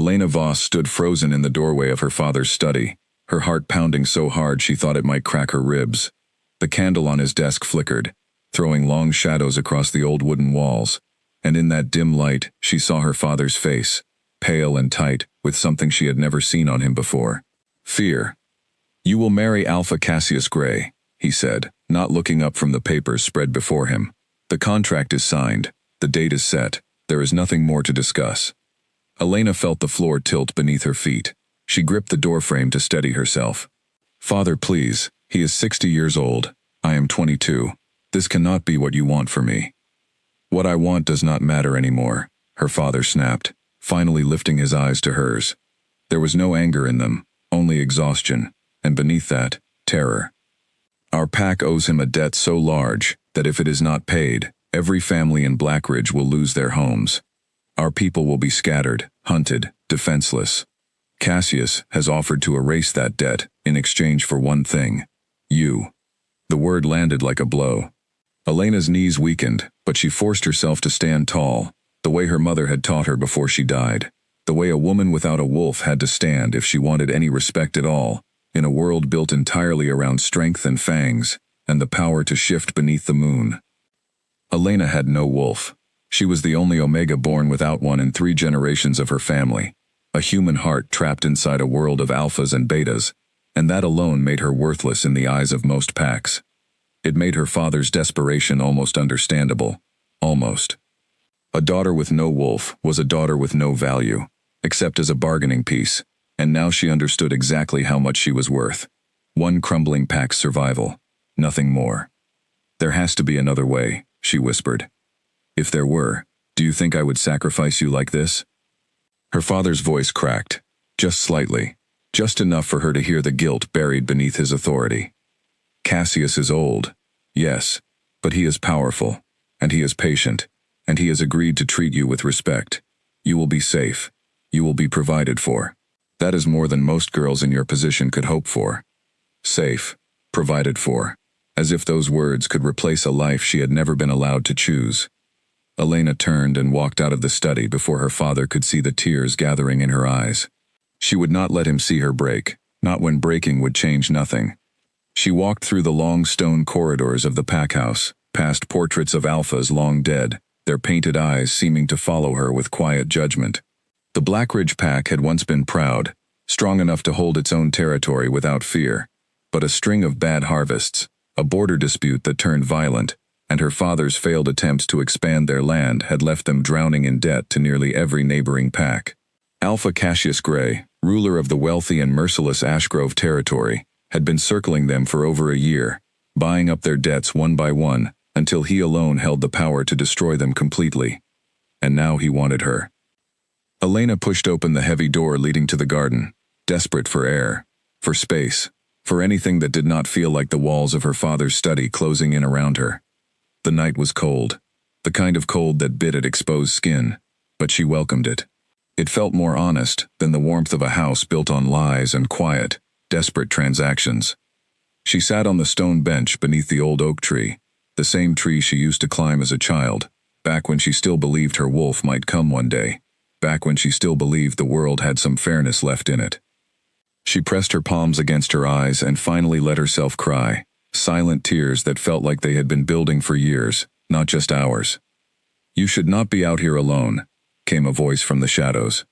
Elena Voss stood frozen in the doorway of her father's study, her heart pounding so hard she thought it might crack her ribs. The candle on his desk flickered, throwing long shadows across the old wooden walls, and in that dim light she saw her father's face, pale and tight, with something she had never seen on him before. Fear. "You will marry Alpha Cassius Gray," he said, not looking up from the papers spread before him. "The contract is signed, the date is set, there is nothing more to discuss." Elena felt the floor tilt beneath her feet. She gripped the doorframe to steady herself. "Father, please, he is 60 years old. I am 22. This cannot be what you want for me." "What I want does not matter anymore," her father snapped, finally lifting his eyes to hers. There was no anger in them, only exhaustion, and beneath that, terror. "Our pack owes him a debt so large that if it is not paid, every family in Blackridge will lose their homes. Our people will be scattered, hunted, defenseless. Cassius has offered to erase that debt in exchange for one thing: you." The word landed like a blow. Elena's knees weakened, but she forced herself to stand tall, the way her mother had taught her before she died, the way a woman without a wolf had to stand if she wanted any respect at all, in a world built entirely around strength and fangs, and the power to shift beneath the moon. Elena had no wolf. She was the only Omega born without one in 3 generations of her family, a human heart trapped inside a world of alphas and betas, and that alone made her worthless in the eyes of most packs. It made her father's desperation almost understandable. Almost. A daughter with no wolf was a daughter with no value, except as a bargaining piece, and now she understood exactly how much she was worth. One crumbling pack's survival, nothing more. "There has to be another way," she whispered. "If there were, do you think I would sacrifice you like this?" Her father's voice cracked, just slightly, just enough for her to hear the guilt buried beneath his authority. "Cassius is old, yes, but he is powerful, and he is patient, and he has agreed to treat you with respect. You will be safe. You will be provided for. That is more than most girls in your position could hope for." Safe, provided for, as if those words could replace a life she had never been allowed to choose. Elena turned and walked out of the study before her father could see the tears gathering in her eyes. She would not let him see her break, not when breaking would change nothing. She walked through the long stone corridors of the pack house, past portraits of alphas long dead, their painted eyes seeming to follow her with quiet judgment. The Blackridge pack had once been proud, strong enough to hold its own territory without fear, but a string of bad harvests, a border dispute that turned violent, and her father's failed attempts to expand their land had left them drowning in debt to nearly every neighboring pack. Alpha Cassius Gray, ruler of the wealthy and merciless Ashgrove territory, had been circling them for over a year, buying up their debts one by one, until he alone held the power to destroy them completely. And now he wanted her. Elena pushed open the heavy door leading to the garden, desperate for air, for space, for anything that did not feel like the walls of her father's study closing in around her. The night was cold, the kind of cold that bit at exposed skin, but she welcomed it. It felt more honest than the warmth of a house built on lies and quiet, desperate transactions. She sat on the stone bench beneath the old oak tree, the same tree she used to climb as a child, back when she still believed her wolf might come one day, back when she still believed the world had some fairness left in it. She pressed her palms against her eyes and finally let herself cry, silent tears that felt like they had been building for years, not just hours. "You should not be out here alone," came a voice from the shadows.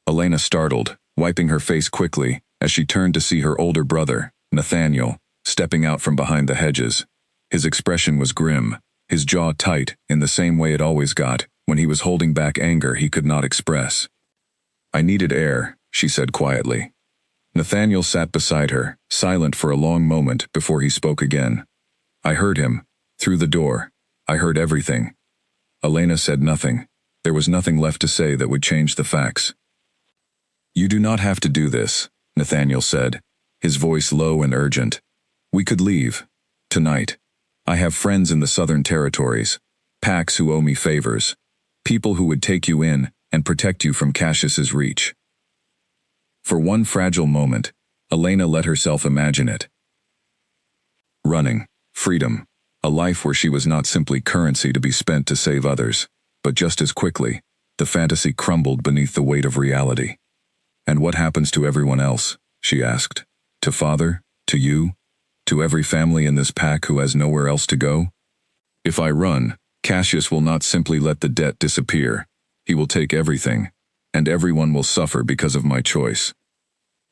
Elena startled, wiping her face quickly, as she turned to see her older brother, Nathaniel, stepping out from behind the hedges. His expression was grim, his jaw tight in the same way it always got when he was holding back anger he could not express. "I needed air," she said quietly. Nathaniel sat beside her, silent for a long moment before he spoke again. "I heard him. Through the door. I heard everything." Elena said nothing. There was nothing left to say that would change the facts. "You do not have to do this," Nathaniel said, his voice low and urgent. "We could leave. Tonight. I have friends in the Southern Territories, packs who owe me favors, people who would take you in and protect you from Cassius's reach." For one fragile moment, Elena let herself imagine it. Running, freedom, a life where she was not simply currency to be spent to save others, but just as quickly, The fantasy crumbled beneath the weight of reality. "And what happens to everyone else?" she asked. "To father? To you? To every family in this pack who has nowhere else to go? If I run, Cassius will not simply let the debt disappear. He will take everything, and everyone will suffer because of my choice."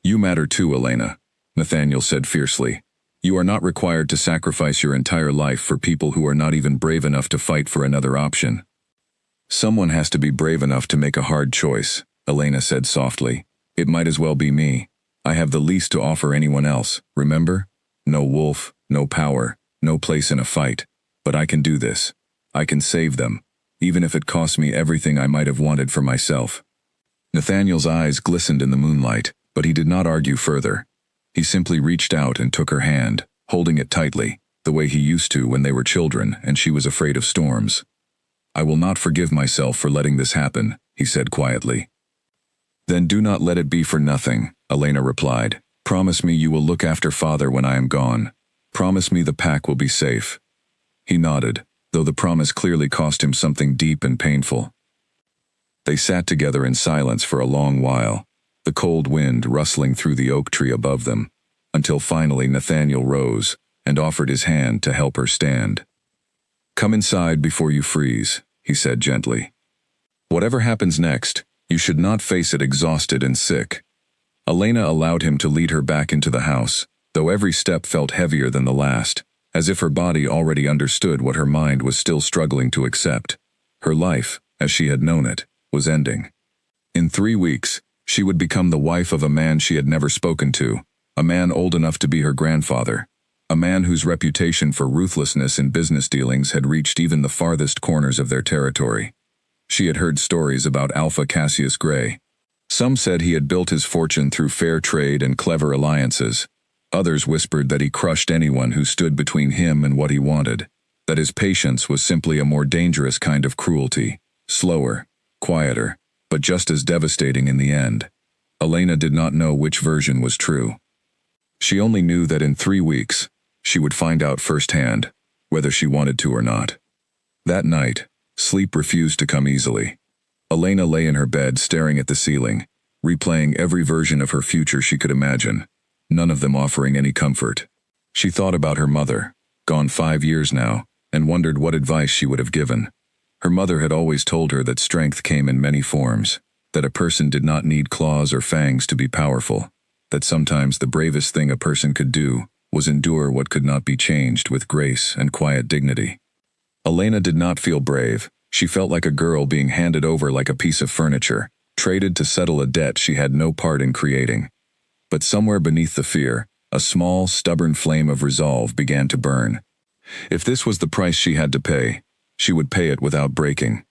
"You matter too, Elena," Nathaniel said fiercely. "You are not required to sacrifice your entire life for people who are not even brave enough to fight for another option." "Someone has to be brave enough to make a hard choice," Elena said softly. "It might as well be me. I have the least to offer anyone else, remember? No wolf, no power, no place in a fight. But I can do this. I can save them, even if it costs me everything I might have wanted for myself." Nathaniel's eyes glistened in the moonlight, but he did not argue further. He simply reached out and took her hand, holding it tightly, the way he used to when they were children and she was afraid of storms. "I will not forgive myself for letting this happen," he said quietly. "Then do not let it be for nothing," Elena replied. "Promise me you will look after father when I am gone. Promise me the pack will be safe." He nodded, though the promise clearly cost him something deep and painful. They sat together in silence for a long while, the cold wind rustling through the oak tree above them, until finally Nathaniel rose and offered his hand to help her stand. "Come inside before you freeze," he said gently. "Whatever happens next, you should not face it exhausted and sick." Elena allowed him to lead her back into the house, though every step felt heavier than the last, as if her body already understood what her mind was still struggling to accept. Her life, as she had known it, was ending. In 3 weeks, she would become the wife of a man she had never spoken to, a man old enough to be her grandfather, a man whose reputation for ruthlessness in business dealings had reached even the farthest corners of their territory. She had heard stories about Alpha Cassius Grey. Some said he had built his fortune through fair trade and clever alliances. Others whispered that he crushed anyone who stood between him and what he wanted, that his patience was simply a more dangerous kind of cruelty, slower, quieter, but just as devastating in the end. Elena did not know which version was true. She only knew that in 3 weeks, she would find out firsthand, whether she wanted to or not. That night, sleep refused to come easily. Elena lay in her bed staring at the ceiling, replaying every version of her future she could imagine, none of them offering any comfort. She thought about her mother, gone 5 years now, and wondered what advice she would have given. Her mother had always told her that strength came in many forms, that a person did not need claws or fangs to be powerful, that sometimes the bravest thing a person could do was endure what could not be changed with grace and quiet dignity. Elena did not feel brave. She felt like a girl being handed over like a piece of furniture, traded to settle a debt she had no part in creating. But somewhere beneath the fear, a small, stubborn flame of resolve began to burn. If this was the price she had to pay, she would pay it without breaking.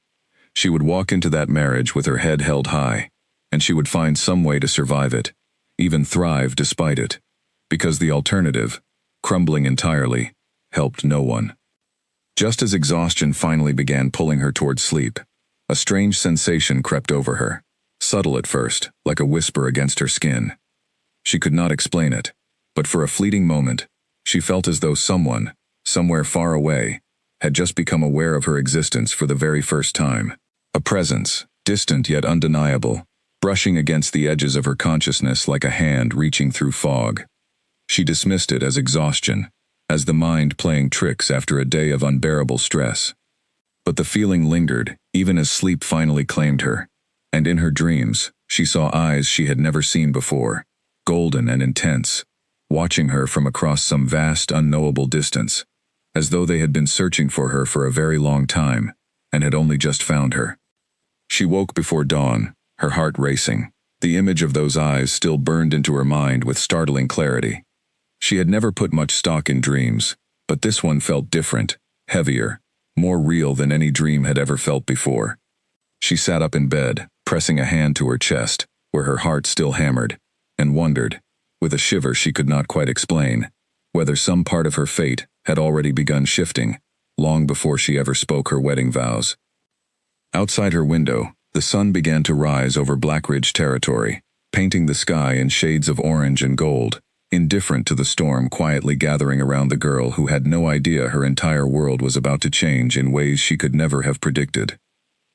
She would walk into that marriage with her head held high, and she would find some way to survive it, even thrive despite it, because the alternative, crumbling entirely, helped no one. Just as exhaustion finally began pulling her toward sleep, a strange sensation crept over her, subtle at first, like a whisper against her skin. She could not explain it, but for a fleeting moment, she felt as though someone, somewhere far away, had just become aware of her existence for the very first time. A presence, distant yet undeniable, brushing against the edges of her consciousness like a hand reaching through fog. She dismissed it as exhaustion, as the mind playing tricks after a day of unbearable stress. But the feeling lingered, even as sleep finally claimed her, and in her dreams, she saw eyes she had never seen before, golden and intense, watching her from across some vast, unknowable distance, as though they had been searching for her for a very long time, and had only just found her. She woke before dawn, her heart racing. The image of those eyes still burned into her mind with startling clarity. She had never put much stock in dreams, but this one felt different, heavier, more real than any dream had ever felt before. She sat up in bed, pressing a hand to her chest, where her heart still hammered, and wondered, with a shiver she could not quite explain, whether some part of her fate had already begun shifting, long before she ever spoke her wedding vows. Outside her window, the sun began to rise over Blackridge territory, painting the sky in shades of orange and gold, indifferent to the storm quietly gathering around the girl who had no idea her entire world was about to change in ways she could never have predicted.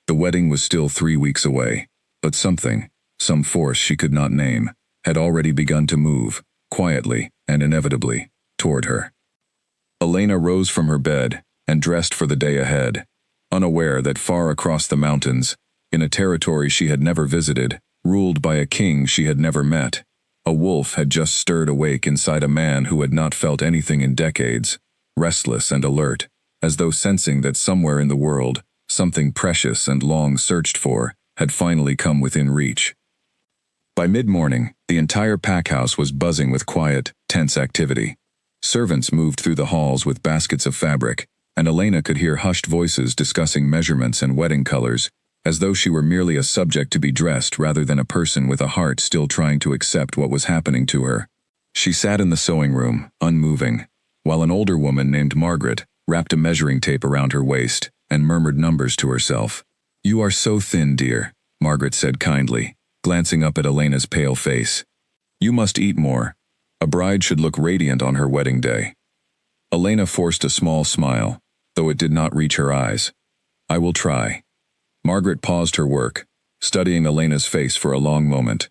The wedding was still 3 weeks away, but something, some force she could not name, had already begun to move, quietly and inevitably, toward her. Elena rose from her bed and dressed for the day ahead, unaware that far across the mountains, in a territory she had never visited, ruled by a king she had never met, a wolf had just stirred awake inside a man who had not felt anything in decades, restless and alert, as though sensing that somewhere in the world, something precious and long searched for had finally come within reach. By mid-morning, the entire pack house was buzzing with quiet, tense activity. Servants moved through the halls with baskets of fabric, and Elena could hear hushed voices discussing measurements and wedding colors, as though she were merely a subject to be dressed rather than a person with a heart still trying to accept what was happening to her. She sat in the sewing room, unmoving, while an older woman named Margaret wrapped a measuring tape around her waist and murmured numbers to herself. "You are so thin, dear," Margaret said kindly, glancing up at Elena's pale face. "You must eat more. A bride should look radiant on her wedding day." Elena forced a small smile, though it did not reach her eyes. "I will try." Margaret paused her work, studying Elena's face for a long moment.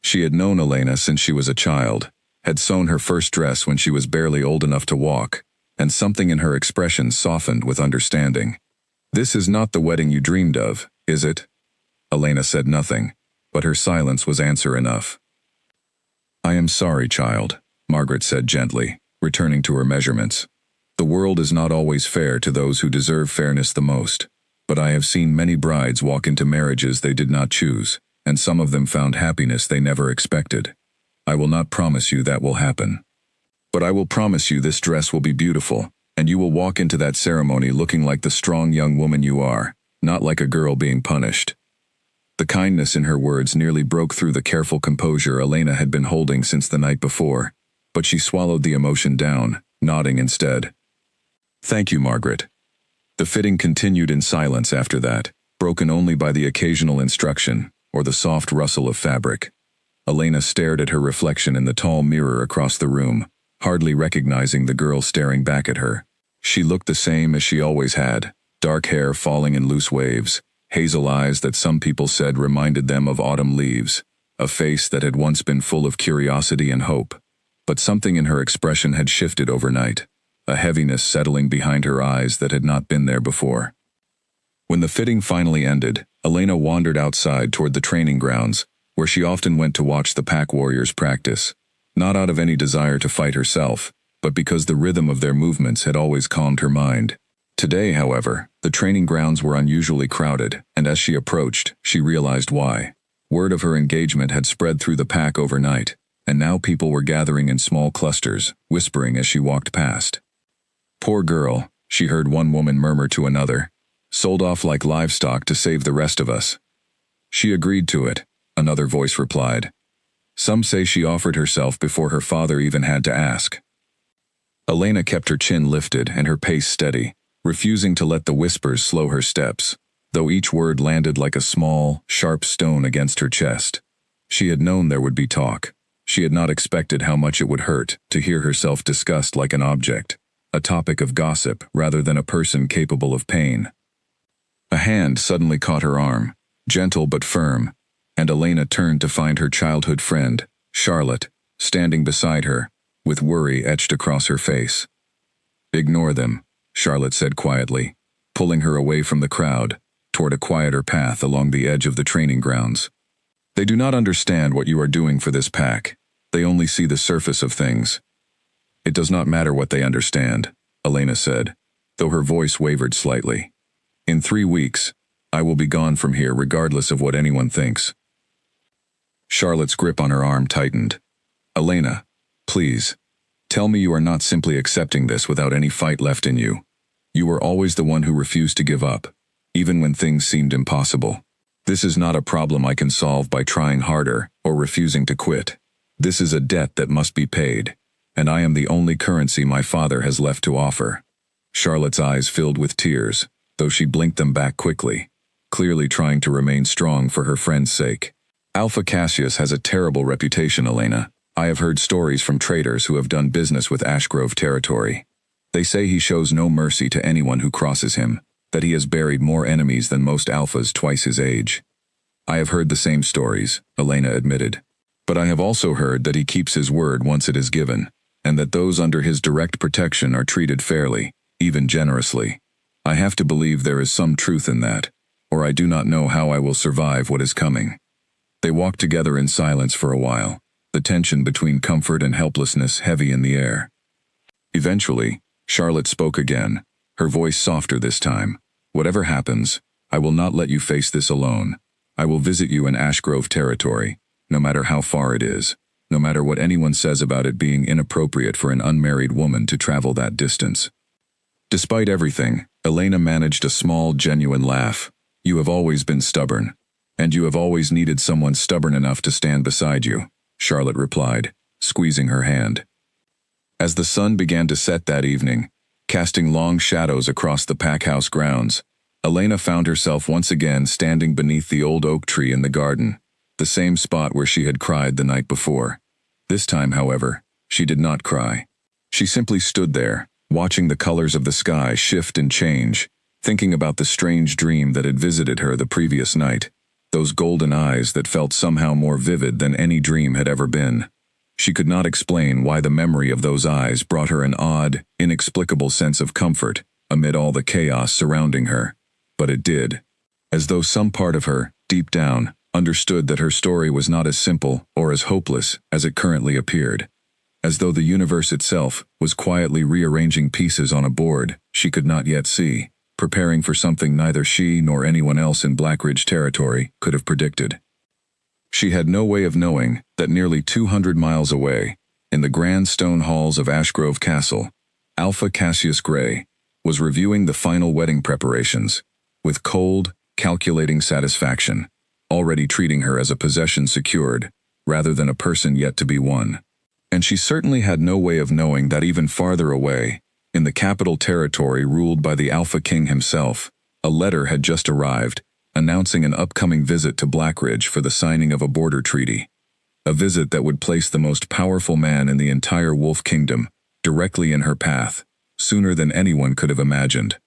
She had known Elena since she was a child, had sewn her first dress when she was barely old enough to walk, and something in her expression softened with understanding. "This is not the wedding you dreamed of, is it?" Elena said nothing, but her silence was answer enough. "I am sorry, child," Margaret said gently, returning to her measurements. "The world is not always fair to those who deserve fairness the most, but I have seen many brides walk into marriages they did not choose, and some of them found happiness they never expected. I will not promise you that will happen. But I will promise you this dress will be beautiful, and you will walk into that ceremony looking like the strong young woman you are, not like a girl being punished." The kindness in her words nearly broke through the careful composure Elena had been holding since the night before, but she swallowed the emotion down, nodding instead. "Thank you, Margaret." The fitting continued in silence after that, broken only by the occasional instruction, or the soft rustle of fabric. Elena stared at her reflection in the tall mirror across the room, hardly recognizing the girl staring back at her. She looked the same as she always had, dark hair falling in loose waves, hazel eyes that some people said reminded them of autumn leaves, a face that had once been full of curiosity and hope. But something in her expression had shifted overnight, a heaviness settling behind her eyes that had not been there before. When the fitting finally ended, Elena wandered outside toward the training grounds, where she often went to watch the pack warriors practice, not out of any desire to fight herself, but because the rhythm of their movements had always calmed her mind. Today, however, the training grounds were unusually crowded, and as she approached, she realized why. Word of her engagement had spread through the pack overnight, and now people were gathering in small clusters, whispering as she walked past. "Poor girl," she heard one woman murmur to another, "sold off like livestock to save the rest of us." "She agreed to it," another voice replied. "Some say she offered herself before her father even had to ask." Elena kept her chin lifted and her pace steady, refusing to let the whispers slow her steps, though each word landed like a small, sharp stone against her chest. She had known there would be talk. She had not expected how much it would hurt to hear herself discussed like an object, a topic of gossip rather than a person capable of pain. A hand suddenly caught her arm, gentle but firm, and Elena turned to find her childhood friend, Charlotte, standing beside her, with worry etched across her face. "Ignore them," Charlotte said quietly, pulling her away from the crowd, toward a quieter path along the edge of the training grounds. "They do not understand what you are doing for this pack. They only see the surface of things." "It does not matter what they understand," Elena said, though her voice wavered slightly. "In 3 weeks, I will be gone from here regardless of what anyone thinks." Charlotte's grip on her arm tightened. "Elena, please, tell me you are not simply accepting this without any fight left in you. You were always the one who refused to give up, even when things seemed impossible. This is not a problem I can solve by trying harder or refusing to quit. This is a debt that must be paid, and I am the only currency my father has left to offer." Charlotte's eyes filled with tears, though she blinked them back quickly, clearly trying to remain strong for her friend's sake. "Alpha Cassius has a terrible reputation, Elena. I have heard stories from traders who have done business with Ashgrove territory. They say he shows no mercy to anyone who crosses him. that he has buried more enemies than most alphas twice his age. I have heard the same stories, Elena admitted. But I have also heard that he keeps his word once it is given, and that those under his direct protection are treated fairly, even generously. I have to believe there is some truth in that, or I do not know how I will survive what is coming. They walked together in silence for a while, the tension between comfort and helplessness heavy in the air. Eventually, Charlotte spoke again, her voice softer this time. Whatever happens, I will not let you face this alone. I will visit you in Ashgrove territory, no matter how far it is, no matter what anyone says about it being inappropriate for an unmarried woman to travel that distance. Despite everything, Elena managed a small, genuine laugh. You have always been stubborn, and you have always needed someone stubborn enough to stand beside you, Charlotte replied, squeezing her hand. As the sun began to set that evening, casting long shadows across the packhouse grounds, Elena found herself once again standing beneath the old oak tree in the garden, the same spot where she had cried the night before. This time, however, she did not cry. She simply stood there, watching the colors of the sky shift and change, thinking about the strange dream that had visited her the previous night, those golden eyes that felt somehow more vivid than any dream had ever been. She could not explain why the memory of those eyes brought her an odd, inexplicable sense of comfort amid all the chaos surrounding her, but it did. As though some part of her, deep down, understood that her story was not as simple or as hopeless as it currently appeared. As though the universe itself was quietly rearranging pieces on a board she could not yet see, preparing for something neither she nor anyone else in Blackridge territory could have predicted. She had no way of knowing that nearly 200 miles away, in the grand stone halls of Ashgrove Castle, Alpha Cassius Gray was reviewing the final wedding preparations, with cold, calculating satisfaction, already treating her as a possession secured, rather than a person yet to be won. And she certainly had no way of knowing that even farther away, in the capital territory ruled by the Alpha King himself, a letter had just arrived, announcing an upcoming visit to Blackridge for the signing of a border treaty. A visit that would place the most powerful man in the entire Wolf Kingdom directly in her path, sooner than anyone could have imagined.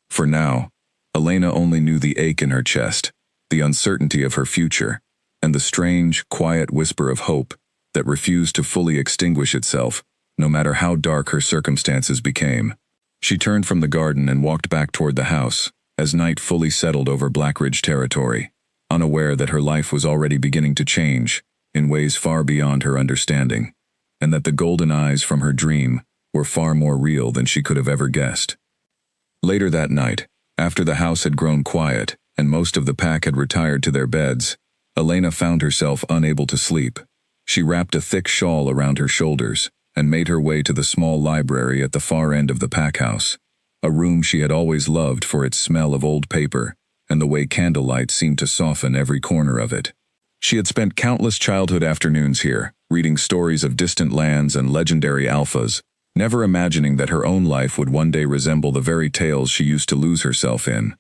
For now, Elena only knew the ache in her chest, the uncertainty of her future, and the strange, quiet whisper of hope that refused to fully extinguish itself, no matter how dark her circumstances became. She turned from the garden and walked back toward the house, as night fully settled over Blackridge territory, unaware that her life was already beginning to change, in ways far beyond her understanding, and that the golden eyes from her dream were far more real than she could have ever guessed. Later that night, after the house had grown quiet and most of the pack had retired to their beds, Elena found herself unable to sleep. She wrapped a thick shawl around her shoulders and made her way to the small library at the far end of the packhouse, a room she had always loved for its smell of old paper and the way candlelight seemed to soften every corner of it. She had spent countless childhood afternoons here, reading stories of distant lands and legendary alphas, never imagining that her own life would one day resemble the very tales she used to lose herself in.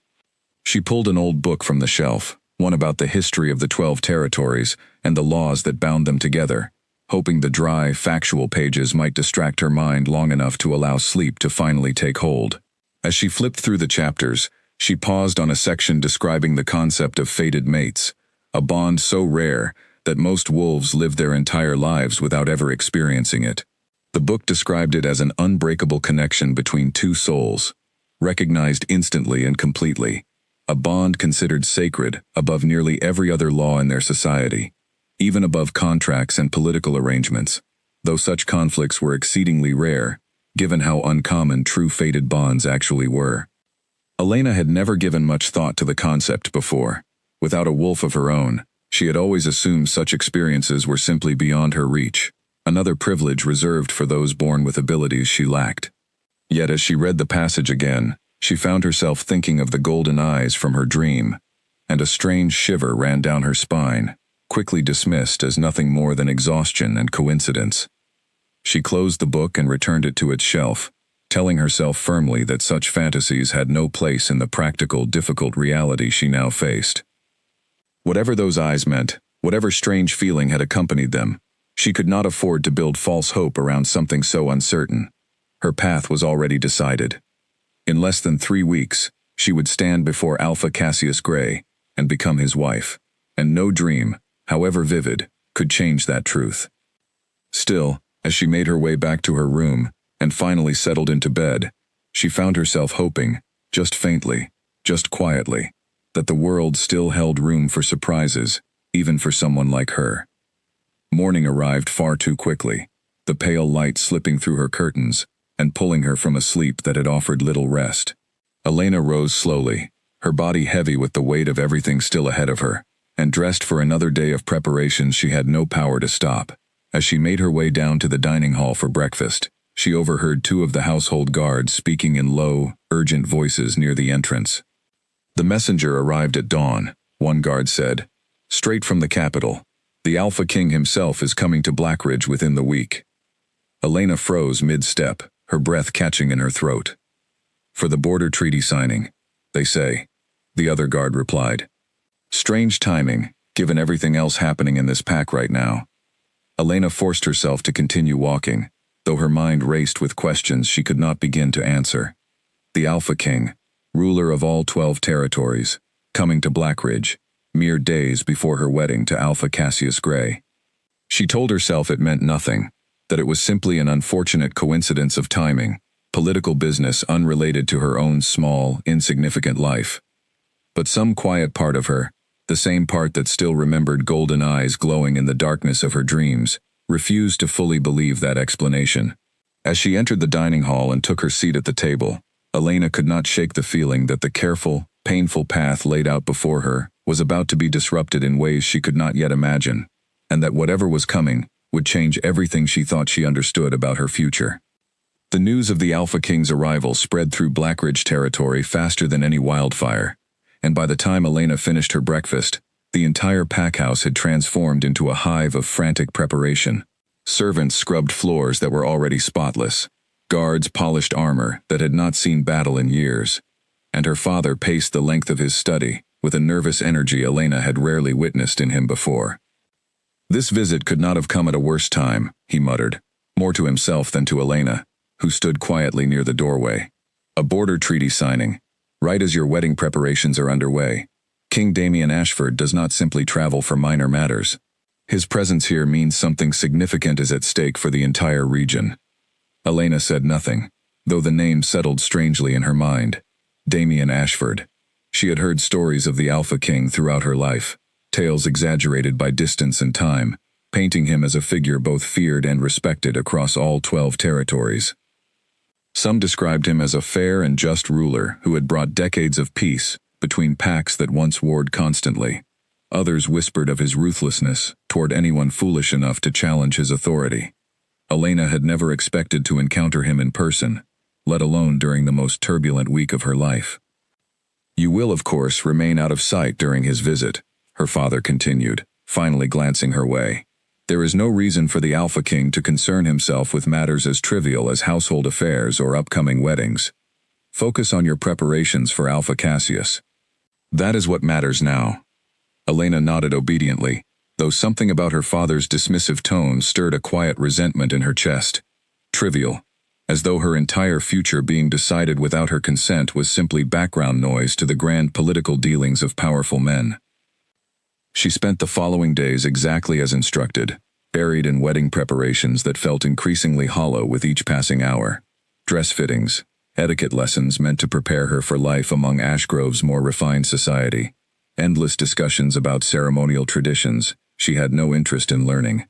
She pulled an old book from the shelf, one about the history of the 12 territories and the laws that bound them together, hoping the dry, factual pages might distract her mind long enough to allow sleep to finally take hold. As she flipped through the chapters, she paused on a section describing the concept of fated mates, a bond so rare that most wolves live their entire lives without ever experiencing it. The book described it as an unbreakable connection between two souls, recognized instantly and completely, a bond considered sacred above nearly every other law in their society, even above contracts and political arrangements, though such conflicts were exceedingly rare, given how uncommon true fated bonds actually were. Elena had never given much thought to the concept before. Without a wolf of her own, she had always assumed such experiences were simply beyond her reach, another privilege reserved for those born with abilities she lacked. Yet as she read the passage again, she found herself thinking of the golden eyes from her dream, and a strange shiver ran down her spine, quickly dismissed as nothing more than exhaustion and coincidence. She closed the book and returned it to its shelf, telling herself firmly that such fantasies had no place in the practical, difficult reality she now faced. Whatever those eyes meant, whatever strange feeling had accompanied them, she could not afford to build false hope around something so uncertain. Her path was already decided. In less than 3 weeks, She would stand before Alpha Cassius Grey and become his wife, and no dream, however vivid, could change that truth. Still, as she made her way back to her room and finally settled into bed, she found herself hoping, just faintly, just quietly, that the world still held room for surprises, even for someone like her. Morning arrived far too quickly, the pale light slipping through her curtains and pulling her from a sleep that had offered little rest. Elena rose slowly, her body heavy with the weight of everything still ahead of her, and dressed for another day of preparations she had no power to stop. As she made her way down to the dining hall for breakfast, she overheard two of the household guards speaking in low, urgent voices near the entrance. The messenger arrived at dawn, one guard said. Straight from the capital. The Alpha King himself is coming to Blackridge within the week. Elena froze mid-step, her breath catching in her throat. For the border treaty signing, they say, the other guard replied. Strange timing, given everything else happening in this pack right now. Elena forced herself to continue walking, though her mind raced with questions she could not begin to answer. The Alpha King, ruler of all 12 territories, coming to Blackridge, mere days before her wedding to Alpha Cassius Grey. She told herself it meant nothing, that it was simply an unfortunate coincidence of timing, political business unrelated to her own small, insignificant life. But some quiet part of her, the same part that still remembered golden eyes glowing in the darkness of her dreams, refused to fully believe that explanation. As she entered the dining hall and took her seat at the table, Elena could not shake the feeling that the careful, painful path laid out before her was about to be disrupted in ways she could not yet imagine, and that whatever was coming would change everything she thought she understood about her future. The news of the Alpha King's arrival spread through Blackridge territory faster than any wildfire, and by the time Elena finished her breakfast, the entire pack house had transformed into a hive of frantic preparation. Servants scrubbed floors that were already spotless, guards polished armor that had not seen battle in years, and her father paced the length of his study with a nervous energy Elena had rarely witnessed in him before. This visit could not have come at a worse time, he muttered, more to himself than to Elena, who stood quietly near the doorway. A border treaty signing, right as your wedding preparations are underway. King Damian Ashford does not simply travel for minor matters. His presence here means something significant is at stake for the entire region. Elena said nothing, though the name settled strangely in her mind. Damian Ashford. She had heard stories of the Alpha King throughout her life, tales exaggerated by distance and time, painting him as a figure both feared and respected across all 12 territories. Some described him as a fair and just ruler who had brought decades of peace between packs that once warred constantly. Others whispered of his ruthlessness toward anyone foolish enough to challenge his authority. Elena had never expected to encounter him in person, let alone during the most turbulent week of her life. You will, of course, remain out of sight during his visit, her father continued, finally glancing her way. There is no reason for the Alpha King to concern himself with matters as trivial as household affairs or upcoming weddings. Focus on your preparations for Alpha Cassius. That is what matters now. Elena nodded obediently, though something about her father's dismissive tone stirred a quiet resentment in her chest. Trivial, as though her entire future being decided without her consent was simply background noise to the grand political dealings of powerful men. She spent the following days exactly as instructed, buried in wedding preparations that felt increasingly hollow with each passing hour. Dress fittings, etiquette lessons meant to prepare her for life among Ashgrove's more refined society. Endless discussions about ceremonial traditions she had no interest in learning.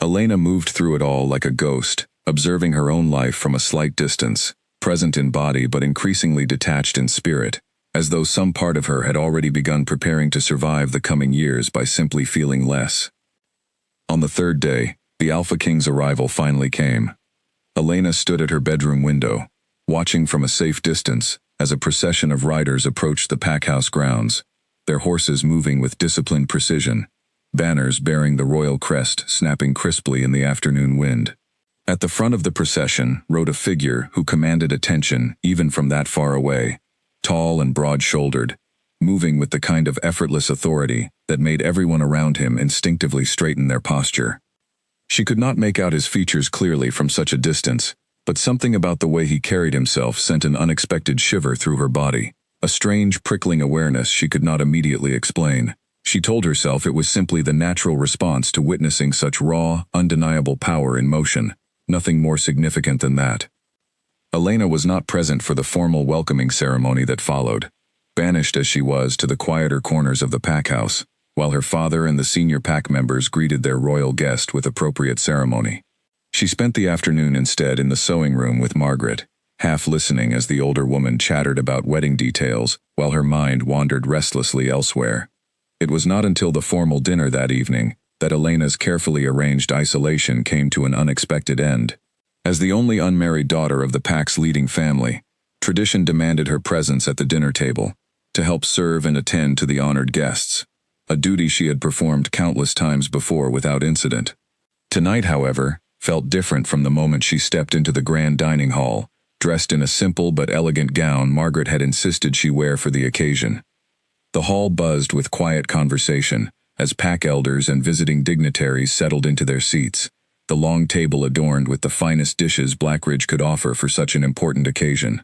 Elena moved through it all like a ghost, observing her own life from a slight distance, present in body but increasingly detached in spirit, as though some part of her had already begun preparing to survive the coming years by simply feeling less. On the third day, the Alpha King's arrival finally came. Elena stood at her bedroom window, watching from a safe distance as a procession of riders approached the packhouse grounds, their horses moving with disciplined precision, banners bearing the royal crest snapping crisply in the afternoon wind. At the front of the procession rode a figure who commanded attention even from that far away, tall and broad-shouldered, moving with the kind of effortless authority that made everyone around him instinctively straighten their posture. She could not make out his features clearly from such a distance, but something about the way he carried himself sent an unexpected shiver through her body. A strange, prickling awareness she could not immediately explain. She told herself it was simply the natural response to witnessing such raw, undeniable power in motion, nothing more significant than that. Elena was not present for the formal welcoming ceremony that followed, banished as she was to the quieter corners of the pack house, while her father and the senior pack members greeted their royal guest with appropriate ceremony. She spent the afternoon instead in the sewing room with Margaret, half listening as the older woman chattered about wedding details while her mind wandered restlessly elsewhere. It was not until the formal dinner that evening that Elena's carefully arranged isolation came to an unexpected end. As the only unmarried daughter of the pack's leading family, tradition demanded her presence at the dinner table, to help serve and attend to the honored guests, a duty she had performed countless times before without incident. Tonight, however, felt different from the moment she stepped into the grand dining hall, dressed in a simple but elegant gown Margaret had insisted she wear for the occasion. The hall buzzed with quiet conversation as pack elders and visiting dignitaries settled into their seats, the long table adorned with the finest dishes Blackridge could offer for such an important occasion.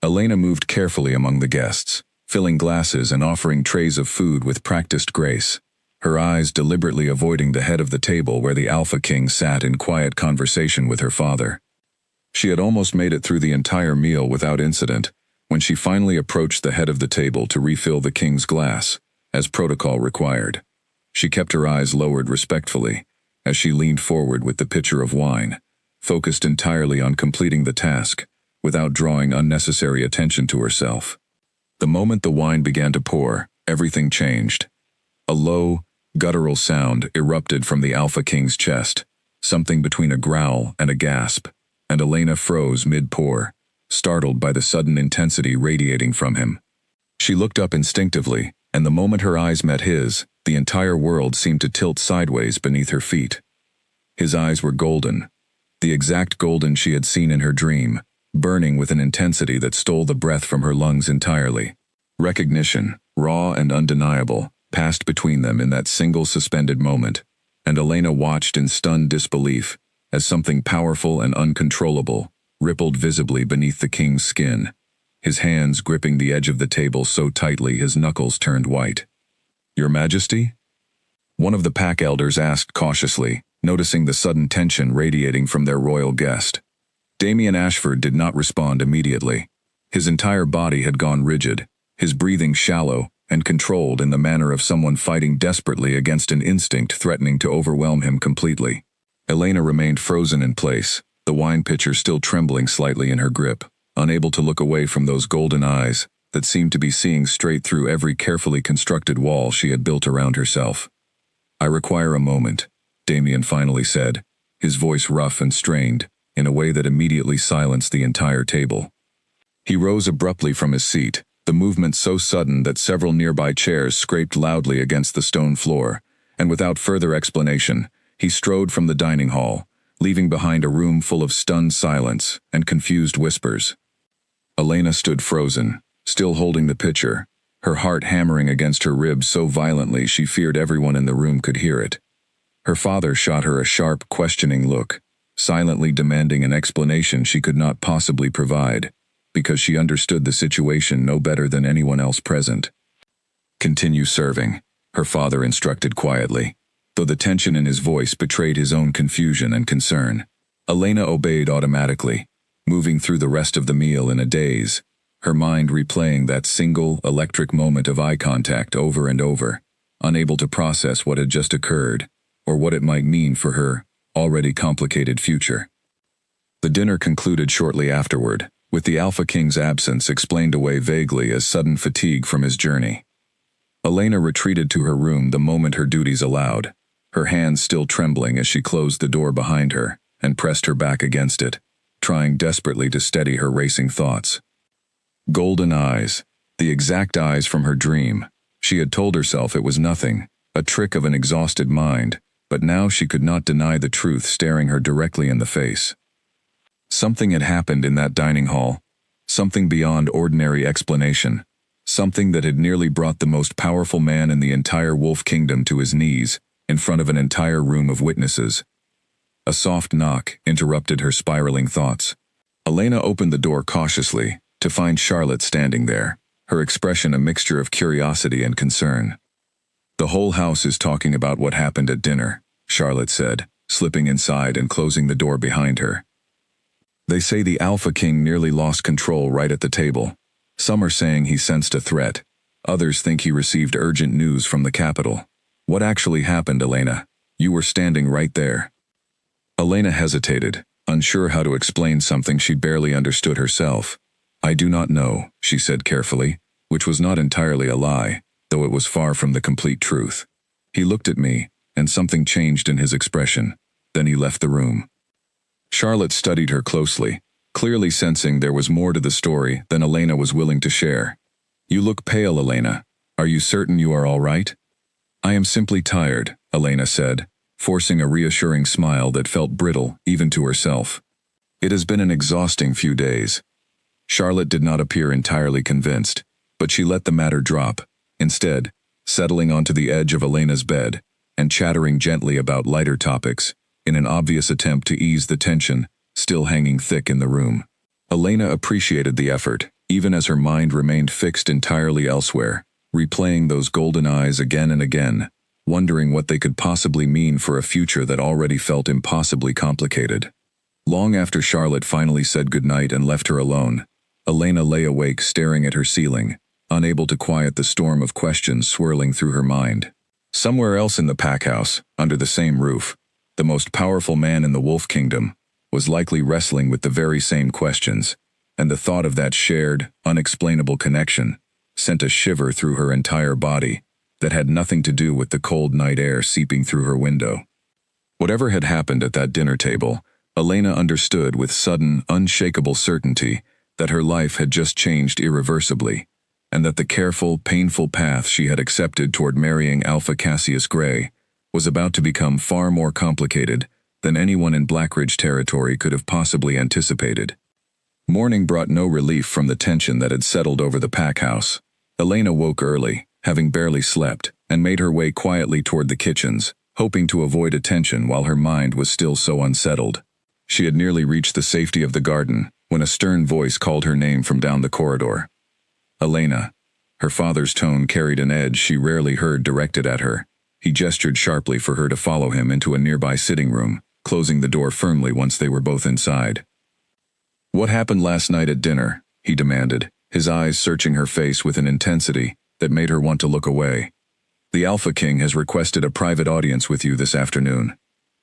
Elena moved carefully among the guests, filling glasses and offering trays of food with practiced grace, her eyes deliberately avoiding the head of the table where the Alpha King sat in quiet conversation with her father. She had almost made it through the entire meal without incident when she finally approached the head of the table to refill the king's glass, as protocol required. She kept her eyes lowered respectfully as she leaned forward with the pitcher of wine, focused entirely on completing the task, without drawing unnecessary attention to herself. The moment the wine began to pour, everything changed. A low, guttural sound erupted from the Alpha King's chest, something between a growl and a gasp, and Elena froze mid-pour, startled by the sudden intensity radiating from him. She looked up instinctively, and the moment her eyes met his, the entire world seemed to tilt sideways beneath her feet. His eyes were golden, the exact golden she had seen in her dream, burning with an intensity that stole the breath from her lungs entirely. Recognition, raw and undeniable, passed between them in that single suspended moment, and Elena watched in stunned disbelief as something powerful and uncontrollable rippled visibly beneath the king's skin, his hands gripping the edge of the table so tightly his knuckles turned white. "Your Majesty?" One of the pack elders asked cautiously, noticing the sudden tension radiating from their royal guest. Damien Ashford did not respond immediately. His entire body had gone rigid, his breathing shallow and controlled in the manner of someone fighting desperately against an instinct threatening to overwhelm him completely. Elena remained frozen in place, the wine pitcher still trembling slightly in her grip, unable to look away from those golden eyes that seemed to be seeing straight through every carefully constructed wall she had built around herself. "I require a moment," Damien finally said, his voice rough and strained, in a way that immediately silenced the entire table. He rose abruptly from his seat, the movement so sudden that several nearby chairs scraped loudly against the stone floor, and without further explanation, he strode from the dining hall, leaving behind a room full of stunned silence and confused whispers. Elena stood frozen, still holding the pitcher, her heart hammering against her ribs so violently she feared everyone in the room could hear it. Her father shot her a sharp, questioning look, silently demanding an explanation she could not possibly provide, because she understood the situation no better than anyone else present. "Continue serving," her father instructed quietly, though the tension in his voice betrayed his own confusion and concern. Elena obeyed automatically, moving through the rest of the meal in a daze, her mind replaying that single, electric moment of eye contact over and over, unable to process what had just occurred, or what it might mean for her already complicated future. The dinner concluded shortly afterward, with the Alpha King's absence explained away vaguely as sudden fatigue from his journey. Elena retreated to her room the moment her duties allowed, her hands still trembling as she closed the door behind her and pressed her back against it, trying desperately to steady her racing thoughts. Golden eyes, the exact eyes from her dream. She had told herself it was nothing, a trick of an exhausted mind, but now she could not deny the truth staring her directly in the face. Something had happened in that dining hall, something beyond ordinary explanation, something that had nearly brought the most powerful man in the entire Wolf Kingdom to his knees, in front of an entire room of witnesses. A soft knock interrupted her spiraling thoughts. Elena opened the door cautiously, to find Charlotte standing there, her expression a mixture of curiosity and concern. "The whole house is talking about what happened at dinner," Charlotte said, slipping inside and closing the door behind her. "They say the Alpha King nearly lost control right at the table. Some are saying he sensed a threat. Others think he received urgent news from the capital. What actually happened, Elena? You were standing right there." Elena hesitated, unsure how to explain something she barely understood herself. "I do not know," she said carefully, which was not entirely a lie, though it was far from the complete truth. He looked at me, and something changed in his expression. Then he left the room. Charlotte studied her closely, clearly sensing there was more to the story than Elena was willing to share. "You look pale, Elena. Are you certain you are all right?" "I am simply tired," Elena said, forcing a reassuring smile that felt brittle even to herself. "It has been an exhausting few days." Charlotte did not appear entirely convinced, but she let the matter drop, instead, settling onto the edge of Elena's bed and chattering gently about lighter topics, in an obvious attempt to ease the tension still hanging thick in the room. Elena appreciated the effort, even as her mind remained fixed entirely elsewhere, replaying those golden eyes again and again, wondering what they could possibly mean for a future that already felt impossibly complicated. Long after Charlotte finally said goodnight and left her alone, Elena lay awake staring at her ceiling, unable to quiet the storm of questions swirling through her mind. Somewhere else in the pack house, under the same roof, the most powerful man in the Wolf Kingdom was likely wrestling with the very same questions, and the thought of that shared, unexplainable connection sent a shiver through her entire body that had nothing to do with the cold night air seeping through her window. Whatever had happened at that dinner table, Elena understood with sudden, unshakable certainty that her life had just changed irreversibly, and that the careful, painful path she had accepted toward marrying Alpha Cassius Grey was about to become far more complicated than anyone in Blackridge territory could have possibly anticipated. Morning brought no relief from the tension that had settled over the pack house. Elena woke early, having barely slept, and made her way quietly toward the kitchens, hoping to avoid attention while her mind was still so unsettled. She had nearly reached the safety of the garden when a stern voice called her name from down the corridor. "Elena." Her father's tone carried an edge she rarely heard directed at her. He gestured sharply for her to follow him into a nearby sitting room, closing the door firmly once they were both inside. "What happened last night at dinner?" he demanded, his eyes searching her face with an intensity that made her want to look away. "The Alpha King has requested a private audience with you this afternoon."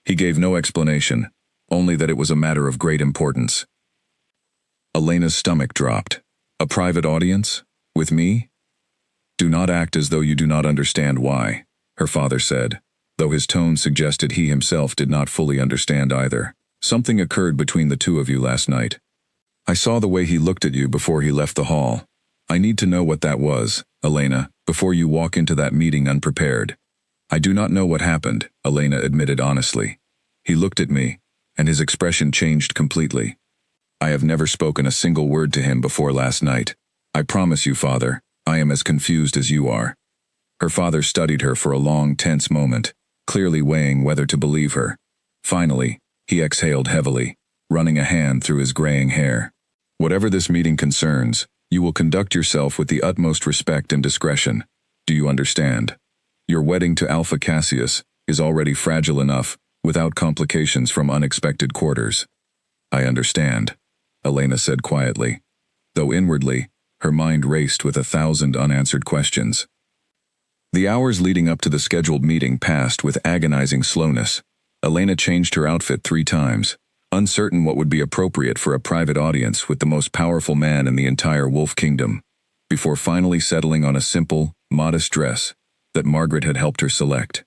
He gave no explanation, only that it was a matter of great importance. Elena's stomach dropped. "A private audience? With me?" "Do not act as though you do not understand why," her father said, though his tone suggested he himself did not fully understand either. "Something occurred between the two of you last night. I saw the way he looked at you before he left the hall. I need to know what that was, Elena, before you walk into that meeting unprepared." "I do not know what happened," Elena admitted honestly. "He looked at me, and his expression changed completely. I have never spoken a single word to him before last night. I promise you, Father, I am as confused as you are." Her father studied her for a long, tense moment, clearly weighing whether to believe her. Finally, he exhaled heavily, running a hand through his graying hair. "Whatever this meeting concerns, you will conduct yourself with the utmost respect and discretion. Do you understand? Your wedding to Alpha Cassius is already fragile enough, without complications from unexpected quarters." "I understand," Elena said quietly, though inwardly, her mind raced with 1,000 unanswered questions. The hours leading up to the scheduled meeting passed with agonizing slowness. Elena changed her outfit 3 times, uncertain what would be appropriate for a private audience with the most powerful man in the entire Wolf Kingdom, before finally settling on a simple, modest dress that Margaret had helped her select.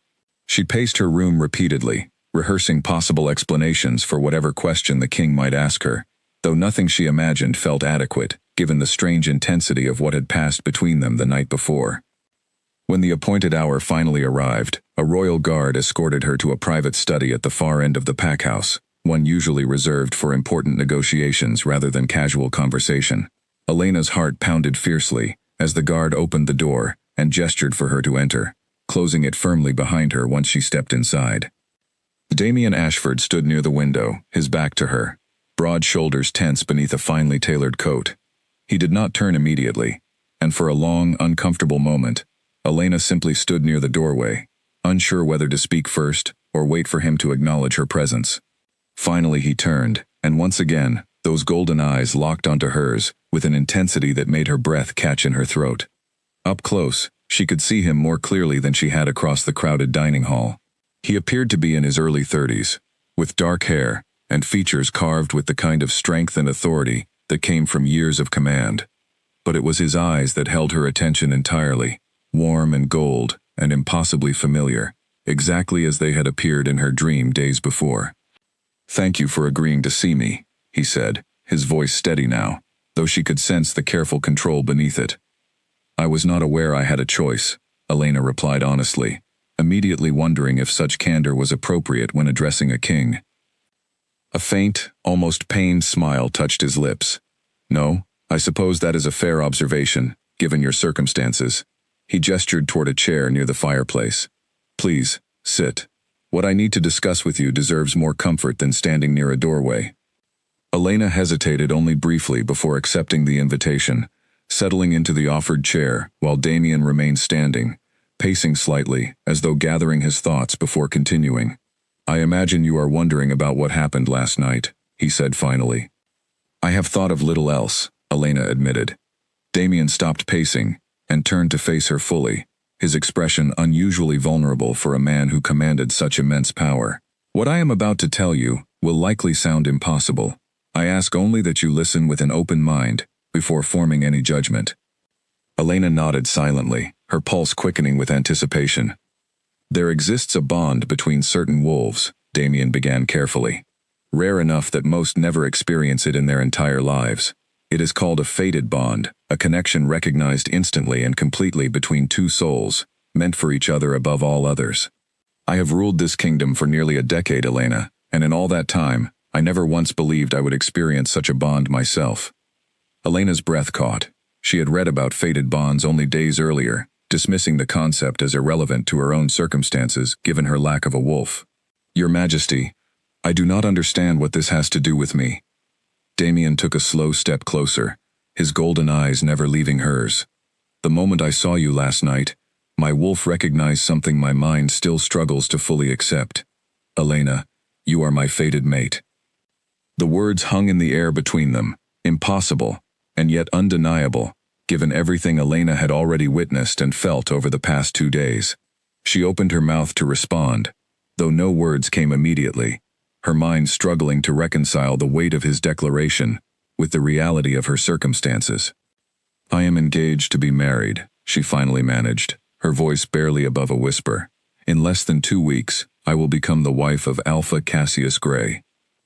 She paced her room repeatedly, rehearsing possible explanations for whatever question the king might ask her, though nothing she imagined felt adequate, given the strange intensity of what had passed between them the night before. When the appointed hour finally arrived, a royal guard escorted her to a private study at the far end of the pack house, one usually reserved for important negotiations rather than casual conversation. Elena's heart pounded fiercely as the guard opened the door and gestured for her to enter, closing it firmly behind her once she stepped inside. Damien Ashford stood near the window, his back to her, broad shoulders tense beneath a finely tailored coat. He did not turn immediately, and for a long, uncomfortable moment, Elena simply stood near the doorway, unsure whether to speak first or wait for him to acknowledge her presence. Finally he turned, and once again, those golden eyes locked onto hers with an intensity that made her breath catch in her throat. Up close, she could see him more clearly than she had across the crowded dining hall. He appeared to be in his early 30s, with dark hair and features carved with the kind of strength and authority that came from years of command. But it was his eyes that held her attention entirely, warm and gold and impossibly familiar, exactly as they had appeared in her dream days before. "Thank you for agreeing to see me," he said, his voice steady now, though she could sense the careful control beneath it. "I was not aware I had a choice," Elena replied honestly, immediately wondering if such candor was appropriate when addressing a king. A faint, almost pained smile touched his lips. "No, I suppose that is a fair observation, given your circumstances." He gestured toward a chair near the fireplace. "Please, sit. What I need to discuss with you deserves more comfort than standing near a doorway." Elena hesitated only briefly before accepting the invitation, settling into the offered chair while Damien remained standing, pacing slightly as though gathering his thoughts before continuing. "I imagine you are wondering about what happened last night," he said finally. "I have thought of little else," Elena admitted. Damien stopped pacing and turned to face her fully, his expression unusually vulnerable for a man who commanded such immense power. "What I am about to tell you will likely sound impossible. I ask only that you listen with an open mind before forming any judgment." Elena nodded silently, her pulse quickening with anticipation. "There exists a bond between certain wolves," Damien began carefully. "Rare enough that most never experience it in their entire lives. It is called a fated bond, a connection recognized instantly and completely between two souls, meant for each other above all others. I have ruled this kingdom for nearly a decade, Elena, and in all that time, I never once believed I would experience such a bond myself." Elena's breath caught. She had read about fated bonds only days earlier, dismissing the concept as irrelevant to her own circumstances given her lack of a wolf. "Your Majesty, I do not understand what this has to do with me." Damien took a slow step closer, his golden eyes never leaving hers. "The moment I saw you last night, my wolf recognized something my mind still struggles to fully accept. Elena, you are my fated mate." The words hung in the air between them, impossible, and yet undeniable, given everything Elena had already witnessed and felt over the past 2 days. She opened her mouth to respond, though no words came immediately, her mind struggling to reconcile the weight of his declaration with the reality of her circumstances. "I am engaged to be married," she finally managed, her voice barely above a whisper. "In less than 2 weeks, I will become the wife of Alpha Cassius Gray."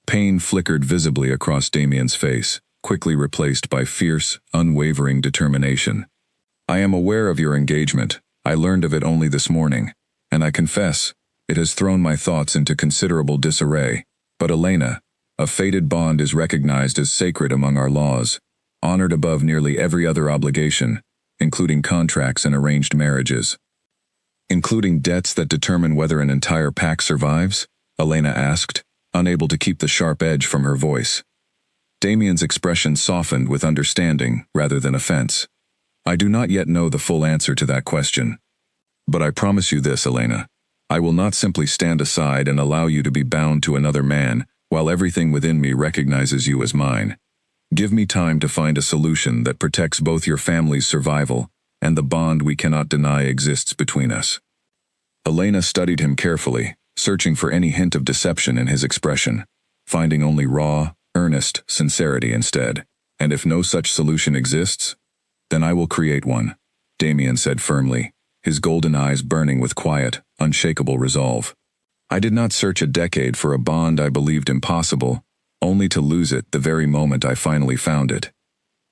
Pain flickered visibly across Damien's face, quickly replaced by fierce, unwavering determination. "I am aware of your engagement. I learned of it only this morning, and I confess, it has thrown my thoughts into considerable disarray. But Elena, a fated bond is recognized as sacred among our laws, honored above nearly every other obligation, including contracts and arranged marriages." "Including debts that determine whether an entire pack survives?" Elena asked, unable to keep the sharp edge from her voice. Damien's expression softened with understanding rather than offense. "I do not yet know the full answer to that question. But I promise you this, Elena. I will not simply stand aside and allow you to be bound to another man while everything within me recognizes you as mine. Give me time to find a solution that protects both your family's survival and the bond we cannot deny exists between us." Elena studied him carefully, searching for any hint of deception in his expression, finding only raw, earnest sincerity instead. "And if no such solution exists, then I will create one," Damien said firmly, his golden eyes burning with quiet, unshakable resolve. "I did not search a decade for a bond I believed impossible, only to lose it the very moment I finally found it."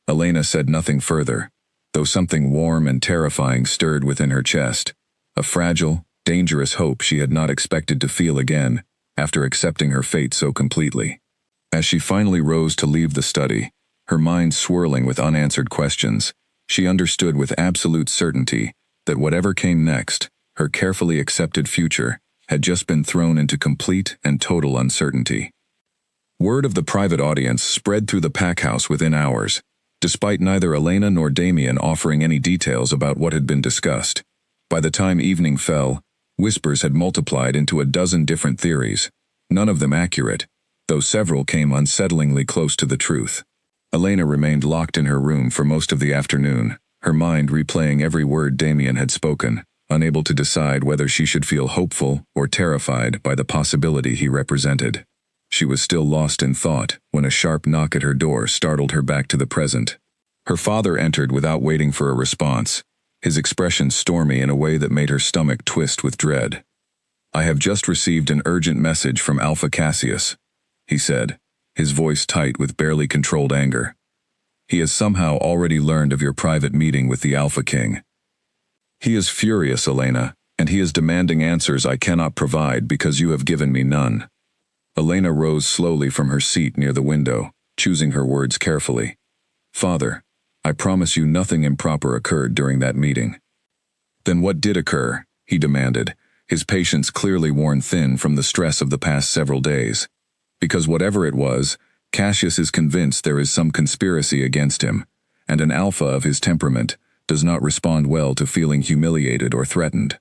Elena said nothing further, though something warm and terrifying stirred within her chest, a fragile, dangerous hope she had not expected to feel again after accepting her fate so completely. As she finally rose to leave the study, her mind swirling with unanswered questions, she understood with absolute certainty that whatever came next, her carefully accepted future, had just been thrown into complete and total uncertainty. Word of the private audience spread through the pack house within hours. despite neither Elena nor Damien offering any details about what had been discussed. By the time evening fell, whispers had multiplied into a dozen different theories, none of them accurate, though several came unsettlingly close to the truth. Elena remained locked in her room for most of the afternoon, her mind replaying every word Damien had spoken, unable to decide whether she should feel hopeful or terrified by the possibility he represented. She was still lost in thought when a sharp knock at her door startled her back to the present. Her father entered without waiting for a response, his expression stormy in a way that made her stomach twist with dread. "I have just received an urgent message from Alpha Cassius," he said, his voice tight with barely controlled anger. "He has somehow already learned of your private meeting with the Alpha King. He is furious, Elena, and he is demanding answers I cannot provide because you have given me none." Elena rose slowly from her seat near the window, choosing her words carefully. "Father, I promise you nothing improper occurred during that meeting." "Then what did occur?" he demanded, his patience clearly worn thin from the stress of the past several days. "Because whatever it was, Cassius is convinced there is some conspiracy against him, and an alpha of his temperament does not respond well to feeling humiliated or threatened."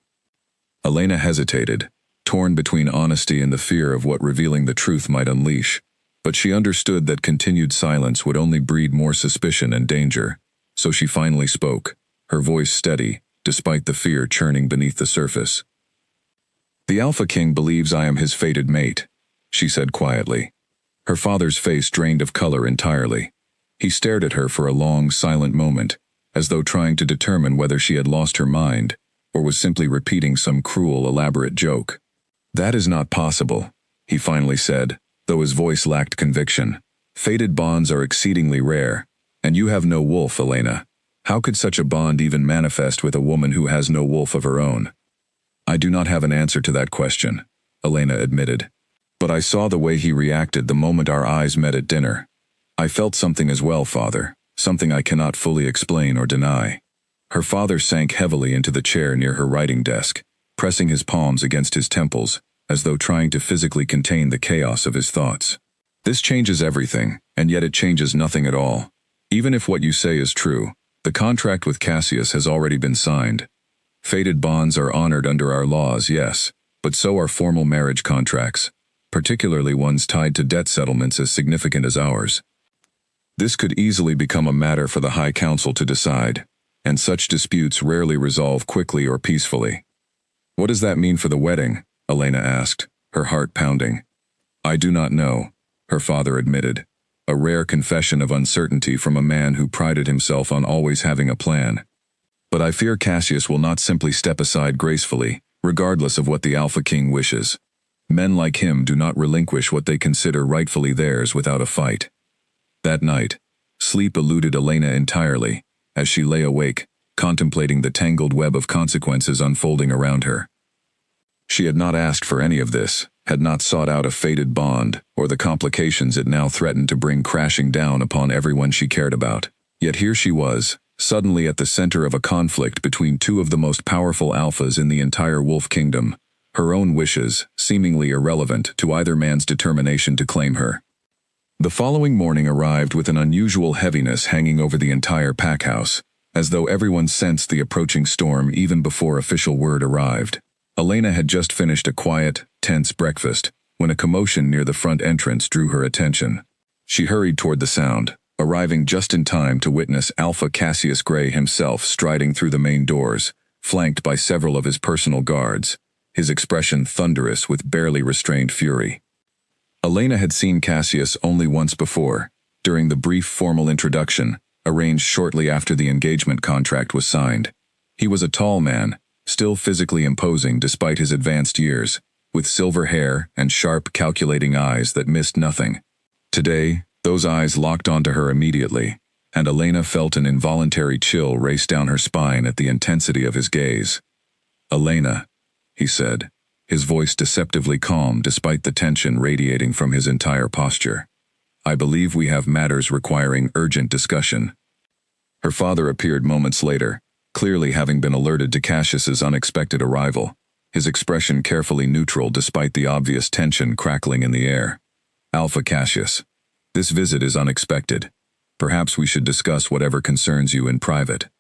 Elena hesitated, torn between honesty and the fear of what revealing the truth might unleash, but she understood that continued silence would only breed more suspicion and danger, so she finally spoke, her voice steady, despite the fear churning beneath the surface. "The Alpha King believes I am his fated mate," she said quietly. Her father's face drained of color entirely. He stared at her for a long, silent moment, as though trying to determine whether she had lost her mind, or was simply repeating some cruel, elaborate joke. "That is not possible," he finally said, though his voice lacked conviction. "Fated bonds are exceedingly rare, and you have no wolf, Elena. How could such a bond even manifest with a woman who has no wolf of her own?" "I do not have an answer to that question," Elena admitted. "But I saw the way he reacted the moment our eyes met at dinner. I felt something as well, Father, something I cannot fully explain or deny." Her father sank heavily into the chair near her writing desk, pressing his palms against his temples, as though trying to physically contain the chaos of his thoughts. "This changes everything, and yet it changes nothing at all. Even if what you say is true, the contract with Cassius has already been signed. Fated bonds are honored under our laws, yes, but so are formal marriage contracts, particularly ones tied to debt settlements as significant as ours. This could easily become a matter for the High Council to decide, and such disputes rarely resolve quickly or peacefully." "What does that mean for the wedding?" Elena asked, her heart pounding. "I do not know," her father admitted, a rare confession of uncertainty from a man who prided himself on always having a plan. "But I fear Cassius will not simply step aside gracefully, regardless of what the Alpha King wishes. Men like him do not relinquish what they consider rightfully theirs without a fight." That night, sleep eluded Elena entirely, as she lay awake, contemplating the tangled web of consequences unfolding around her. She had not asked for any of this, had not sought out a fated bond, or the complications it now threatened to bring crashing down upon everyone she cared about. Yet here she was, suddenly at the center of a conflict between two of the most powerful alphas in the entire Wolf Kingdom, her own wishes seemingly irrelevant to either man's determination to claim her. The following morning arrived with an unusual heaviness hanging over the entire pack house, as though everyone sensed the approaching storm even before official word arrived. Elena had just finished a quiet, tense breakfast, when a commotion near the front entrance drew her attention. She hurried toward the sound, arriving just in time to witness Alpha Cassius Grey himself striding through the main doors, flanked by several of his personal guards, his expression thunderous with barely restrained fury. Elena had seen Cassius only once before, during the brief formal introduction, arranged shortly after the engagement contract was signed. He was a tall man, still physically imposing despite his advanced years, with silver hair and sharp, calculating eyes that missed nothing. Today, those eyes locked onto her immediately, and Elena felt an involuntary chill race down her spine at the intensity of his gaze. "Elena," he said, his voice deceptively calm despite the tension radiating from his entire posture. "I believe we have matters requiring urgent discussion." Her father appeared moments later, clearly having been alerted to Cassius's unexpected arrival, his expression carefully neutral despite the obvious tension crackling in the air. "Alpha Cassius, this visit is unexpected. Perhaps we should discuss whatever concerns you in private."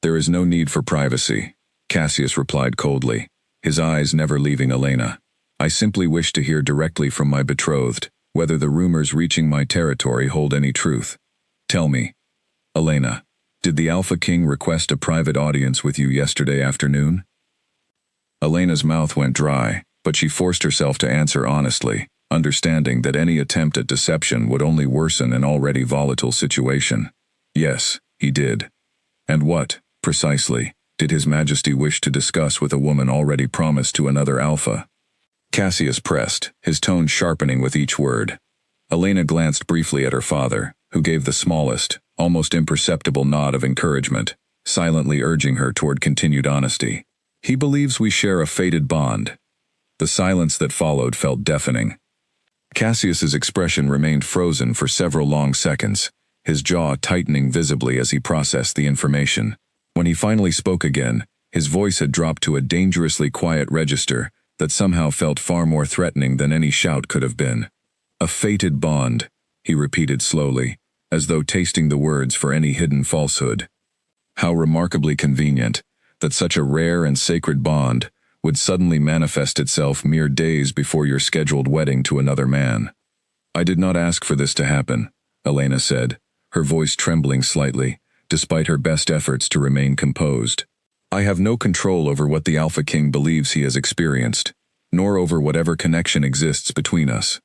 "There is no need for privacy," Cassius replied coldly, his eyes never leaving Elena. "I simply wish to hear directly from my betrothed whether the rumors reaching my territory hold any truth. Tell me, Elena, did the Alpha King request a private audience with you yesterday afternoon?" Elena's mouth went dry, but she forced herself to answer honestly, understanding that any attempt at deception would only worsen an already volatile situation. "Yes, he did." "And what, precisely, did His Majesty wish to discuss with a woman already promised to another Alpha?" Cassius pressed, his tone sharpening with each word. Elena glanced briefly at her father, who gave the smallest, almost imperceptible nod of encouragement, silently urging her toward continued honesty. "He believes we share a fated bond." The silence that followed felt deafening. Cassius's expression remained frozen for several long seconds, his jaw tightening visibly as he processed the information. When he finally spoke again, his voice had dropped to a dangerously quiet register that somehow felt far more threatening than any shout could have been. "A fated bond," he repeated slowly, as though tasting the words for any hidden falsehood. How remarkably convenient that such a rare and sacred bond would suddenly manifest itself mere days before your scheduled wedding to another man. "I did not ask for this to happen," Elena said, her voice trembling slightly, despite her best efforts to remain composed. "I have no control over what the Alpha King believes he has experienced, nor over whatever connection exists between us."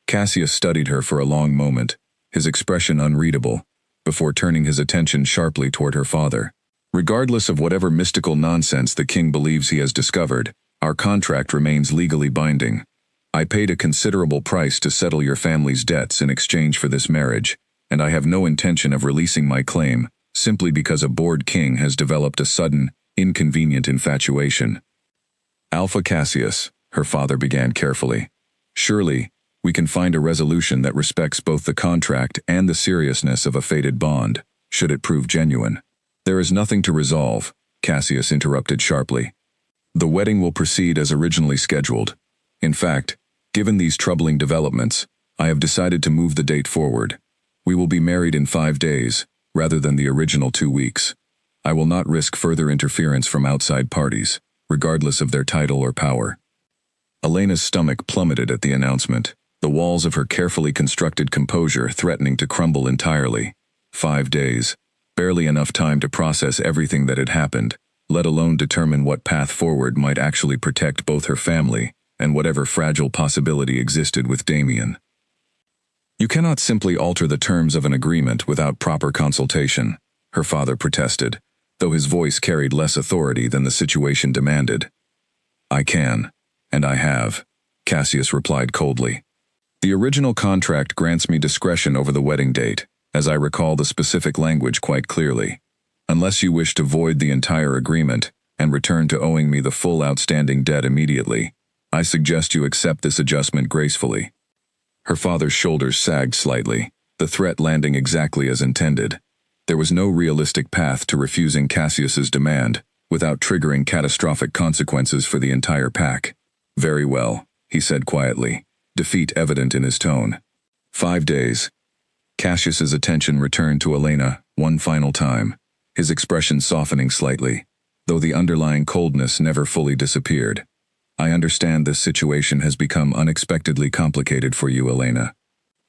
Cassius studied her for a long moment, his expression unreadable, before turning his attention sharply toward her father. "Regardless of whatever mystical nonsense the king believes he has discovered, our contract remains legally binding. I paid a considerable price to settle your family's debts in exchange for this marriage, and I have no intention of releasing my claim simply because a bored king has developed a sudden, inconvenient infatuation." "Alpha Cassius," her father began carefully, "surely we can find a resolution that respects both the contract and the seriousness of a fated bond, should it prove genuine." "There is nothing to resolve," Cassius interrupted sharply. "The wedding will proceed as originally scheduled. In fact, given these troubling developments, I have decided to move the date forward. We will be married in 5 days, rather than the original 2 weeks. I will not risk further interference from outside parties, regardless of their title or power." Elena's stomach plummeted at the announcement, the walls of her carefully constructed composure threatening to crumble entirely. 5 days. Barely enough time to process everything that had happened, let alone determine what path forward might actually protect both her family and whatever fragile possibility existed with Damien. "You cannot simply alter the terms of an agreement without proper consultation," her father protested, though his voice carried less authority than the situation demanded. "I can, and I have," Cassius replied coldly. "The original contract grants me discretion over the wedding date, as I recall the specific language quite clearly. Unless you wish to void the entire agreement and return to owing me the full outstanding debt immediately, I suggest you accept this adjustment gracefully." Her father's shoulders sagged slightly, the threat landing exactly as intended. There was no realistic path to refusing Cassius's demand without triggering catastrophic consequences for the entire pack. "Very well," he said quietly, defeat evident in his tone. 5 days. Cassius's attention returned to Elena one final time, his expression softening slightly, though the underlying coldness never fully disappeared. "I understand this situation has become unexpectedly complicated for you, Elena.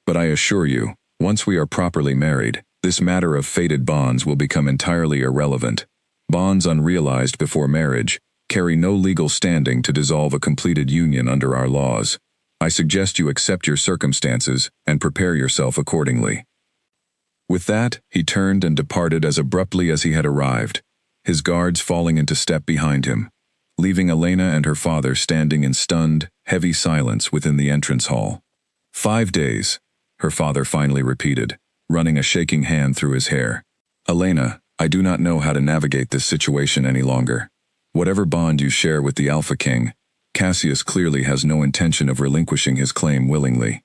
But I assure you, once we are properly married, this matter of fated bonds will become entirely irrelevant. Bonds unrealized before marriage carry no legal standing to dissolve a completed union under our laws. I suggest you accept your circumstances and prepare yourself accordingly." With that, he turned and departed as abruptly as he had arrived, his guards falling into step behind him, leaving Elena and her father standing in stunned, heavy silence within the entrance hall. 5 days, her father finally repeated, running a shaking hand through his hair. "Elena, I do not know how to navigate this situation any longer. Whatever bond you share with the Alpha King, Cassius clearly has no intention of relinquishing his claim willingly."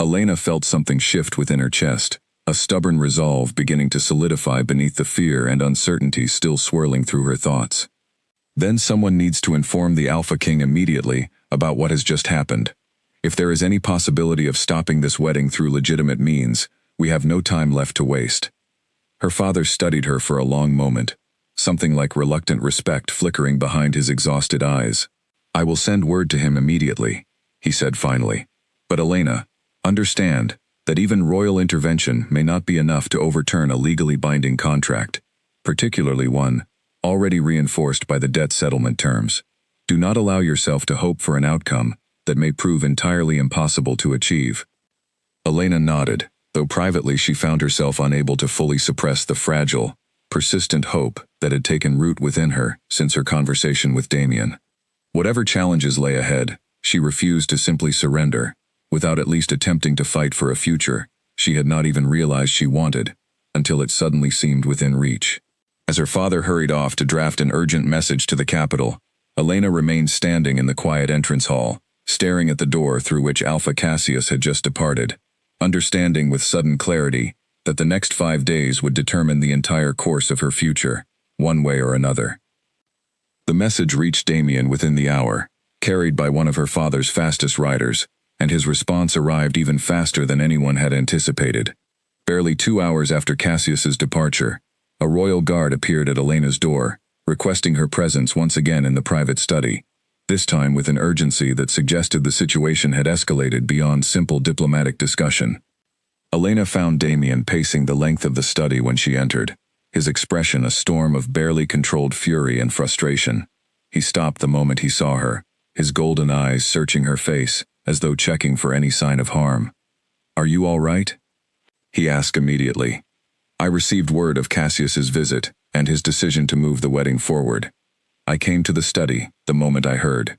Elena felt something shift within her chest, a stubborn resolve beginning to solidify beneath the fear and uncertainty still swirling through her thoughts. "Then someone needs to inform the Alpha King immediately about what has just happened. If there is any possibility of stopping this wedding through legitimate means, We have no time left to waste." Her father studied her for a long moment, something like reluctant respect flickering behind his exhausted eyes. "I will send word to him immediately," he said finally. "But Elena, understand that even royal intervention may not be enough to overturn a legally binding contract, particularly one already reinforced by the debt settlement terms. Do not allow yourself to hope for an outcome that may prove entirely impossible to achieve." Elena nodded, though privately she found herself unable to fully suppress the fragile, persistent hope that had taken root within her since her conversation with Damien. Whatever challenges lay ahead, she refused to simply surrender, without at least attempting to fight for a future she had not even realized she wanted, until it suddenly seemed within reach. As her father hurried off to draft an urgent message to the capital, Elena remained standing in the quiet entrance hall, staring at the door through which Alpha Cassius had just departed, understanding with sudden clarity that the next 5 days would determine the entire course of her future, one way or another. The message reached Damien within the hour, carried by one of her father's fastest riders, and his response arrived even faster than anyone had anticipated. Barely 2 hours after Cassius's departure, a royal guard appeared at Elena's door, requesting her presence once again in the private study, this time with an urgency that suggested the situation had escalated beyond simple diplomatic discussion. Elena found Damien pacing the length of the study when she entered, his expression a storm of barely controlled fury and frustration. He stopped the moment he saw her, his golden eyes searching her face, as though checking for any sign of harm. "Are you all right?" he asked immediately. "I received word of Cassius's visit and his decision to move the wedding forward. I came to the study the moment I heard."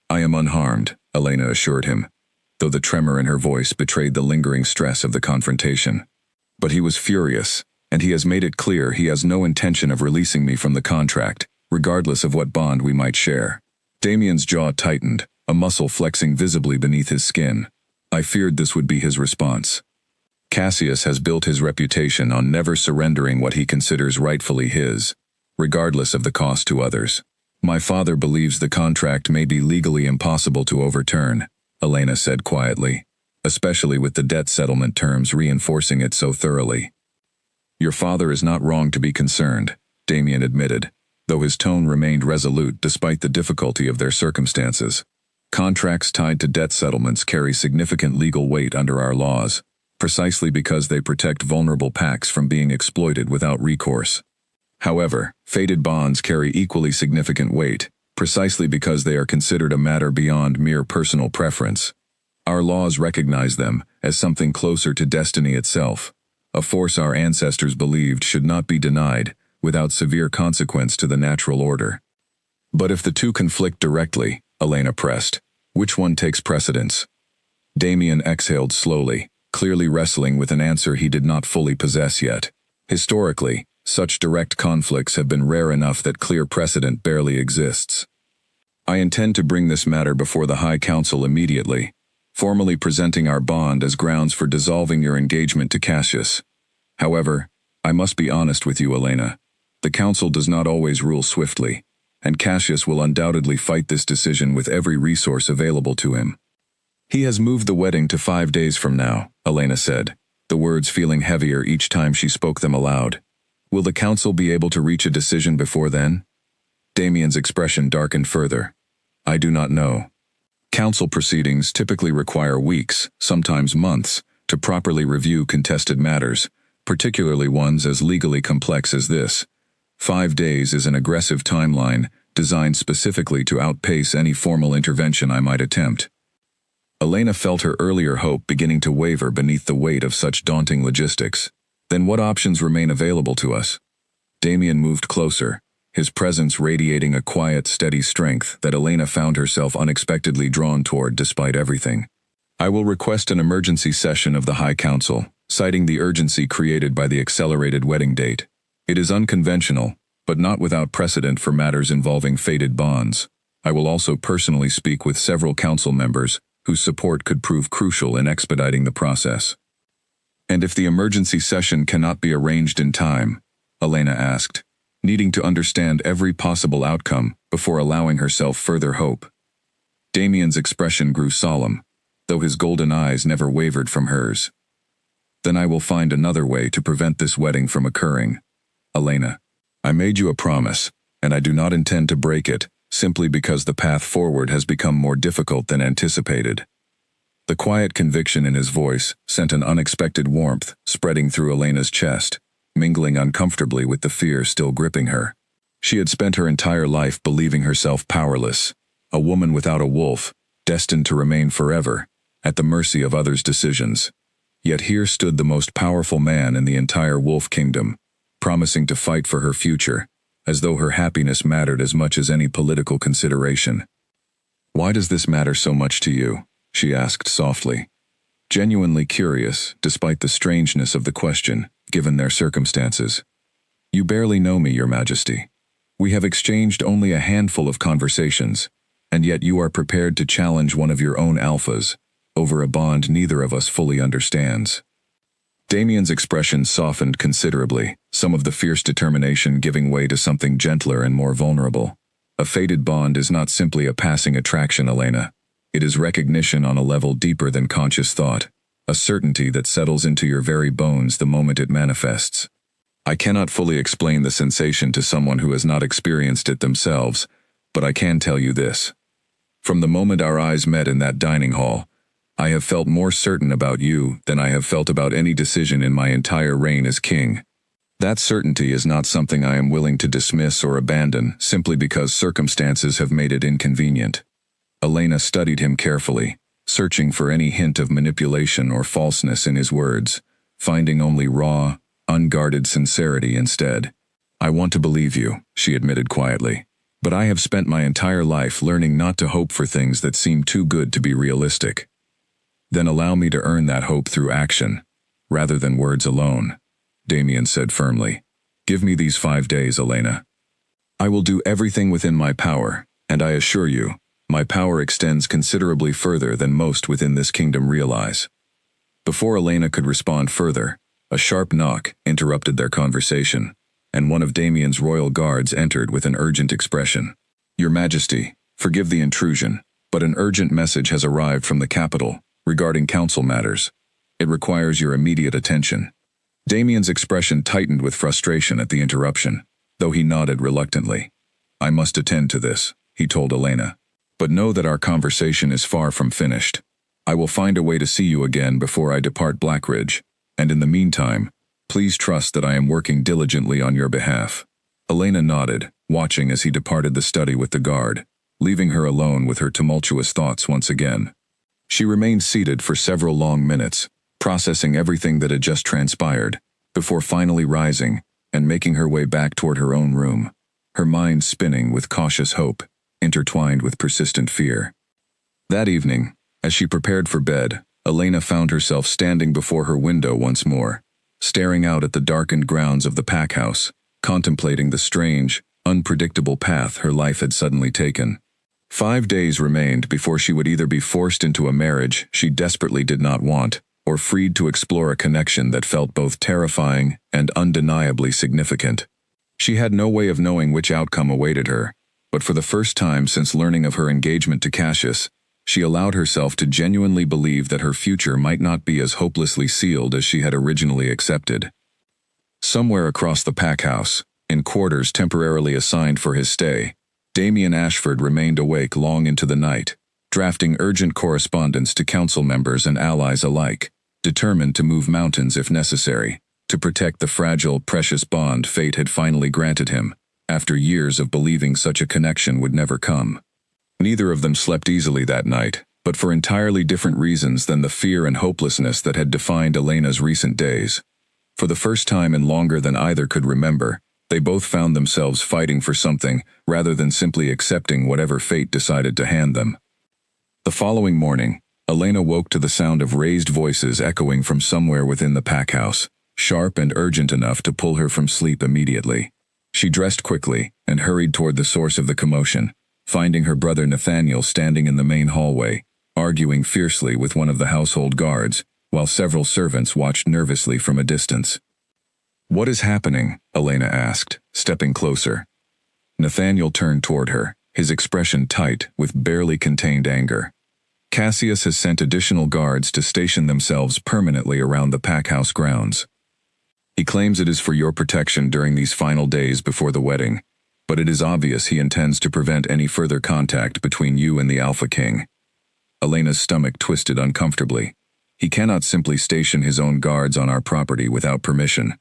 "I am unharmed," Elena assured him, though the tremor in her voice betrayed the lingering stress of the confrontation. "But he was furious, and he has made it clear he has no intention of releasing me from the contract, regardless of what bond we might share." Damien's jaw tightened, a muscle flexing visibly beneath his skin. I feared this would be his response. Cassius has built his reputation on never surrendering what he considers rightfully his, regardless of the cost to others. "My father believes the contract may be legally impossible to overturn," Elena said quietly, "especially with the debt settlement terms reinforcing it so thoroughly." "Your father is not wrong to be concerned," Damien admitted, though his tone remained resolute despite the difficulty of their circumstances. "Contracts tied to debt settlements carry significant legal weight under our laws, precisely because they protect vulnerable pacts from being exploited without recourse. However, fated bonds carry equally significant weight, precisely because they are considered a matter beyond mere personal preference. Our laws recognize them as something closer to destiny itself, a force our ancestors believed should not be denied without severe consequence to the natural order." "But if the two conflict directly," Elena pressed, "which one takes precedence?" Damien exhaled slowly, clearly wrestling with an answer he did not fully possess yet. Historically, such direct conflicts have been rare enough that clear precedent barely exists. "I intend to bring this matter before the High Council immediately, formally presenting our bond as grounds for dissolving your engagement to Cassius. However, I must be honest with you, Elena. The Council does not always rule swiftly, and Cassius will undoubtedly fight this decision with every resource available to him." "He has moved the wedding to 5 days from now," Elena said, the words feeling heavier each time she spoke them aloud. "Will the Council be able to reach a decision before then?" Damien's expression darkened further. "I do not know. Council proceedings typically require weeks, sometimes months, to properly review contested matters, particularly ones as legally complex as this. 5 days is an aggressive timeline designed specifically to outpace any formal intervention I might attempt." Elena felt her earlier hope beginning to waver beneath the weight of such daunting logistics. "Then what options remain available to us?" Damien moved closer, his presence radiating a quiet, steady strength that Elena found herself unexpectedly drawn toward despite everything. "I will request an emergency session of the High Council, citing the urgency created by the accelerated wedding date. It is unconventional, but not without precedent for matters involving fated bonds. I will also personally speak with several council members whose support could prove crucial in expediting the process." "And if the emergency session cannot be arranged in time?" Elena asked, needing to understand every possible outcome before allowing herself further hope. Damien's expression grew solemn, though his golden eyes never wavered from hers. Then I will find another way to prevent this wedding from occurring. Elena, I made you a promise, and I do not intend to break it, simply because the path forward has become more difficult than anticipated. The quiet conviction in his voice sent an unexpected warmth spreading through Elena's chest, mingling uncomfortably with the fear still gripping her. She had spent her entire life believing herself powerless, a woman without a wolf, destined to remain forever, at the mercy of others' decisions. Yet here stood the most powerful man in the entire wolf kingdom, promising to fight for her future, as though her happiness mattered as much as any political consideration. "Why does this matter so much to you?" she asked softly, genuinely curious despite the strangeness of the question, given their circumstances. "You barely know me, Your Majesty. We have exchanged only a handful of conversations, and yet you are prepared to challenge one of your own alphas over a bond neither of us fully understands." Damien's expression softened considerably, some of the fierce determination giving way to something gentler and more vulnerable. "A fated bond is not simply a passing attraction, Elena. It is recognition on a level deeper than conscious thought, a certainty that settles into your very bones the moment it manifests. I cannot fully explain the sensation to someone who has not experienced it themselves, but I can tell you this. From the moment our eyes met in that dining hall, I have felt more certain about you than I have felt about any decision in my entire reign as king. That certainty is not something I am willing to dismiss or abandon simply because circumstances have made it inconvenient." Elena studied him carefully, searching for any hint of manipulation or falseness in his words, finding only raw, unguarded sincerity instead. "I want to believe you," she admitted quietly, "but I have spent my entire life learning not to hope for things that seem too good to be realistic. Then allow me to earn that hope through action, rather than words alone," Damien said firmly. "Give me these 5 days, Elena. I will do everything within my power, and I assure you, my power extends considerably further than most within this kingdom realize." Before Elena could respond further, a sharp knock interrupted their conversation, and one of Damien's royal guards entered with an urgent expression. "Your Majesty, forgive the intrusion, but an urgent message has arrived from the capital, regarding council matters. It requires your immediate attention." Damien's expression tightened with frustration at the interruption, though he nodded reluctantly. "I must attend to this," he told Elena. "But know that our conversation is far from finished. I will find a way to see you again before I depart Blackridge, and in the meantime, please trust that I am working diligently on your behalf." Elena nodded, watching as he departed the study with the guard, leaving her alone with her tumultuous thoughts once again. She remained seated for several long minutes, processing everything that had just transpired, before finally rising and making her way back toward her own room, her mind spinning with cautious hope, intertwined with persistent fear. That evening, as she prepared for bed, Elena found herself standing before her window once more, staring out at the darkened grounds of the pack house, contemplating the strange, unpredictable path her life had suddenly taken. 5 days remained before she would either be forced into a marriage she desperately did not want, or freed to explore a connection that felt both terrifying and undeniably significant. She had no way of knowing which outcome awaited her, but for the first time since learning of her engagement to Cassius, she allowed herself to genuinely believe that her future might not be as hopelessly sealed as she had originally accepted. Somewhere across the pack house, in quarters temporarily assigned for his stay, Damien Ashford remained awake long into the night, drafting urgent correspondence to council members and allies alike, determined to move mountains if necessary, to protect the fragile, precious bond fate had finally granted him, after years of believing such a connection would never come. Neither of them slept easily that night, but for entirely different reasons than the fear and hopelessness that had defined Elena's recent days. For the first time in longer than either could remember, they both found themselves fighting for something rather than simply accepting whatever fate decided to hand them. The following morning, Elena woke to the sound of raised voices echoing from somewhere within the pack house, sharp and urgent enough to pull her from sleep immediately. She dressed quickly and hurried toward the source of the commotion, finding her brother Nathaniel standing in the main hallway, arguing fiercely with one of the household guards, while several servants watched nervously from a distance. "What is happening?" Elena asked, stepping closer. Nathaniel turned toward her, his expression tight with barely contained anger. Cassius has sent additional guards to station themselves permanently around the packhouse grounds. He claims it is for your protection during these final days before the wedding, but it is obvious he intends to prevent any further contact between you and the Alpha King. Elena's stomach twisted uncomfortably. He cannot simply station his own guards on our property without permission.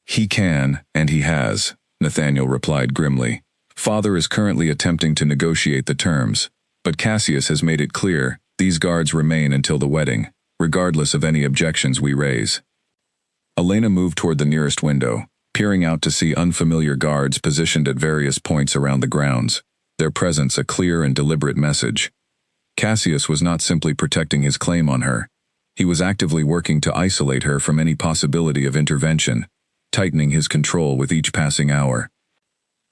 He can, and he has, Nathaniel replied grimly. Father is currently attempting to negotiate the terms, but Cassius has made it clear these guards remain until the wedding, regardless of any objections we raise. Elena moved toward the nearest window, peering out to see unfamiliar guards positioned at various points around the grounds, their presence a clear and deliberate message. Cassius was not simply protecting his claim on her. He was actively working to isolate her from any possibility of intervention, tightening his control with each passing hour.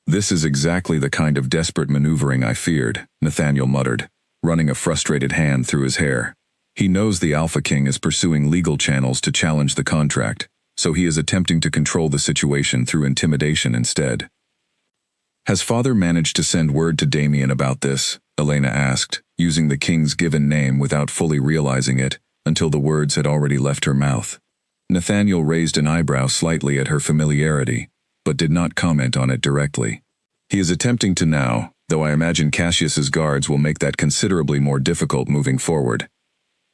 This is exactly the kind of desperate maneuvering I feared, Nathaniel muttered, running a frustrated hand through his hair. He knows the Alpha King is pursuing legal channels to challenge the contract, so he is attempting to control the situation through intimidation instead. Has Father managed to send word to Damien about this? Elena asked, using the king's given name without fully realizing it, until the words had already left her mouth. Nathaniel raised an eyebrow slightly at her familiarity, but did not comment on it directly. He is attempting to now, though I imagine Cassius's guards will make that considerably more difficult moving forward.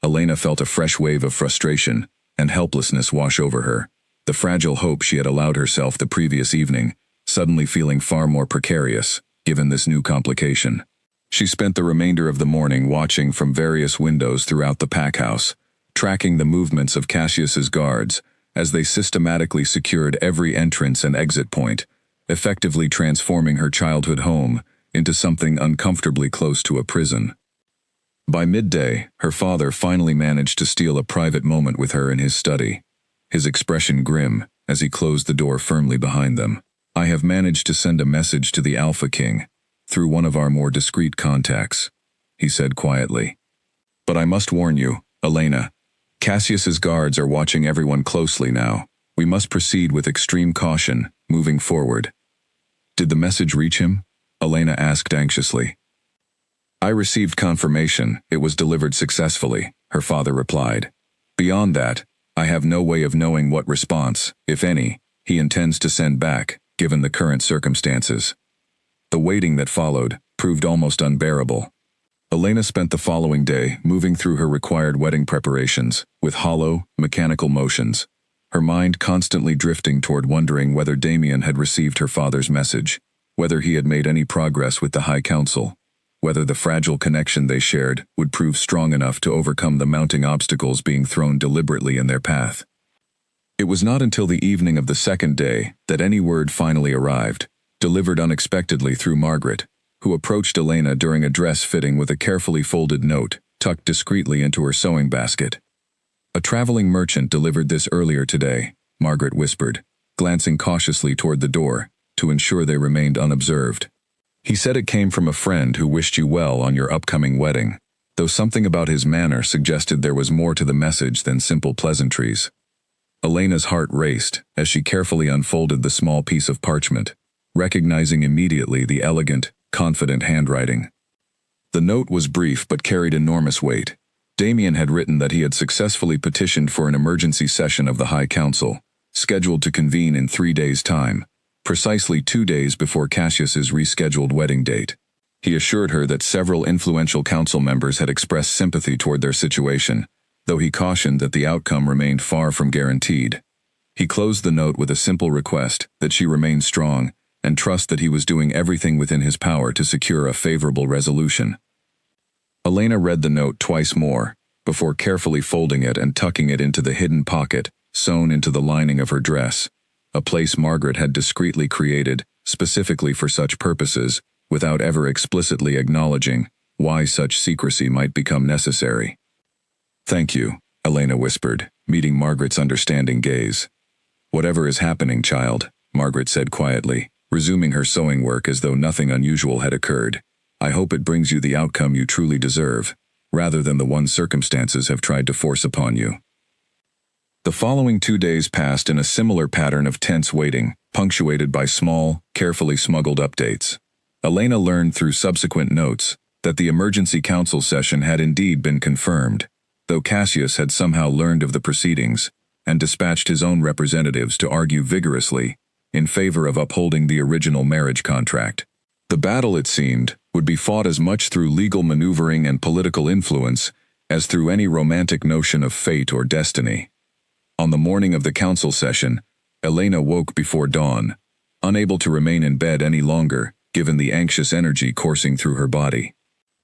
Elena felt a fresh wave of frustration and helplessness wash over her, the fragile hope she had allowed herself the previous evening, suddenly feeling far more precarious, given this new complication. She spent the remainder of the morning watching from various windows throughout the packhouse, tracking the movements of Cassius's guards as they systematically secured every entrance and exit point, effectively transforming her childhood home into something uncomfortably close to a prison. By midday, her father finally managed to steal a private moment with her in his study, his expression grim as he closed the door firmly behind them. I have managed to send a message to the Alpha King, through one of our more discreet contacts, he said quietly. But I must warn you, Elena, Cassius's guards are watching everyone closely now. We must proceed with extreme caution, moving forward. Did the message reach him? Elena asked anxiously. I received confirmation it was delivered successfully, her father replied. Beyond that, I have no way of knowing what response, if any, he intends to send back, given the current circumstances. The waiting that followed proved almost unbearable. Elena spent the following day moving through her required wedding preparations with hollow, mechanical motions, her mind constantly drifting toward wondering whether Damien had received her father's message, whether he had made any progress with the High Council, whether the fragile connection they shared would prove strong enough to overcome the mounting obstacles being thrown deliberately in their path. It was not until the evening of the second day that any word finally arrived, delivered unexpectedly through Margaret, who approached Elena during a dress fitting with a carefully folded note tucked discreetly into her sewing basket. A traveling merchant delivered this earlier today, Margaret whispered, glancing cautiously toward the door to ensure they remained unobserved. He said it came from a friend who wished you well on your upcoming wedding, though something about his manner suggested there was more to the message than simple pleasantries. Elena's heart raced as she carefully unfolded the small piece of parchment, recognizing immediately the elegant, confident handwriting. The note was brief but carried enormous weight. Damien had written that he had successfully petitioned for an emergency session of the High Council, scheduled to convene in 3 days' time, precisely 2 days before Cassius's rescheduled wedding date. He assured her that several influential council members had expressed sympathy toward their situation, though he cautioned that the outcome remained far from guaranteed. He closed the note with a simple request that she remain strong and trust that he was doing everything within his power to secure a favorable resolution. Elena read the note twice more, before carefully folding it and tucking it into the hidden pocket sewn into the lining of her dress, a place Margaret had discreetly created specifically for such purposes, without ever explicitly acknowledging why such secrecy might become necessary. Thank you, Elena whispered, meeting Margaret's understanding gaze. Whatever is happening, child, Margaret said quietly, resuming her sewing work as though nothing unusual had occurred. I hope it brings you the outcome you truly deserve, rather than the one circumstances have tried to force upon you. The following 2 days passed in a similar pattern of tense waiting, punctuated by small, carefully smuggled updates. Elena learned through subsequent notes that the emergency council session had indeed been confirmed, though Cassius had somehow learned of the proceedings and dispatched his own representatives to argue vigorously in favor of upholding the original marriage contract. The battle, it seemed, would be fought as much through legal maneuvering and political influence as through any romantic notion of fate or destiny. On the morning of the council session, Elena woke before dawn, unable to remain in bed any longer, given the anxious energy coursing through her body.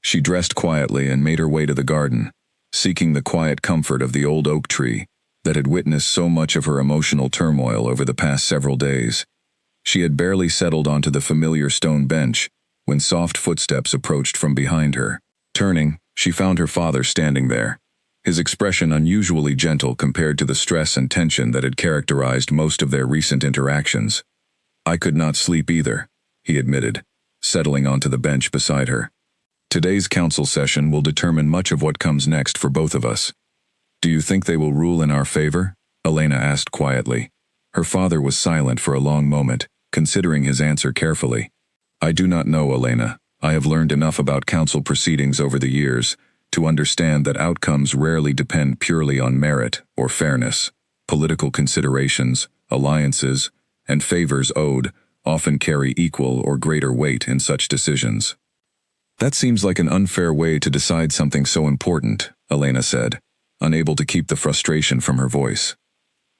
She dressed quietly and made her way to the garden, seeking the quiet comfort of the old oak tree that had witnessed so much of her emotional turmoil over the past several days. She had barely settled onto the familiar stone bench when soft footsteps approached from behind her. Turning, she found her father standing there, his expression unusually gentle compared to the stress and tension that had characterized most of their recent interactions. "I could not sleep either," he admitted, settling onto the bench beside her. "Today's council session will determine much of what comes next for both of us. Do you think they will rule in our favor?" Elena asked quietly. Her father was silent for a long moment, considering his answer carefully. "I do not know, Elena. I have learned enough about council proceedings over the years to understand that outcomes rarely depend purely on merit or fairness. Political considerations, alliances, and favors owed often carry equal or greater weight in such decisions." "That seems like an unfair way to decide something so important," Elena said, unable to keep the frustration from her voice.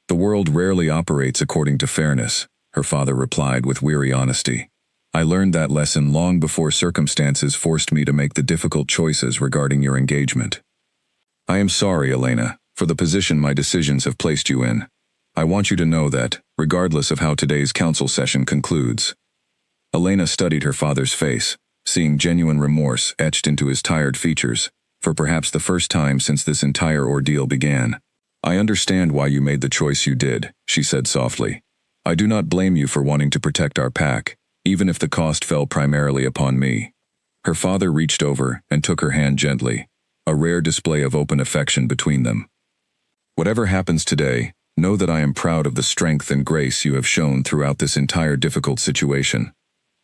"The world rarely operates according to fairness," her father replied with weary honesty. "I learned that lesson long before circumstances forced me to make the difficult choices regarding your engagement. I am sorry, Elena, for the position my decisions have placed you in. I want you to know that, regardless of how today's council session concludes." Elena studied her father's face, seeing genuine remorse etched into his tired features, for perhaps the first time since this entire ordeal began. "I understand why you made the choice you did," she said softly. "I do not blame you for wanting to protect our pack, even if the cost fell primarily upon me." Her father reached over and took her hand gently, a rare display of open affection between them. "Whatever happens today, know that I am proud of the strength and grace you have shown throughout this entire difficult situation.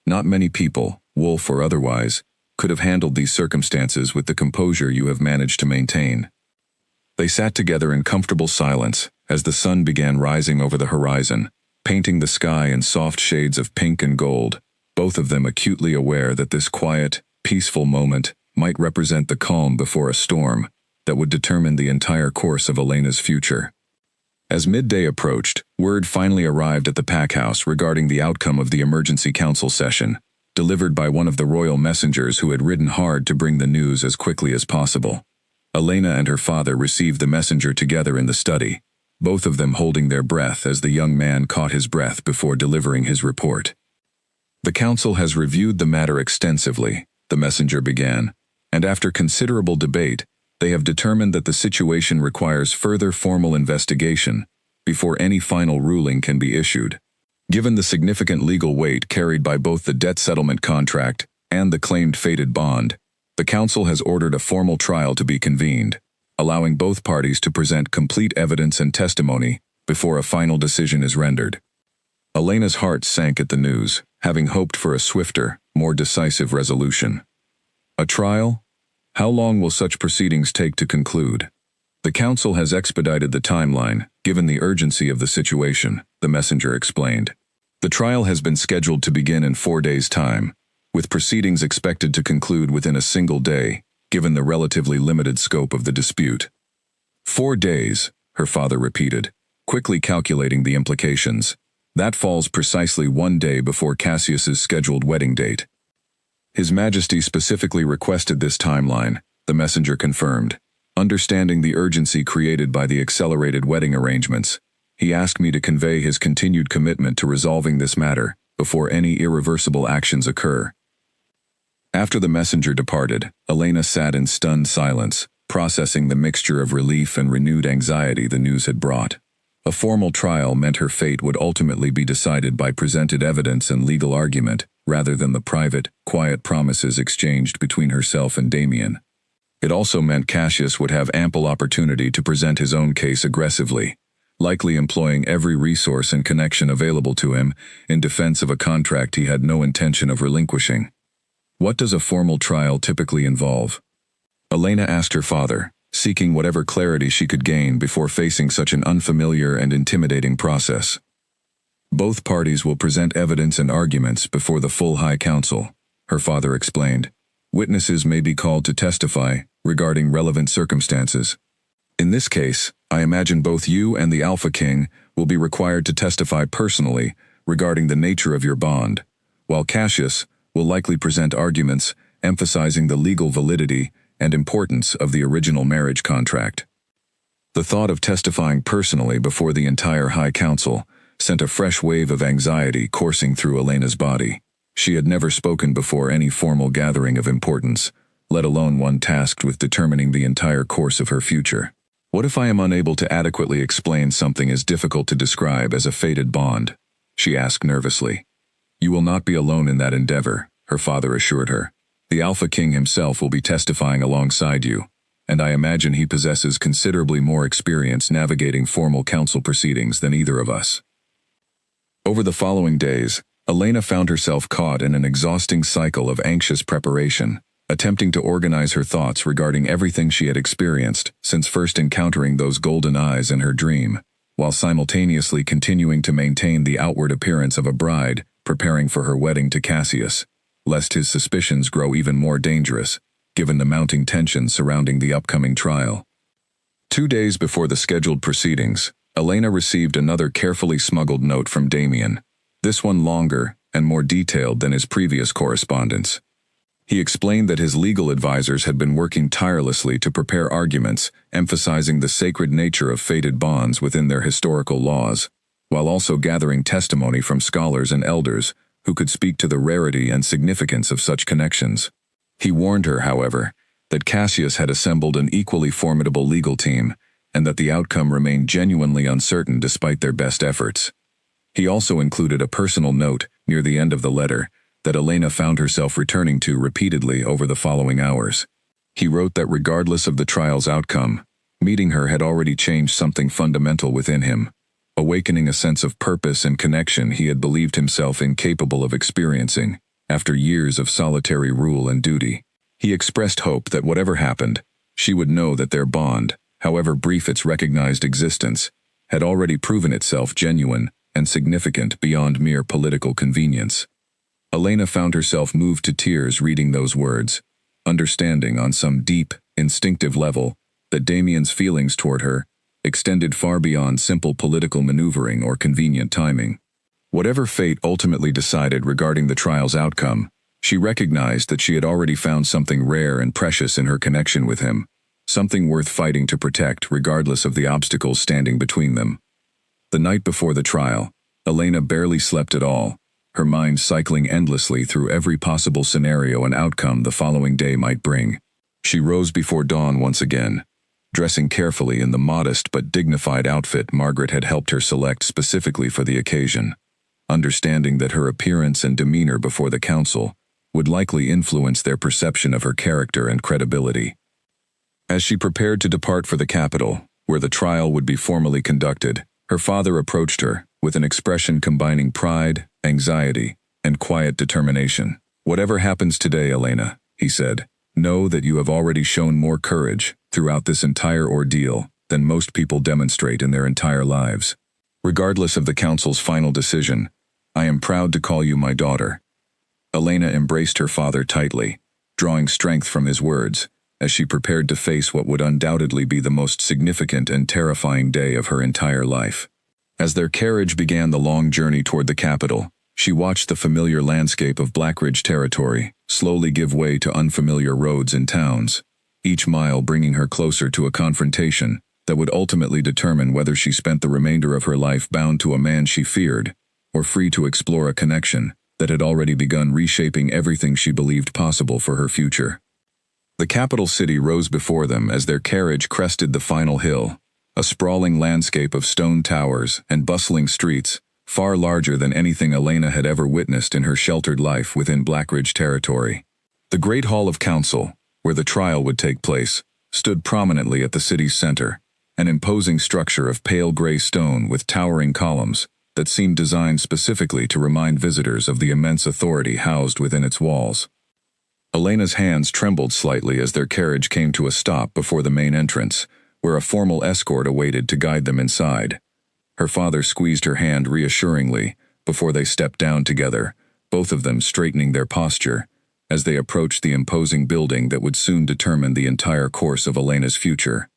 Not many people, wolf or otherwise, could have handled these circumstances with the composure you have managed to maintain." They sat together in comfortable silence as the sun began rising over the horizon, painting the sky in soft shades of pink and gold, both of them acutely aware that this quiet, peaceful moment might represent the calm before a storm that would determine the entire course of Elena's future. As midday approached, word finally arrived at the pack house regarding the outcome of the emergency council session, delivered by one of the royal messengers who had ridden hard to bring the news as quickly as possible. Elena and her father received the messenger together in the study, both of them holding their breath as the young man caught his breath before delivering his report. "The council has reviewed the matter extensively," the messenger began, "and after considerable debate, they have determined that the situation requires further formal investigation before any final ruling can be issued. Given the significant legal weight carried by both the debt settlement contract and the claimed fated bond, the council has ordered a formal trial to be convened, allowing both parties to present complete evidence and testimony before a final decision is rendered." Elena's heart sank at the news, having hoped for a swifter, more decisive resolution. "A trial? How long will such proceedings take to conclude?" "The council has expedited the timeline, given the urgency of the situation," the messenger explained. "The trial has been scheduled to begin in 4 days' time, with proceedings expected to conclude within a single day, given the relatively limited scope of the dispute." 4 days, her father repeated, quickly calculating the implications. That falls precisely 1 day before Cassius's scheduled wedding date. "His Majesty specifically requested this timeline," the messenger confirmed. "Understanding the urgency created by the accelerated wedding arrangements, he asked me to convey his continued commitment to resolving this matter before any irreversible actions occur." After the messenger departed, Elena sat in stunned silence, processing the mixture of relief and renewed anxiety the news had brought. A formal trial meant her fate would ultimately be decided by presented evidence and legal argument, rather than the private, quiet promises exchanged between herself and Damien. It also meant Cassius would have ample opportunity to present his own case aggressively, likely employing every resource and connection available to him in defense of a contract he had no intention of relinquishing. What does a formal trial typically involve? Elena asked her father, seeking whatever clarity she could gain before facing such an unfamiliar and intimidating process. Both parties will present evidence and arguments before the full High Council, her father explained. Witnesses may be called to testify regarding relevant circumstances. In this case, I imagine both you and the Alpha King will be required to testify personally regarding the nature of your bond, while Cassius will likely present arguments emphasizing the legal validity and importance of the original marriage contract. The thought of testifying personally before the entire High Council sent a fresh wave of anxiety coursing through Elena's body. She had never spoken before any formal gathering of importance, let alone one tasked with determining the entire course of her future. What if I am unable to adequately explain something as difficult to describe as a fated bond? She asked nervously. You will not be alone in that endeavor, her father assured her. The Alpha King himself will be testifying alongside you, and I imagine he possesses considerably more experience navigating formal council proceedings than either of us. Over the following days, Elena found herself caught in an exhausting cycle of anxious preparation, attempting to organize her thoughts regarding everything she had experienced since first encountering those golden eyes in her dream, while simultaneously continuing to maintain the outward appearance of a bride preparing for her wedding to Cassius, lest his suspicions grow even more dangerous, given the mounting tension surrounding the upcoming trial. 2 days before the scheduled proceedings, Elena received another carefully smuggled note from Damien, this one longer and more detailed than his previous correspondence. He explained that his legal advisors had been working tirelessly to prepare arguments emphasizing the sacred nature of fated bonds within their historical laws, while also gathering testimony from scholars and elders who could speak to the rarity and significance of such connections. He warned her, however, that Cassius had assembled an equally formidable legal team, and that the outcome remained genuinely uncertain despite their best efforts. He also included a personal note near the end of the letter that Elena found herself returning to repeatedly over the following hours. He wrote that regardless of the trial's outcome, meeting her had already changed something fundamental within him, awakening a sense of purpose and connection he had believed himself incapable of experiencing after years of solitary rule and duty. He expressed hope that whatever happened, she would know that their bond, however brief its recognized existence, had already proven itself genuine and significant beyond mere political convenience. Elena found herself moved to tears reading those words, understanding on some deep, instinctive level that Damien's feelings toward her extended far beyond simple political maneuvering or convenient timing. Whatever fate ultimately decided regarding the trial's outcome, she recognized that she had already found something rare and precious in her connection with him, something worth fighting to protect regardless of the obstacles standing between them. The night before the trial, Elena barely slept at all, her mind cycling endlessly through every possible scenario and outcome the following day might bring. She rose before dawn once again, dressing carefully in the modest but dignified outfit Margaret had helped her select specifically for the occasion, understanding that her appearance and demeanor before the council would likely influence their perception of her character and credibility. As she prepared to depart for the capital, where the trial would be formally conducted, her father approached her with an expression combining pride, anxiety, and quiet determination. Whatever happens today, Elena, he said, know that you have already shown more courage throughout this entire ordeal than most people demonstrate in their entire lives. Regardless of the council's final decision, I am proud to call you my daughter. Elena embraced her father tightly, drawing strength from his words, as she prepared to face what would undoubtedly be the most significant and terrifying day of her entire life. As their carriage began the long journey toward the capital, she watched the familiar landscape of Blackridge territory slowly give way to unfamiliar roads and towns, each mile bringing her closer to a confrontation that would ultimately determine whether she spent the remainder of her life bound to a man she feared, or free to explore a connection that had already begun reshaping everything she believed possible for her future. The capital city rose before them as their carriage crested the final hill, a sprawling landscape of stone towers and bustling streets, far larger than anything Elena had ever witnessed in her sheltered life within Blackridge territory. The Great Hall of Council, where the trial would take place, stood prominently at the city's center, an imposing structure of pale gray stone with towering columns that seemed designed specifically to remind visitors of the immense authority housed within its walls. Elena's hands trembled slightly as their carriage came to a stop before the main entrance, where a formal escort awaited to guide them inside. Her father squeezed her hand reassuringly before they stepped down together, both of them straightening their posture as they approached the imposing building that would soon determine the entire course of Elena's future.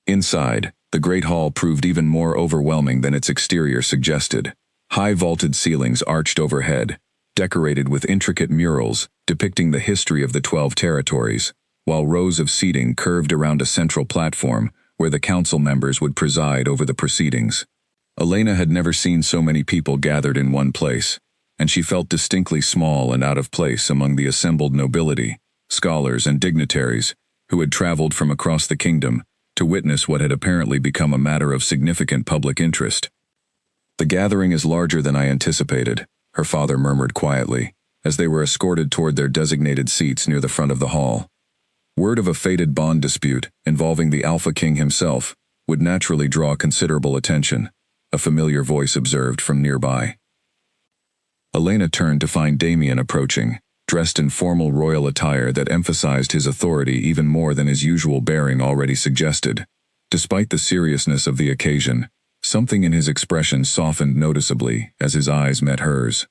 Inside, the Great Hall proved even more overwhelming than its exterior suggested. High vaulted ceilings arched overhead, decorated with intricate murals depicting the history of the 12 territories, while rows of seating curved around a central platform where the council members would preside over the proceedings. Elena had never seen so many people gathered in one place, and she felt distinctly small and out of place among the assembled nobility, scholars, and dignitaries who had traveled from across the kingdom to witness what had apparently become a matter of significant public interest. "The gathering is larger than I anticipated," her father murmured quietly, as they were escorted toward their designated seats near the front of the hall. Word of a fated bond dispute involving the Alpha King himself would naturally draw considerable attention, a familiar voice observed from nearby. Elena turned to find Damien approaching, dressed in formal royal attire that emphasized his authority even more than his usual bearing already suggested. Despite the seriousness of the occasion, something in his expression softened noticeably as his eyes met hers.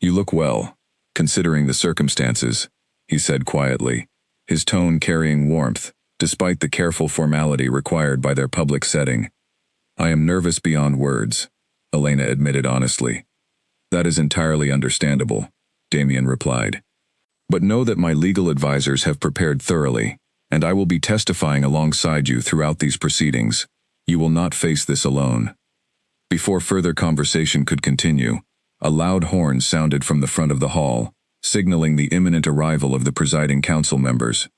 "You look well, considering the circumstances," he said quietly, his tone carrying warmth, despite the careful formality required by their public setting. "I am nervous beyond words," Elena admitted honestly. "That is entirely understandable," Damien replied. "But know that my legal advisors have prepared thoroughly, and I will be testifying alongside you throughout these proceedings. You will not face this alone." Before further conversation could continue, a loud horn sounded from the front of the hall, signaling the imminent arrival of the presiding council members.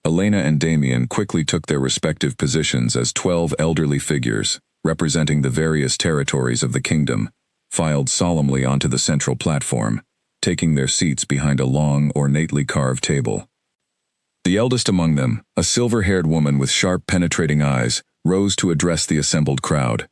Elena and Damien quickly took their respective positions as 12 elderly figures, representing the various territories of the kingdom, filed solemnly onto the central platform, taking their seats behind a long, ornately carved table. The eldest among them, a silver-haired woman with sharp, penetrating eyes, rose to address the assembled crowd.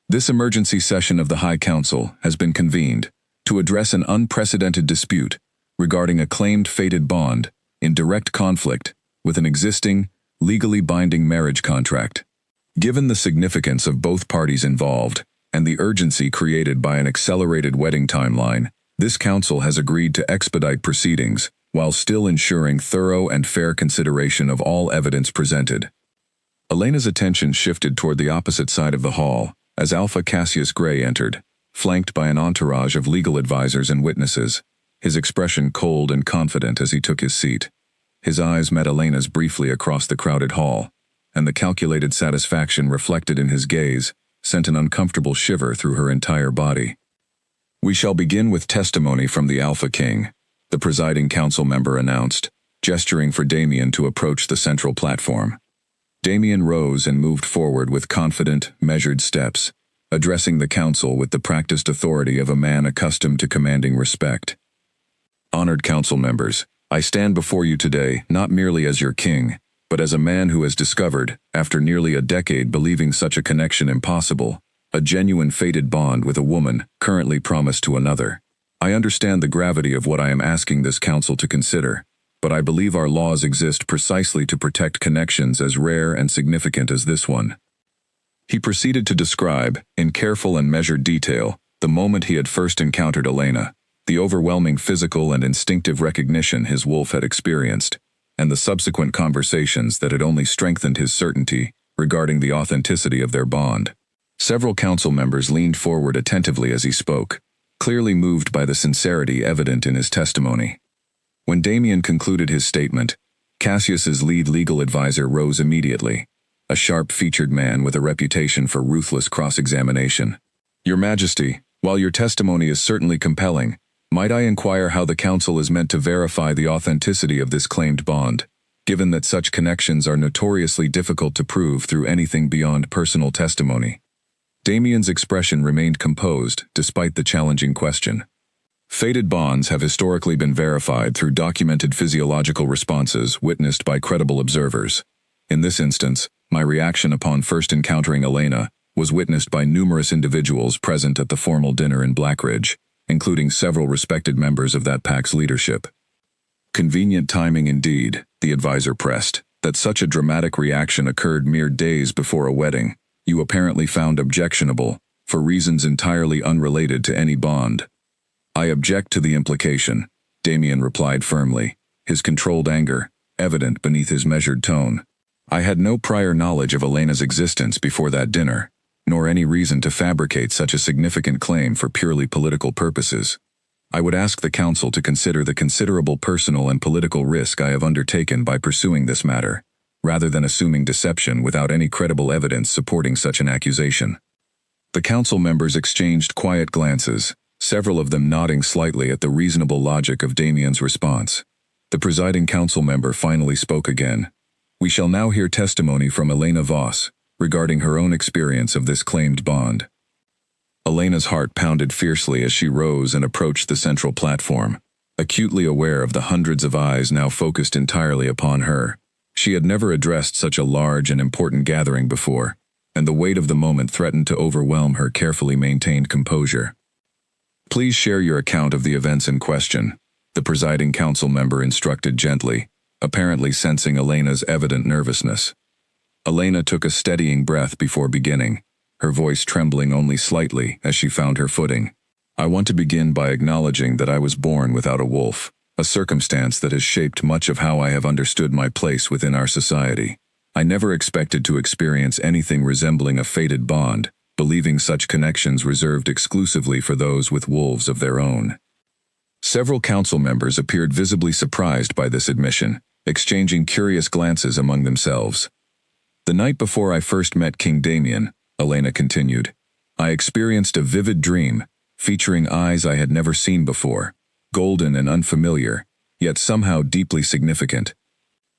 "This emergency session of the High Council has been convened to address an unprecedented dispute regarding a claimed fated bond in direct conflict with an existing, legally binding marriage contract. Given the significance of both parties involved and the urgency created by an accelerated wedding timeline, this council has agreed to expedite proceedings while still ensuring thorough and fair consideration of all evidence presented." Elena's attention shifted toward the opposite side of the hall as Alpha Cassius Gray entered, flanked by an entourage of legal advisors and witnesses, his expression cold and confident as he took his seat. His eyes met Elena's briefly across the crowded hall, and the calculated satisfaction reflected in his gaze sent an uncomfortable shiver through her entire body. "We shall begin with testimony from the Alpha King," the presiding council member announced, gesturing for Damien to approach the central platform. Damien rose and moved forward with confident, measured steps, addressing the council with the practiced authority of a man accustomed to commanding respect. "Honored council members, I stand before you today not merely as your king, but as a man who has discovered, after nearly a decade believing such a connection impossible, a genuine fated bond with a woman currently promised to another. I understand the gravity of what I am asking this council to consider, but I believe our laws exist precisely to protect connections as rare and significant as this one." He proceeded to describe, in careful and measured detail, the moment he had first encountered Elena, the overwhelming physical and instinctive recognition his wolf had experienced, and the subsequent conversations that had only strengthened his certainty regarding the authenticity of their bond. Several council members leaned forward attentively as he spoke, clearly moved by the sincerity evident in his testimony. When Damien concluded his statement, Cassius's lead legal advisor rose immediately, a sharp-featured man with a reputation for ruthless cross-examination. "Your Majesty, while your testimony is certainly compelling, might I inquire how the council is meant to verify the authenticity of this claimed bond, given that such connections are notoriously difficult to prove through anything beyond personal testimony?" Damien's expression remained composed despite the challenging question. "Fated bonds have historically been verified through documented physiological responses witnessed by credible observers. In this instance, my reaction upon first encountering Elena was witnessed by numerous individuals present at the formal dinner in Blackridge, including several respected members of that pack's leadership." Convenient timing indeed, the advisor pressed, that such a dramatic reaction occurred mere days before a wedding you apparently found objectionable, for reasons entirely unrelated to any bond. I object to the implication, Damien replied firmly, his controlled anger evident beneath his measured tone. I had no prior knowledge of Elena's existence before that dinner, nor any reason to fabricate such a significant claim for purely political purposes. I would ask the council to consider the considerable personal and political risk I have undertaken by pursuing this matter, rather than assuming deception without any credible evidence supporting such an accusation. The council members exchanged quiet glances, several of them nodding slightly at the reasonable logic of Damien's response. The presiding council member finally spoke again. We shall now hear testimony from Elena Voss regarding her own experience of this claimed bond. Elena's heart pounded fiercely as she rose and approached the central platform, acutely aware of the hundreds of eyes now focused entirely upon her. She had never addressed such a large and important gathering before, and the weight of the moment threatened to overwhelm her carefully maintained composure. Please share your account of the events in question, the presiding council member instructed gently, apparently sensing Elena's evident nervousness. Elena took a steadying breath before beginning, her voice trembling only slightly as she found her footing. I want to begin by acknowledging that I was born without a wolf, a circumstance that has shaped much of how I have understood my place within our society. I never expected to experience anything resembling a fated bond, believing such connections reserved exclusively for those with wolves of their own. Several council members appeared visibly surprised by this admission, exchanging curious glances among themselves. The night before I first met King Damien, Elena continued, I experienced a vivid dream, featuring eyes I had never seen before, golden and unfamiliar, yet somehow deeply significant.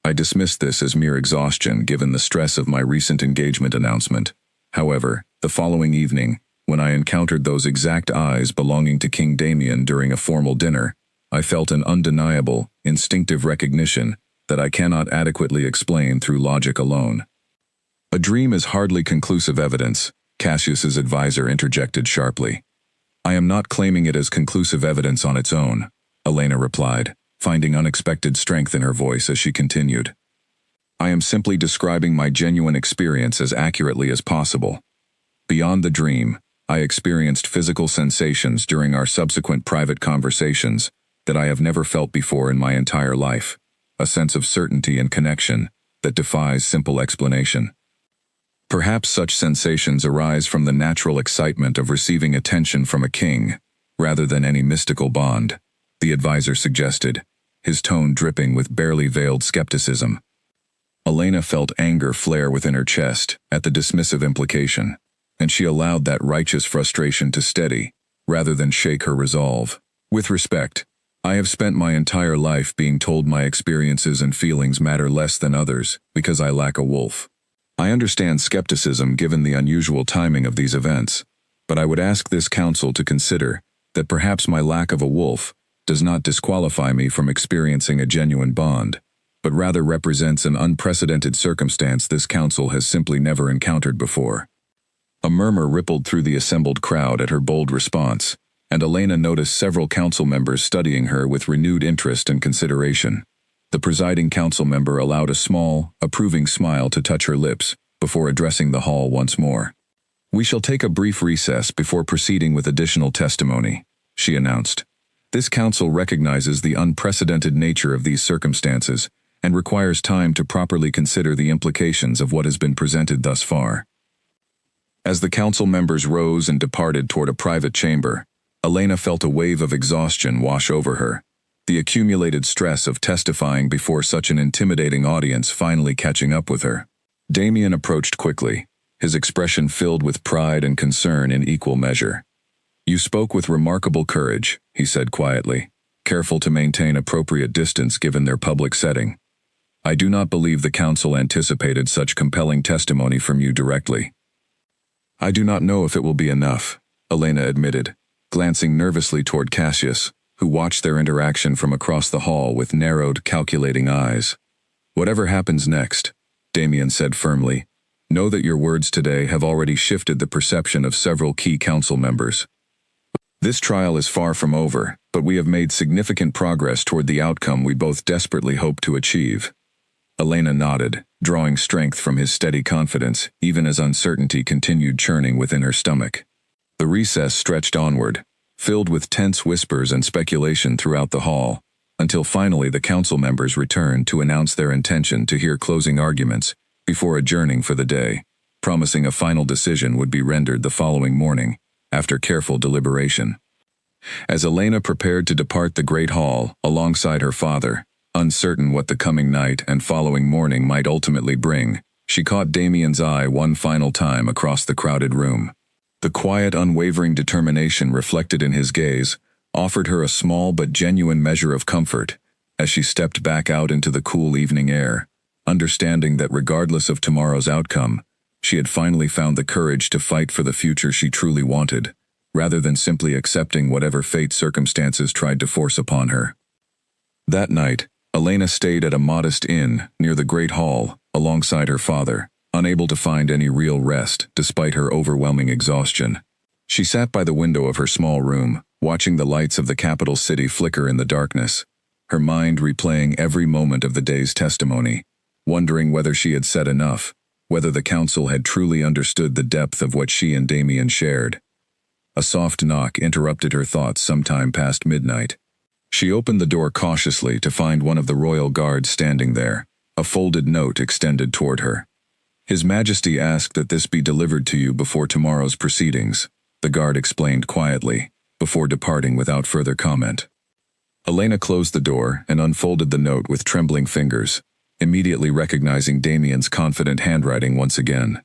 I dismissed this as mere exhaustion given the stress of my recent engagement announcement. However, the following evening, when I encountered those exact eyes belonging to King Damien during a formal dinner, I felt an undeniable, instinctive recognition that I cannot adequately explain through logic alone. A dream is hardly conclusive evidence, Cassius's advisor interjected sharply. I am not claiming it as conclusive evidence on its own, Elena replied, finding unexpected strength in her voice as she continued. I am simply describing my genuine experience as accurately as possible. Beyond the dream, I experienced physical sensations during our subsequent private conversations that I have never felt before in my entire life, a sense of certainty and connection that defies simple explanation. Perhaps such sensations arise from the natural excitement of receiving attention from a king, rather than any mystical bond, the advisor suggested, his tone dripping with barely veiled skepticism. Elena felt anger flare within her chest at the dismissive implication, and she allowed that righteous frustration to steady, rather than shake her resolve. With respect, I have spent my entire life being told my experiences and feelings matter less than others because I lack a wolf. I understand skepticism given the unusual timing of these events, but I would ask this council to consider that perhaps my lack of a wolf does not disqualify me from experiencing a genuine bond, but rather represents an unprecedented circumstance this council has simply never encountered before. A murmur rippled through the assembled crowd at her bold response, and Elena noticed several council members studying her with renewed interest and consideration. The presiding council member allowed a small, approving smile to touch her lips before addressing the hall once more. We shall take a brief recess before proceeding with additional testimony, she announced. This council recognizes the unprecedented nature of these circumstances and requires time to properly consider the implications of what has been presented thus far. As the council members rose and departed toward a private chamber, Elena felt a wave of exhaustion wash over her, the accumulated stress of testifying before such an intimidating audience finally catching up with her. Damien approached quickly, his expression filled with pride and concern in equal measure. You spoke with remarkable courage, he said quietly, careful to maintain appropriate distance given their public setting. I do not believe the council anticipated such compelling testimony from you directly. I do not know if it will be enough, Elena admitted, glancing nervously toward Cassius, who watched their interaction from across the hall with narrowed, calculating eyes. Whatever happens next, Damien said firmly, know that your words today have already shifted the perception of several key council members. This trial is far from over, but we have made significant progress toward the outcome we both desperately hope to achieve." Elena nodded, drawing strength from his steady confidence, even as uncertainty continued churning within her stomach. The recess stretched onward, filled with tense whispers and speculation throughout the hall, until finally the council members returned to announce their intention to hear closing arguments before adjourning for the day, promising a final decision would be rendered the following morning, after careful deliberation. As Elena prepared to depart the great hall alongside her father, uncertain what the coming night and following morning might ultimately bring, she caught Damien's eye one final time across the crowded room. The quiet, unwavering determination reflected in his gaze offered her a small but genuine measure of comfort as she stepped back out into the cool evening air, understanding that regardless of tomorrow's outcome, she had finally found the courage to fight for the future she truly wanted, rather than simply accepting whatever fate circumstances tried to force upon her. That night, Elena stayed at a modest inn near the Great Hall alongside her father, unable to find any real rest despite her overwhelming exhaustion. She sat by the window of her small room, watching the lights of the capital city flicker in the darkness, her mind replaying every moment of the day's testimony, wondering whether she had said enough, whether the council had truly understood the depth of what she and Damien shared. A soft knock interrupted her thoughts sometime past midnight. She opened the door cautiously to find one of the royal guards standing there, a folded note extended toward her. "His Majesty asked that this be delivered to you before tomorrow's proceedings," the guard explained quietly, before departing without further comment. Elena closed the door and unfolded the note with trembling fingers, immediately recognizing Damien's confident handwriting once again.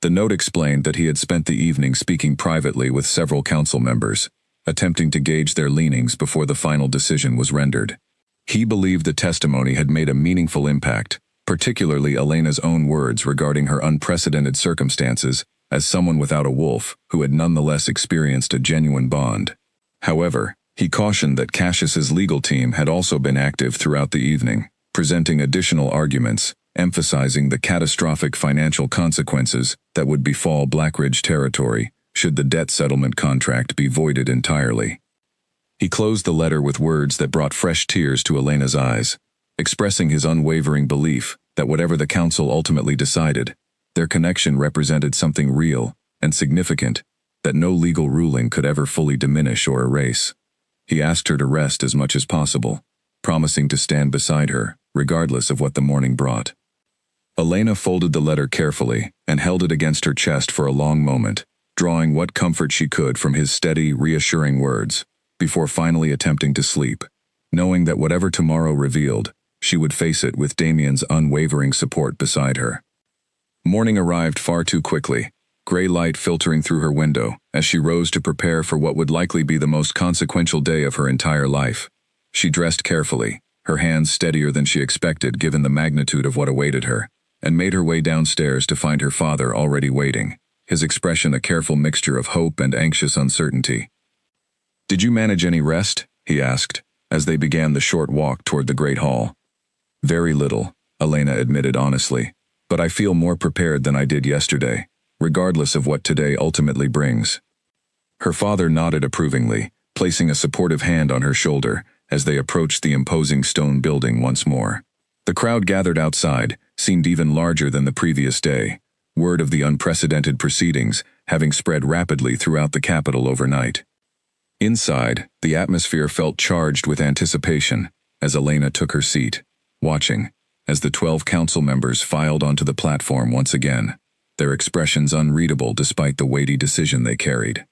The note explained that he had spent the evening speaking privately with several council members, attempting to gauge their leanings before the final decision was rendered. He believed the testimony had made a meaningful impact, particularly Elena's own words regarding her unprecedented circumstances as someone without a wolf who had nonetheless experienced a genuine bond. However, he cautioned that Cassius's legal team had also been active throughout the evening, presenting additional arguments, emphasizing the catastrophic financial consequences that would befall Blackridge territory should the debt settlement contract be voided entirely. He closed the letter with words that brought fresh tears to Elena's eyes, expressing his unwavering belief that whatever the council ultimately decided, their connection represented something real and significant that no legal ruling could ever fully diminish or erase. He asked her to rest as much as possible, promising to stand beside her, regardless of what the morning brought. Elena folded the letter carefully and held it against her chest for a long moment, drawing what comfort she could from his steady, reassuring words, before finally attempting to sleep, knowing that whatever tomorrow revealed, she would face it with Damien's unwavering support beside her. Morning arrived far too quickly, gray light filtering through her window as she rose to prepare for what would likely be the most consequential day of her entire life. She dressed carefully, her hands steadier than she expected given the magnitude of what awaited her, and made her way downstairs to find her father already waiting, his expression a careful mixture of hope and anxious uncertainty. "Did you manage any rest?" he asked, as they began the short walk toward the Great Hall. "Very little," Elena admitted honestly, "but I feel more prepared than I did yesterday, regardless of what today ultimately brings." Her father nodded approvingly, placing a supportive hand on her shoulder as they approached the imposing stone building once more. The crowd gathered outside seemed even larger than the previous day, word of the unprecedented proceedings having spread rapidly throughout the capital overnight. Inside, the atmosphere felt charged with anticipation as Elena took her seat, watching as the 12 council members filed onto the platform once again, their expressions unreadable despite the weighty decision they carried.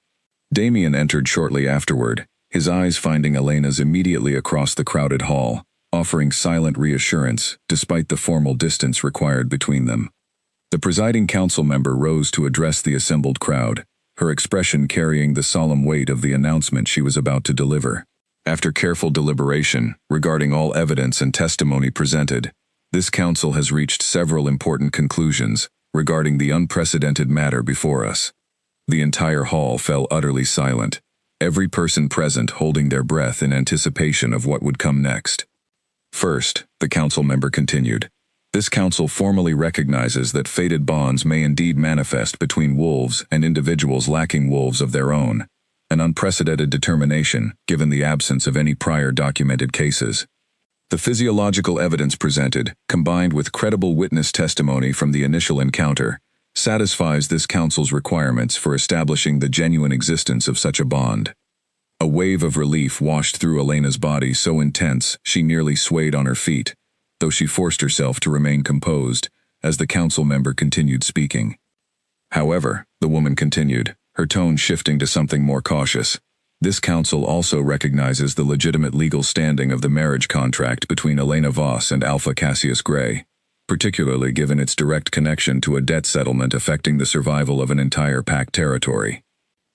Damien entered shortly afterward, his eyes finding Elena's immediately across the crowded hall, offering silent reassurance despite the formal distance required between them. The presiding council member rose to address the assembled crowd, her expression carrying the solemn weight of the announcement she was about to deliver. After careful deliberation regarding all evidence and testimony presented, this council has reached several important conclusions regarding the unprecedented matter before us. The entire hall fell utterly silent, every person present holding their breath in anticipation of what would come next. First, the council member continued, this council formally recognizes that fated bonds may indeed manifest between wolves and individuals lacking wolves of their own. an unprecedented determination given the absence of any prior documented cases. The physiological evidence presented, combined with credible witness testimony from the initial encounter, satisfies this council's requirements for establishing the genuine existence of such a bond. A wave of relief washed through Elena's body so intense she nearly swayed on her feet, though she forced herself to remain composed as the council member continued speaking. However, the woman continued, her tone shifting to something more cautious. This council also recognizes the legitimate legal standing of the marriage contract between Elena Voss and Alpha Cassius Gray, particularly given its direct connection to a debt settlement affecting the survival of an entire pact territory.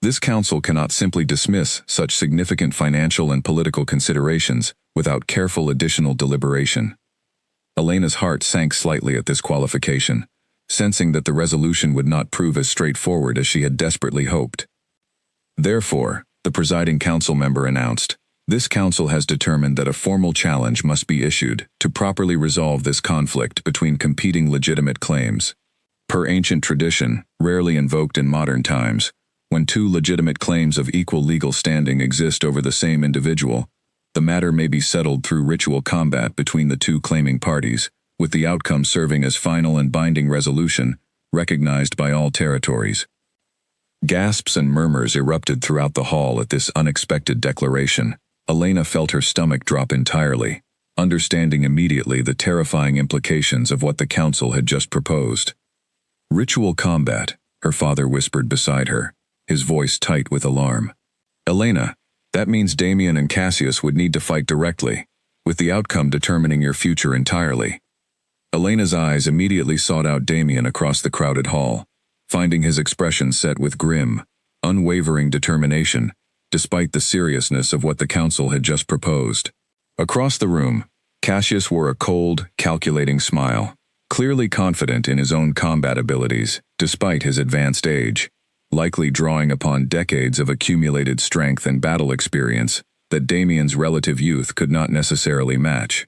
This council cannot simply dismiss such significant financial and political considerations without careful additional deliberation. Elena's heart sank slightly at this qualification, sensing that the resolution would not prove as straightforward as she had desperately hoped. Therefore, the presiding council member announced, "This council has determined that a formal challenge must be issued to properly resolve this conflict between competing legitimate claims. Per ancient tradition, rarely invoked in modern times, when two legitimate claims of equal legal standing exist over the same individual, the matter may be settled through ritual combat between the two claiming parties, with the outcome serving as final and binding resolution, recognized by all territories." Gasps and murmurs erupted throughout the hall at this unexpected declaration. Elena felt her stomach drop entirely, understanding immediately the terrifying implications of what the council had just proposed. "Ritual combat," her father whispered beside her, his voice tight with alarm. "Elena, that means Damien and Cassius would need to fight directly, with the outcome determining your future entirely." Elena's eyes immediately sought out Damien across the crowded hall, finding his expression set with grim, unwavering determination, despite the seriousness of what the council had just proposed. Across the room, Cassius wore a cold, calculating smile, clearly confident in his own combat abilities, despite his advanced age, likely drawing upon decades of accumulated strength and battle experience that Damien's relative youth could not necessarily match.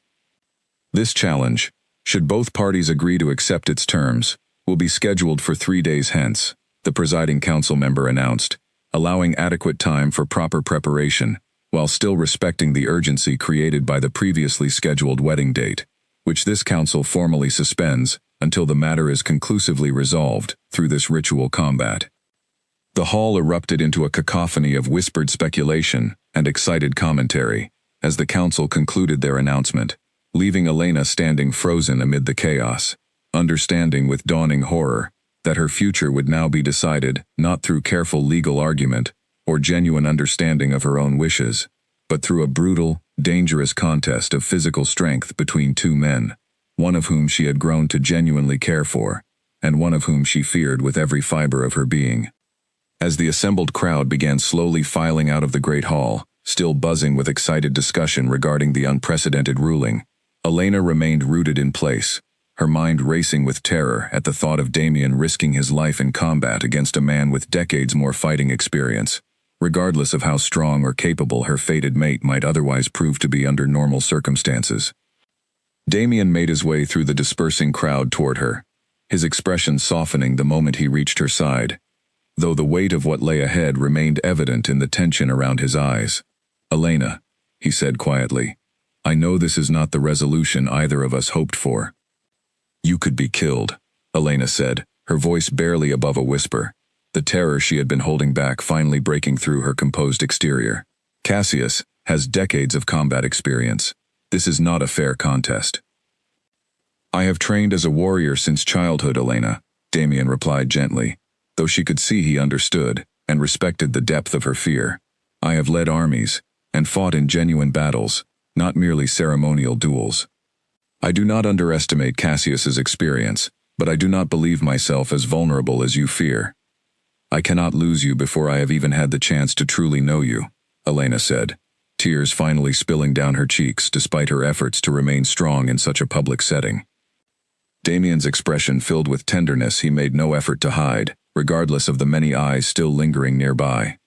This challenge, should both parties agree to accept its terms, will be scheduled for 3 days hence, the presiding council member announced, allowing adequate time for proper preparation, while still respecting the urgency created by the previously scheduled wedding date, which this council formally suspends until the matter is conclusively resolved through this ritual combat. The hall erupted into a cacophony of whispered speculation and excited commentary as the council concluded their announcement, leaving Elena standing frozen amid the chaos, understanding with dawning horror that her future would now be decided not through careful legal argument or genuine understanding of her own wishes, but through a brutal, dangerous contest of physical strength between two men, one of whom she had grown to genuinely care for, and one of whom she feared with every fiber of her being. As the assembled crowd began slowly filing out of the great hall, still buzzing with excited discussion regarding the unprecedented ruling, Elena remained rooted in place, her mind racing with terror at the thought of Damien risking his life in combat against a man with decades more fighting experience, regardless of how strong or capable her fated mate might otherwise prove to be under normal circumstances. Damien made his way through the dispersing crowd toward her, his expression softening the moment he reached her side, though the weight of what lay ahead remained evident in the tension around his eyes. "Elena," he said quietly, "I know this is not the resolution either of us hoped for." "You could be killed," Elena said, her voice barely above a whisper, the terror she had been holding back finally breaking through her composed exterior. "Cassius has decades of combat experience. This is not a fair contest." "I have trained as a warrior since childhood, Elena," Damien replied gently, though she could see he understood and respected the depth of her fear. "I have led armies and fought in genuine battles, not merely ceremonial duels. I do not underestimate Cassius's experience, but I do not believe myself as vulnerable as you fear. I cannot lose you before I have even had the chance to truly know you," Elena said, tears finally spilling down her cheeks despite her efforts to remain strong in such a public setting. Damien's expression filled with tenderness he made no effort to hide, regardless of the many eyes still lingering nearby.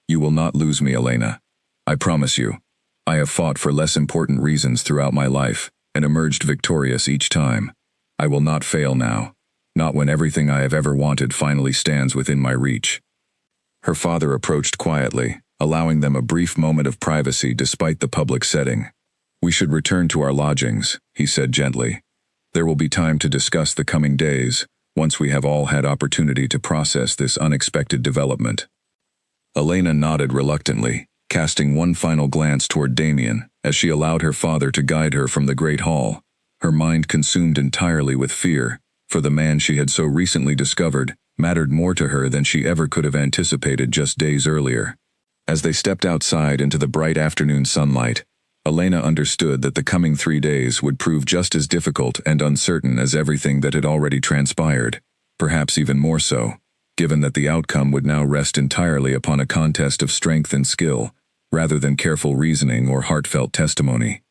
"You will not lose me, Elena. I promise you. I have fought for less important reasons throughout my life, and emerged victorious each time. I will not fail now, not when everything I have ever wanted finally stands within my reach." Her father approached quietly, allowing them a brief moment of privacy despite the public setting. "We should return to our lodgings," he said gently. "There will be time to discuss the coming days, once we have all had opportunity to process this unexpected development." Elena nodded reluctantly, casting one final glance toward Damien, as she allowed her father to guide her from the great hall, her mind consumed entirely with fear, for the man she had so recently discovered mattered more to her than she ever could have anticipated just days earlier. As they stepped outside into the bright afternoon sunlight, Elena understood that the coming 3 days would prove just as difficult and uncertain as everything that had already transpired, perhaps even more so, given that the outcome would now rest entirely upon a contest of strength and skill, rather than careful reasoning or heartfelt testimony.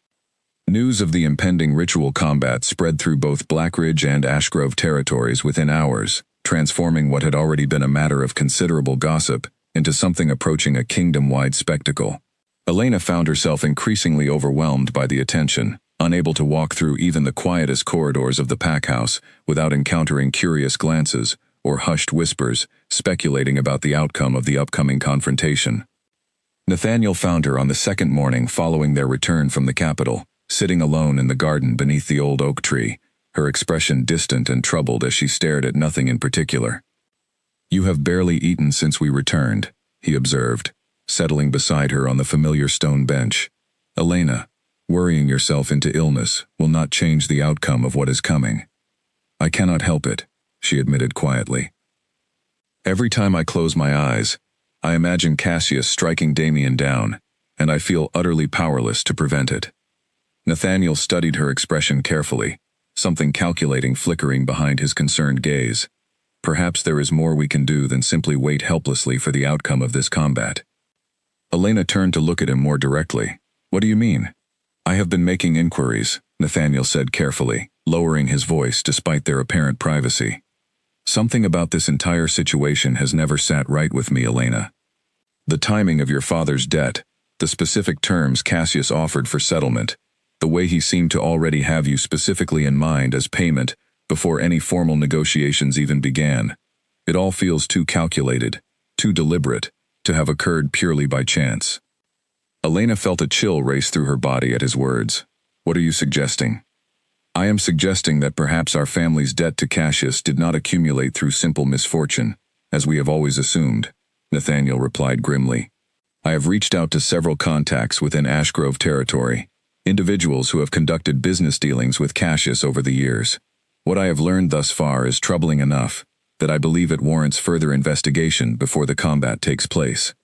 News of the impending ritual combat spread through both Blackridge and Ashgrove territories within hours, transforming what had already been a matter of considerable gossip into something approaching a kingdom-wide spectacle. Elena found herself increasingly overwhelmed by the attention, unable to walk through even the quietest corridors of the packhouse without encountering curious glances or hushed whispers speculating about the outcome of the upcoming confrontation. Nathaniel found her on the second morning following their return from the capital, sitting alone in the garden beneath the old oak tree, her expression distant and troubled as she stared at nothing in particular. "You have barely eaten since we returned," he observed, settling beside her on the familiar stone bench. "Elena, worrying yourself into illness will not change the outcome of what is coming." "I cannot help it," she admitted quietly. "Every time I close my eyes, I imagine Cassius striking Damien down, and I feel utterly powerless to prevent it." Nathaniel studied her expression carefully, something calculating flickering behind his concerned gaze. "Perhaps there is more we can do than simply wait helplessly for the outcome of this combat." Elena turned to look at him more directly. "What do you mean?" "I have been making inquiries," Nathaniel said carefully, lowering his voice despite their apparent privacy. "Something about this entire situation has never sat right with me, Elena. The timing of your father's debt, the specific terms Cassius offered for settlement, the way he seemed to already have you specifically in mind as payment before any formal negotiations even began. It all feels too calculated, too deliberate, to have occurred purely by chance." Elena felt a chill race through her body at his words. "What are you suggesting?" "I am suggesting that perhaps our family's debt to Cassius did not accumulate through simple misfortune, as we have always assumed," Nathaniel replied grimly. "I have reached out to several contacts within Ashgrove territory, individuals who have conducted business dealings with Cassius over the years. What I have learned thus far is troubling enough that I believe it warrants further investigation before the combat takes place."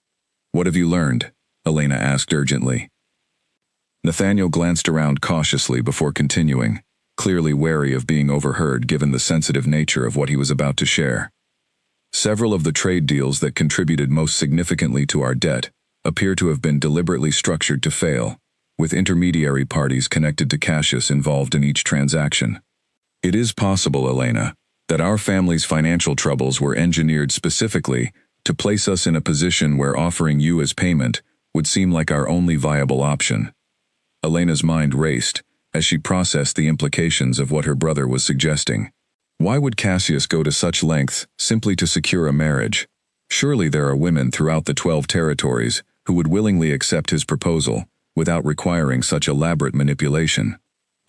"What have you learned?" Elena asked urgently. Nathaniel glanced around cautiously before continuing, clearly wary of being overheard given the sensitive nature of what he was about to share. "Several of the trade deals that contributed most significantly to our debt appear to have been deliberately structured to fail, with intermediary parties connected to Cassius involved in each transaction. It is possible, Elena, that our family's financial troubles were engineered specifically to place us in a position where offering you as payment would seem like our only viable option." Elena's mind raced as she processed the implications of what her brother was suggesting. Why would Cassius go to such lengths simply to secure a marriage? Surely there are women throughout the 12 territories who would willingly accept his proposal without requiring such elaborate manipulation.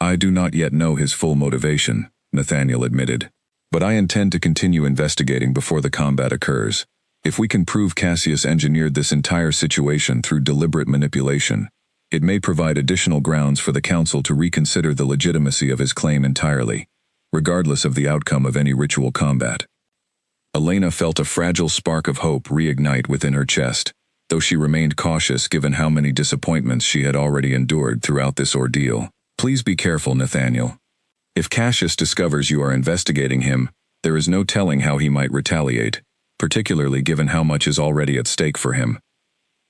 "I do not yet know his full motivation," Nathaniel admitted, "but I intend to continue investigating before the combat occurs. If we can prove Cassius engineered this entire situation through deliberate manipulation, it may provide additional grounds for the council to reconsider the legitimacy of his claim entirely, regardless of the outcome of any ritual combat." Elena felt a fragile spark of hope reignite within her chest, though she remained cautious given how many disappointments she had already endured throughout this ordeal. "Please be careful, Nathaniel. If Cassius discovers you are investigating him, there is no telling how he might retaliate, particularly given how much is already at stake for him."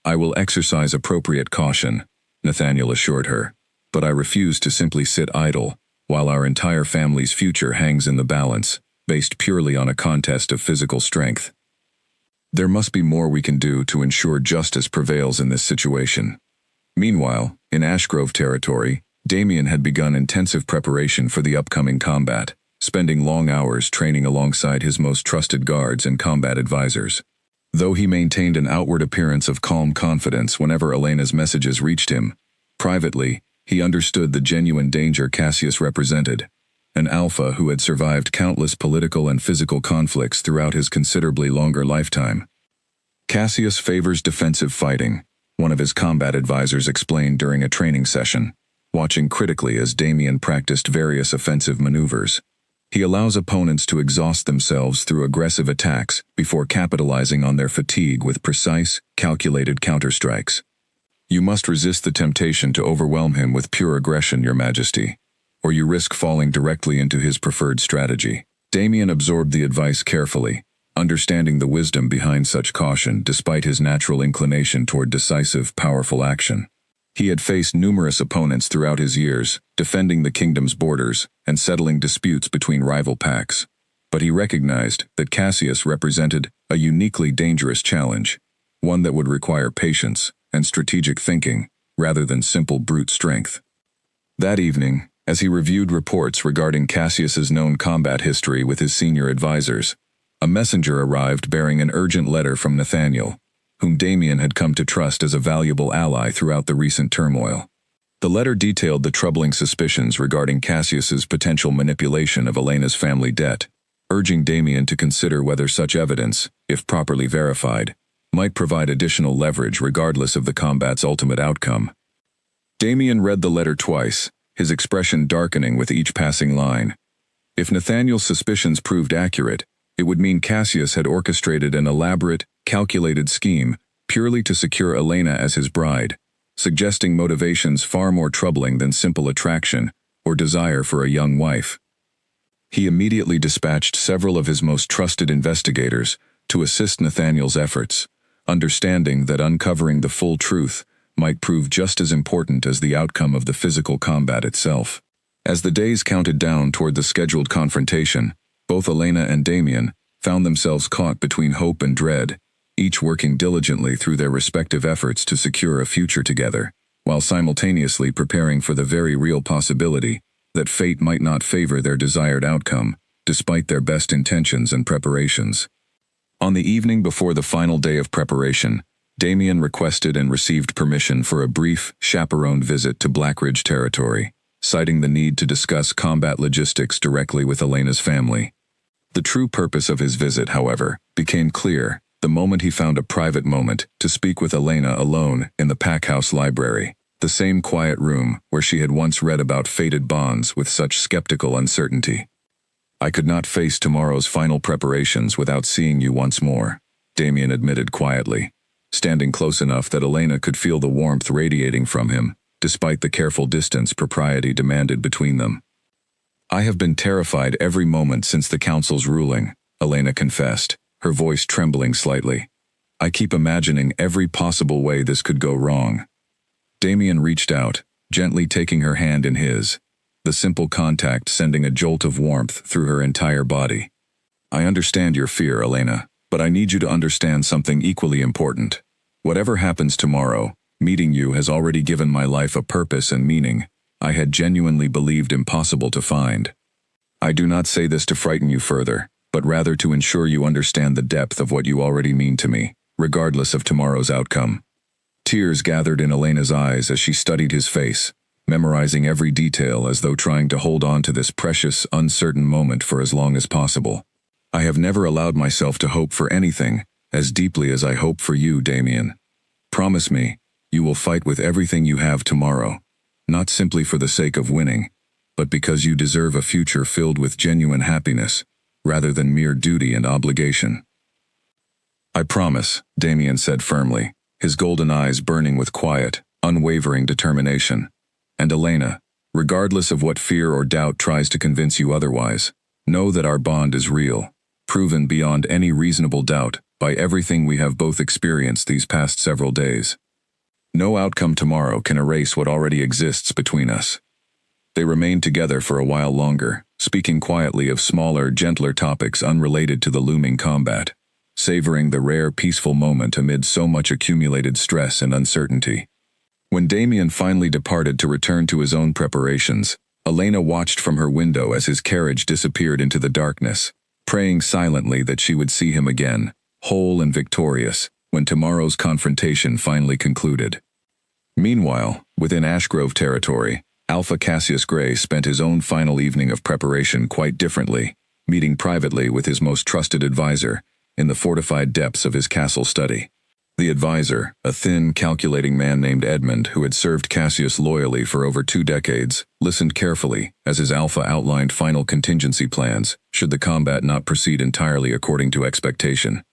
"I will exercise appropriate caution," Nathaniel assured her, "but I refuse to simply sit idle while our entire family's future hangs in the balance, based purely on a contest of physical strength. There must be more we can do to ensure justice prevails in this situation." Meanwhile, in Ashgrove territory, Damien had begun intensive preparation for the upcoming combat, spending long hours training alongside his most trusted guards and combat advisors. Though he maintained an outward appearance of calm confidence whenever Elena's messages reached him, privately, he understood the genuine danger Cassius represented, an alpha who had survived countless political and physical conflicts throughout his considerably longer lifetime. Cassius favors defensive fighting, one of his combat advisors explained during a training session, watching critically as Damien practiced various offensive maneuvers. He allows opponents to exhaust themselves through aggressive attacks before capitalizing on their fatigue with precise, calculated counterstrikes. You must resist the temptation to overwhelm him with pure aggression, Your Majesty, or you risk falling directly into his preferred strategy. Damien absorbed the advice carefully, understanding the wisdom behind such caution despite his natural inclination toward decisive, powerful action. He had faced numerous opponents throughout his years, defending the kingdom's borders and settling disputes between rival packs. But he recognized that Cassius represented a uniquely dangerous challenge, one that would require patience and strategic thinking rather than simple brute strength. That evening, as he reviewed reports regarding Cassius's known combat history with his senior advisors, a messenger arrived bearing an urgent letter from Nathaniel, whom Damien had come to trust as a valuable ally throughout the recent turmoil. The letter detailed the troubling suspicions regarding Cassius's potential manipulation of Elena's family debt, urging Damien to consider whether such evidence, if properly verified, might provide additional leverage regardless of the combat's ultimate outcome. Damien read the letter twice, his expression darkening with each passing line. If Nathaniel's suspicions proved accurate, it would mean Cassius had orchestrated an elaborate, calculated scheme purely to secure Elena as his bride, suggesting motivations far more troubling than simple attraction or desire for a young wife. He immediately dispatched several of his most trusted investigators to assist Nathaniel's efforts, understanding that uncovering the full truth might prove just as important as the outcome of the physical combat itself. As the days counted down toward the scheduled confrontation, both Elena and Damien found themselves caught between hope and dread, each working diligently through their respective efforts to secure a future together, while simultaneously preparing for the very real possibility that fate might not favor their desired outcome, despite their best intentions and preparations. On the evening before the final day of preparation, Damien requested and received permission for a brief, chaperoned visit to Blackridge territory, citing the need to discuss combat logistics directly with Elena's family. The true purpose of his visit, however, became clear the moment he found a private moment to speak with Elena alone in the Packhouse library, the same quiet room where she had once read about fated bonds with such skeptical uncertainty. "I could not face tomorrow's final preparations without seeing you once more," Damien admitted quietly, standing close enough that Elena could feel the warmth radiating from him, despite the careful distance propriety demanded between them. "I have been terrified every moment since the council's ruling," Elena confessed, her voice trembling slightly. "I keep imagining every possible way this could go wrong." Damien reached out, gently taking her hand in his, the simple contact sending a jolt of warmth through her entire body. "I understand your fear, Elena, but I need you to understand something equally important. Whatever happens tomorrow, meeting you has already given my life a purpose and meaning I had genuinely believed impossible to find. I do not say this to frighten you further, but rather to ensure you understand the depth of what you already mean to me, regardless of tomorrow's outcome." Tears gathered in Elena's eyes as she studied his face, memorizing every detail as though trying to hold on to this precious, uncertain moment for as long as possible. "I have never allowed myself to hope for anything as deeply as I hope for you, Damien. Promise me, you will fight with everything you have tomorrow, not simply for the sake of winning, but because you deserve a future filled with genuine happiness, rather than mere duty and obligation." "I promise," Damien said firmly, his golden eyes burning with quiet, unwavering determination. "And Elena, regardless of what fear or doubt tries to convince you otherwise, know that our bond is real, proven beyond any reasonable doubt by everything we have both experienced these past several days. No outcome tomorrow can erase what already exists between us." They remained together for a while longer, speaking quietly of smaller, gentler topics unrelated to the looming combat, savoring the rare, peaceful moment amid so much accumulated stress and uncertainty. When Damien finally departed to return to his own preparations, Elena watched from her window as his carriage disappeared into the darkness, praying silently that she would see him again, whole and victorious, when tomorrow's confrontation finally concluded. Meanwhile, within Ashgrove territory, Alpha Cassius Grey spent his own final evening of preparation quite differently, meeting privately with his most trusted advisor in the fortified depths of his castle study. The advisor, a thin, calculating man named Edmund who had served Cassius loyally for over 2 decades, listened carefully as his Alpha outlined final contingency plans should the combat not proceed entirely according to expectation.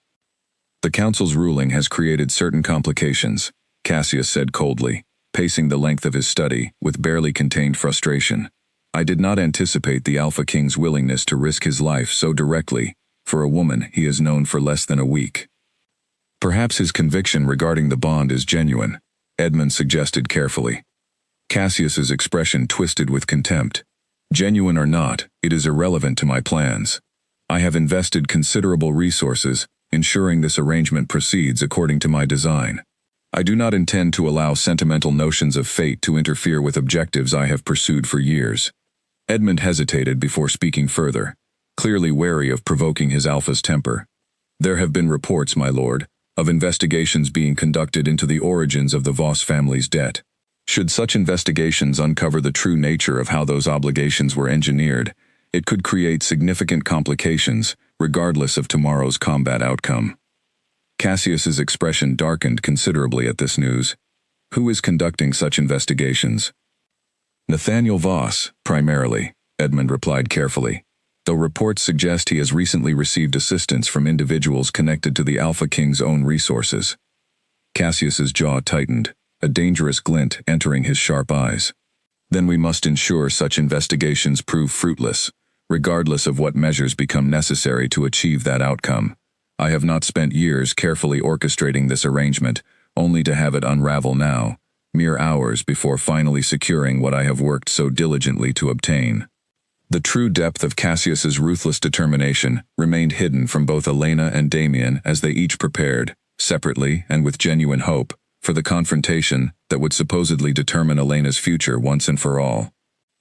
"The Council's ruling has created certain complications," Cassius said coldly, pacing the length of his study with barely contained frustration. "I did not anticipate the Alpha King's willingness to risk his life so directly for a woman he has known for less than a week. Perhaps his conviction regarding the bond is genuine," Edmund suggested carefully. Cassius's expression twisted with contempt. "Genuine or not, it is irrelevant to my plans. I have invested considerable resources, ensuring this arrangement proceeds according to my design. I do not intend to allow sentimental notions of fate to interfere with objectives I have pursued for years." Edmund hesitated before speaking further, clearly wary of provoking his Alpha's temper. "There have been reports, my lord, of investigations being conducted into the origins of the Voss family's debt. Should such investigations uncover the true nature of how those obligations were engineered, it could create significant complications, regardless of tomorrow's combat outcome." Cassius's expression darkened considerably at this news. "Who is conducting such investigations?" "Nathaniel Voss, primarily," Edmund replied carefully, "though reports suggest he has recently received assistance from individuals connected to the Alpha King's own resources." Cassius's jaw tightened, a dangerous glint entering his sharp eyes. "Then we must ensure such investigations prove fruitless, regardless of what measures become necessary to achieve that outcome. I have not spent years carefully orchestrating this arrangement, only to have it unravel now, mere hours before finally securing what I have worked so diligently to obtain." The true depth of Cassius's ruthless determination remained hidden from both Elena and Damien as they each prepared, separately and with genuine hope, for the confrontation that would supposedly determine Elena's future once and for all.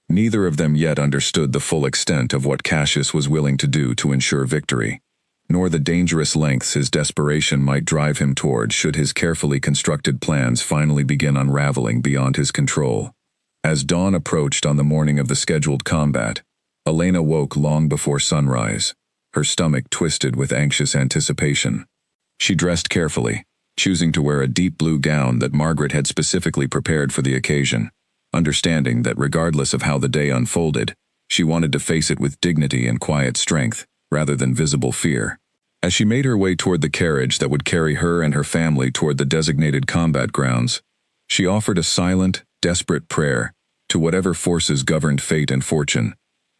Neither of them yet understood the full extent of what Cassius was willing to do to ensure victory, nor the dangerous lengths his desperation might drive him toward should his carefully constructed plans finally begin unraveling beyond his control. As dawn approached on the morning of the scheduled combat, Elena woke long before sunrise, her stomach twisted with anxious anticipation. She dressed carefully, choosing to wear a deep blue gown that Margaret had specifically prepared for the occasion, understanding that regardless of how the day unfolded, she wanted to face it with dignity and quiet strength, rather than visible fear. As she made her way toward the carriage that would carry her and her family toward the designated combat grounds, she offered a silent, desperate prayer to whatever forces governed fate and fortune,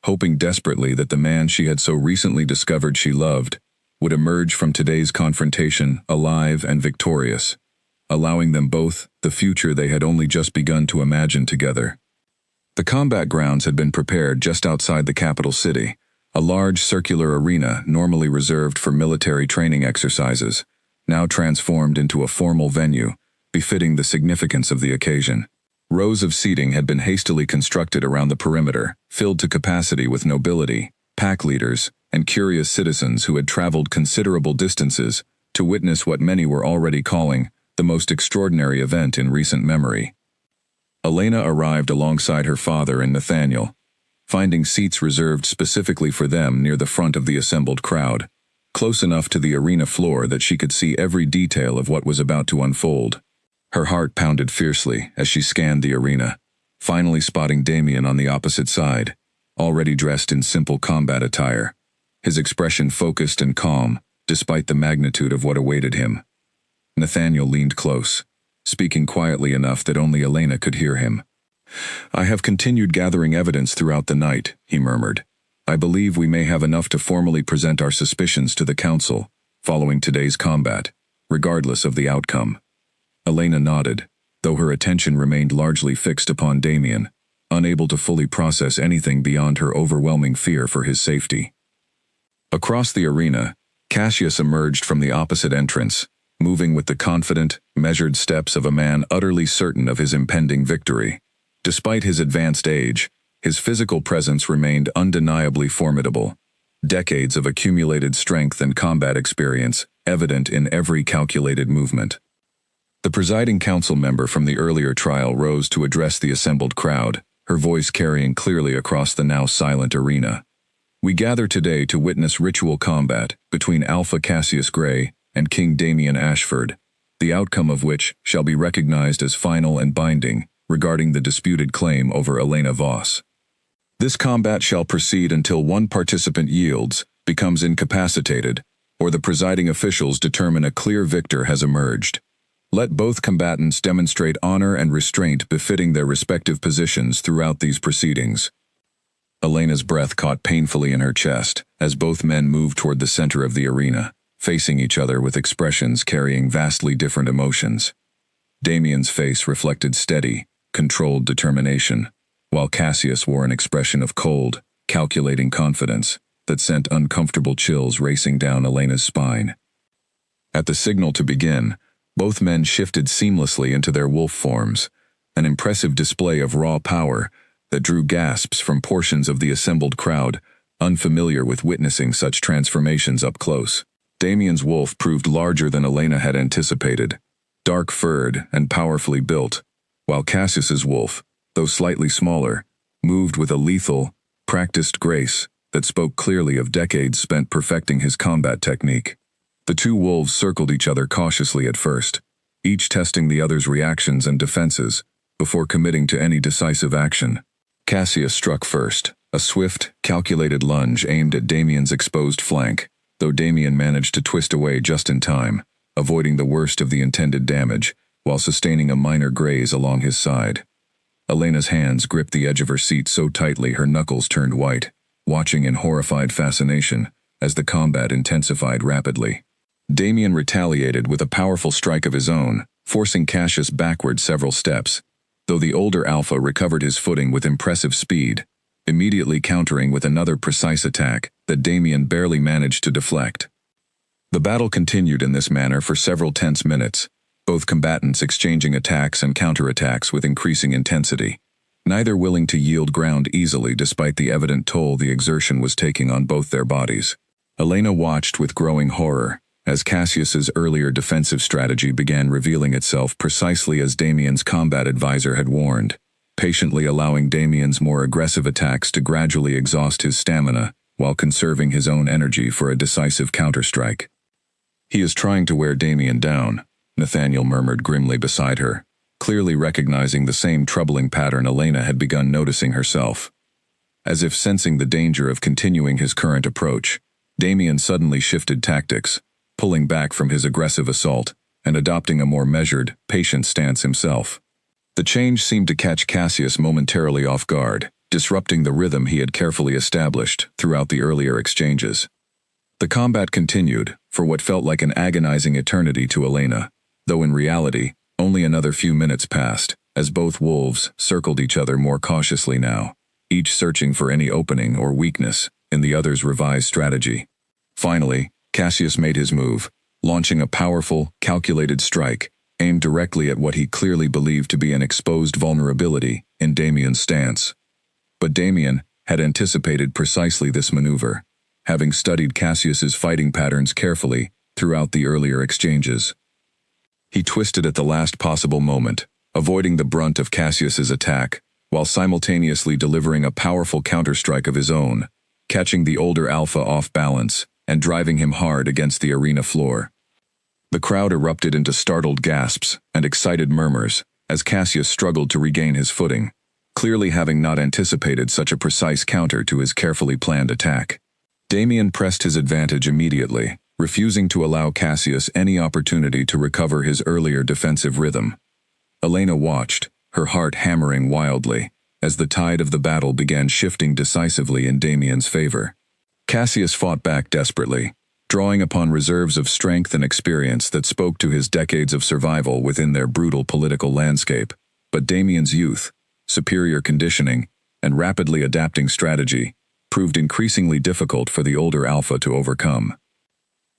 hoping desperately that the man she had so recently discovered she loved would emerge from today's confrontation alive and victorious, allowing them both the future they had only just begun to imagine together. The combat grounds had been prepared just outside the capital city, a large circular arena normally reserved for military training exercises, now transformed into a formal venue, befitting the significance of the occasion. Rows of seating had been hastily constructed around the perimeter, filled to capacity with nobility, pack leaders, and curious citizens who had traveled considerable distances to witness what many were already calling the most extraordinary event in recent memory. Elena arrived alongside her father and Nathaniel, finding seats reserved specifically for them near the front of the assembled crowd, close enough to the arena floor that she could see every detail of what was about to unfold. Her heart pounded fiercely as she scanned the arena, finally spotting Damien on the opposite side, already dressed in simple combat attire, his expression focused and calm, despite the magnitude of what awaited him. Nathaniel leaned close, speaking quietly enough that only Elena could hear him. "I have continued gathering evidence throughout the night," he murmured. "I believe we may have enough to formally present our suspicions to the council, following today's combat, regardless of the outcome." Elena nodded, though her attention remained largely fixed upon Damien, unable to fully process anything beyond her overwhelming fear for his safety. Across the arena, Cassius emerged from the opposite entrance, moving with the confident, measured steps of a man utterly certain of his impending victory. Despite his advanced age, his physical presence remained undeniably formidable. Decades of accumulated strength and combat experience evident in every calculated movement. The presiding council member from the earlier trial rose to address the assembled crowd, her voice carrying clearly across the now silent arena. "We gather today to witness ritual combat between Alpha Cassius Gray and King Damian Ashford, the outcome of which shall be recognized as final and binding regarding the disputed claim over Elena Voss. This combat shall proceed until one participant yields, becomes incapacitated, or the presiding officials determine a clear victor has emerged. Let both combatants demonstrate honor and restraint befitting their respective positions throughout these proceedings." Elena's breath caught painfully in her chest as both men moved toward the center of the arena, facing each other with expressions carrying vastly different emotions. Damian's face reflected steady, controlled determination, while Cassius wore an expression of cold, calculating confidence that sent uncomfortable chills racing down Elena's spine. At the signal to begin, both men shifted seamlessly into their wolf forms, an impressive display of raw power that drew gasps from portions of the assembled crowd, unfamiliar with witnessing such transformations up close. Damian's wolf proved larger than Elena had anticipated, dark-furred and powerfully built, while Cassius's wolf, though slightly smaller, moved with a lethal, practiced grace that spoke clearly of decades spent perfecting his combat technique. The two wolves circled each other cautiously at first, each testing the other's reactions and defenses before committing to any decisive action. Cassius struck first, a swift, calculated lunge aimed at Damian's exposed flank, though Damian managed to twist away just in time, avoiding the worst of the intended damage while sustaining a minor graze along his side. Elena's hands gripped the edge of her seat so tightly her knuckles turned white, watching in horrified fascination as the combat intensified rapidly. Damian retaliated with a powerful strike of his own, forcing Cassius backward several steps, though the older Alpha recovered his footing with impressive speed, immediately countering with another precise attack that Damian barely managed to deflect. The battle continued in this manner for several tense minutes, both combatants exchanging attacks and counterattacks with increasing intensity, neither willing to yield ground easily despite the evident toll the exertion was taking on both their bodies. Elena watched with growing horror as Cassius's earlier defensive strategy began revealing itself precisely as Damian's combat advisor had warned, patiently allowing Damian's more aggressive attacks to gradually exhaust his stamina while conserving his own energy for a decisive counterstrike. "He is trying to wear Damian down," Nathaniel murmured grimly beside her, clearly recognizing the same troubling pattern Elena had begun noticing herself. As if sensing the danger of continuing his current approach, Damian suddenly shifted tactics, pulling back from his aggressive assault and adopting a more measured, patient stance himself. The change seemed to catch Cassius momentarily off guard, disrupting the rhythm he had carefully established throughout the earlier exchanges. The combat continued, for what felt like an agonizing eternity to Elena, though in reality, only another few minutes passed, as both wolves circled each other more cautiously now, each searching for any opening or weakness in the other's revised strategy. Finally, Cassius made his move, launching a powerful, calculated strike, aimed directly at what he clearly believed to be an exposed vulnerability in Damian's stance. But Damian had anticipated precisely this maneuver, having studied Cassius's fighting patterns carefully throughout the earlier exchanges. He twisted at the last possible moment, avoiding the brunt of Cassius's attack, while simultaneously delivering a powerful counterstrike of his own, catching the older Alpha off balance and driving him hard against the arena floor. The crowd erupted into startled gasps and excited murmurs as Cassius struggled to regain his footing, clearly having not anticipated such a precise counter to his carefully planned attack. Damian pressed his advantage immediately, refusing to allow Cassius any opportunity to recover his earlier defensive rhythm. Elena watched, her heart hammering wildly, as the tide of the battle began shifting decisively in Damian's favor. Cassius fought back desperately, drawing upon reserves of strength and experience that spoke to his decades of survival within their brutal political landscape, but Damian's youth, superior conditioning, and rapidly adapting strategy proved increasingly difficult for the older Alpha to overcome.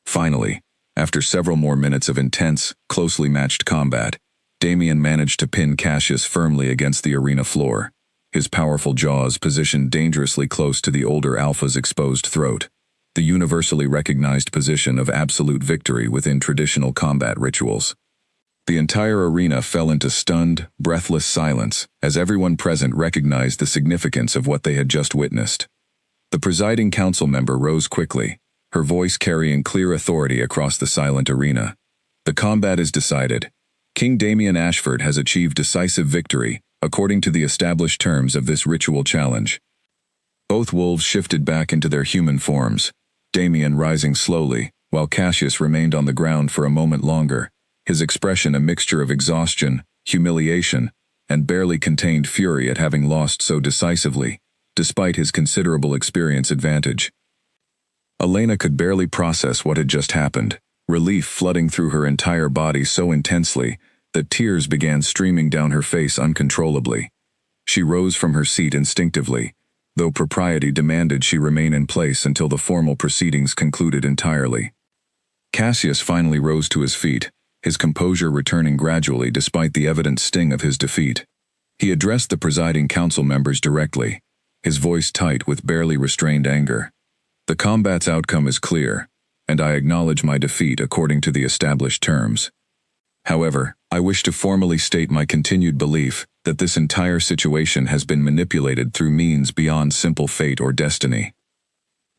Finally, after several more minutes of intense, closely matched combat, Damian managed to pin Cassius firmly against the arena floor, his powerful jaws positioned dangerously close to the older Alpha's exposed throat. the universally recognized position of absolute victory within traditional combat rituals. The entire arena fell into stunned, breathless silence as everyone present recognized the significance of what they had just witnessed. The presiding council member rose quickly, her voice carrying clear authority across the silent arena. The combat is decided. King Damian Ashford has achieved decisive victory, according to the established terms of this ritual challenge. Both wolves shifted back into their human forms, Damian rising slowly, while Cassius remained on the ground for a moment longer, his expression a mixture of exhaustion, humiliation, and barely contained fury at having lost so decisively, despite his considerable experience advantage. Elena could barely process what had just happened, relief flooding through her entire body so intensely that tears began streaming down her face uncontrollably. She rose from her seat instinctively, though propriety demanded she remain in place until the formal proceedings concluded entirely. Cassius finally rose to his feet, his composure returning gradually despite the evident sting of his defeat. He addressed the presiding council members directly, his voice tight with barely restrained anger. The combat's outcome is clear, and I acknowledge my defeat according to the established terms. However, I wish to formally state my continued belief that this entire situation has been manipulated through means beyond simple fate or destiny.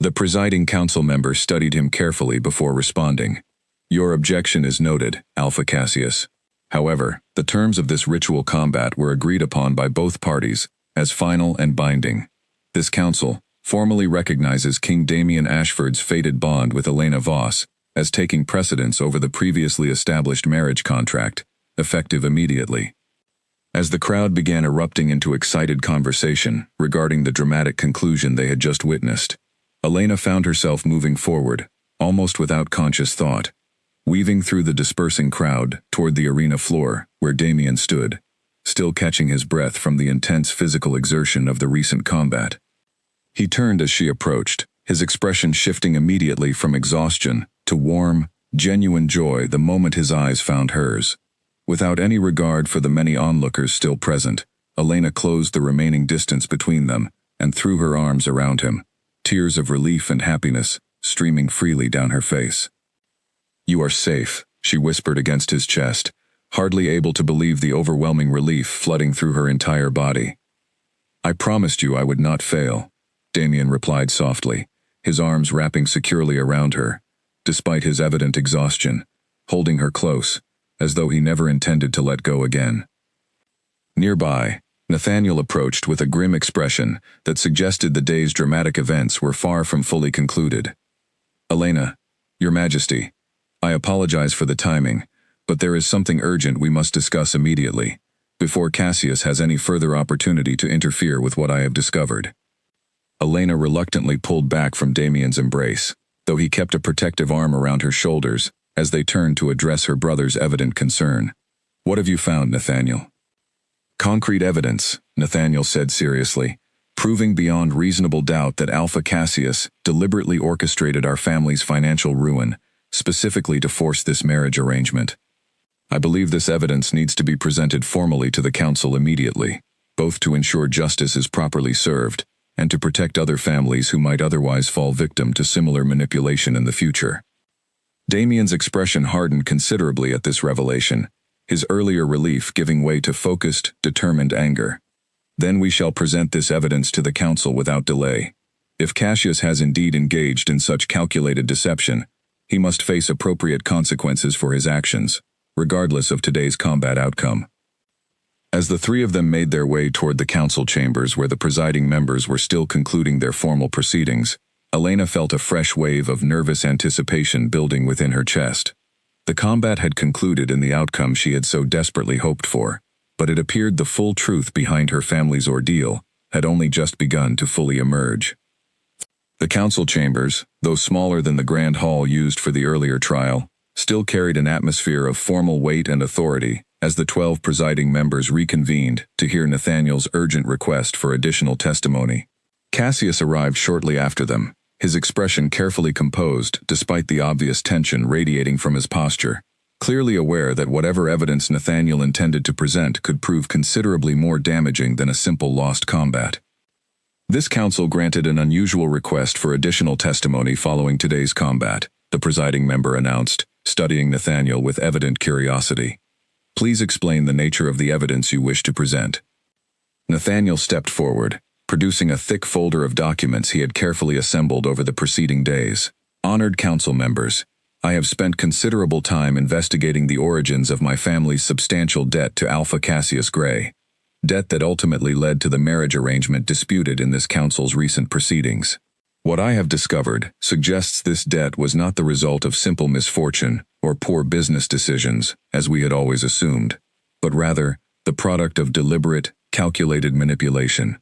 The presiding council member studied him carefully before responding. Your objection is noted, Alpha Cassius. However, the terms of this ritual combat were agreed upon by both parties as final and binding. This council formally recognizes King Damian Ashford's fated bond with Elena Voss as taking precedence over the previously established marriage contract, effective immediately. As the crowd began erupting into excited conversation regarding the dramatic conclusion they had just witnessed, Elena found herself moving forward, almost without conscious thought, weaving through the dispersing crowd toward the arena floor where Damian stood, still catching his breath from the intense physical exertion of the recent combat. He turned as she approached, his expression shifting immediately from exhaustion to warm, genuine joy the moment his eyes found hers. Without any regard for the many onlookers still present, Elena closed the remaining distance between them and threw her arms around him, tears of relief and happiness streaming freely down her face. You are safe, she whispered against his chest, hardly able to believe the overwhelming relief flooding through her entire body. I promised you I would not fail, Damian replied softly, his arms wrapping securely around her, despite his evident exhaustion, holding her close, as though he never intended to let go again. Nearby, Nathaniel approached with a grim expression that suggested the day's dramatic events were far from fully concluded. Elena, Your Majesty, I apologize for the timing, but there is something urgent we must discuss immediately, before Cassius has any further opportunity to interfere with what I have discovered. Elena reluctantly pulled back from Damian's embrace, though he kept a protective arm around her shoulders as they turned to address her brother's evident concern. What have you found, Nathaniel? Concrete evidence, Nathaniel said seriously, proving beyond reasonable doubt that Alpha Cassius deliberately orchestrated our family's financial ruin, specifically to force this marriage arrangement. I believe this evidence needs to be presented formally to the council immediately, both to ensure justice is properly served and to protect other families who might otherwise fall victim to similar manipulation in the future. Damian's expression hardened considerably at this revelation, his earlier relief giving way to focused, determined anger. Then we shall present this evidence to the council without delay. If Cassius has indeed engaged in such calculated deception, he must face appropriate consequences for his actions, regardless of today's combat outcome. As the three of them made their way toward the council chambers where the presiding members were still concluding their formal proceedings, Elena felt a fresh wave of nervous anticipation building within her chest. The combat had concluded in the outcome she had so desperately hoped for, but it appeared the full truth behind her family's ordeal had only just begun to fully emerge. The council chambers, though smaller than the grand hall used for the earlier trial, still carried an atmosphere of formal weight and authority as the 12 presiding members reconvened to hear Nathaniel's urgent request for additional testimony. Cassius arrived shortly after them, his expression carefully composed despite the obvious tension radiating from his posture, clearly aware that whatever evidence Nathaniel intended to present could prove considerably more damaging than a simple lost combat. This council granted an unusual request for additional testimony following today's combat, the presiding member announced, studying Nathaniel with evident curiosity. Please explain the nature of the evidence you wish to present. Nathaniel stepped forward, producing a thick folder of documents he had carefully assembled over the preceding days. Honored council members, I have spent considerable time investigating the origins of my family's substantial debt to Alpha Cassius Gray, debt that ultimately led to the marriage arrangement disputed in this council's recent proceedings. What I have discovered suggests this debt was not the result of simple misfortune or poor business decisions, as we had always assumed, but rather the product of deliberate, calculated manipulation.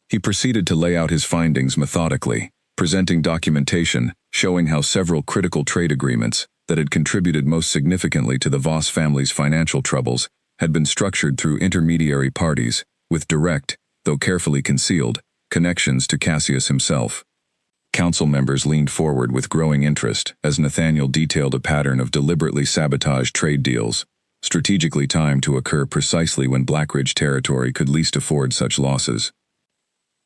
He proceeded to lay out his findings methodically, presenting documentation showing how several critical trade agreements that had contributed most significantly to the Voss family's financial troubles had been structured through intermediary parties, with direct, though carefully concealed, connections to Cassius himself. Council members leaned forward with growing interest as Nathaniel detailed a pattern of deliberately sabotaged trade deals, strategically timed to occur precisely when Blackridge territory could least afford such losses.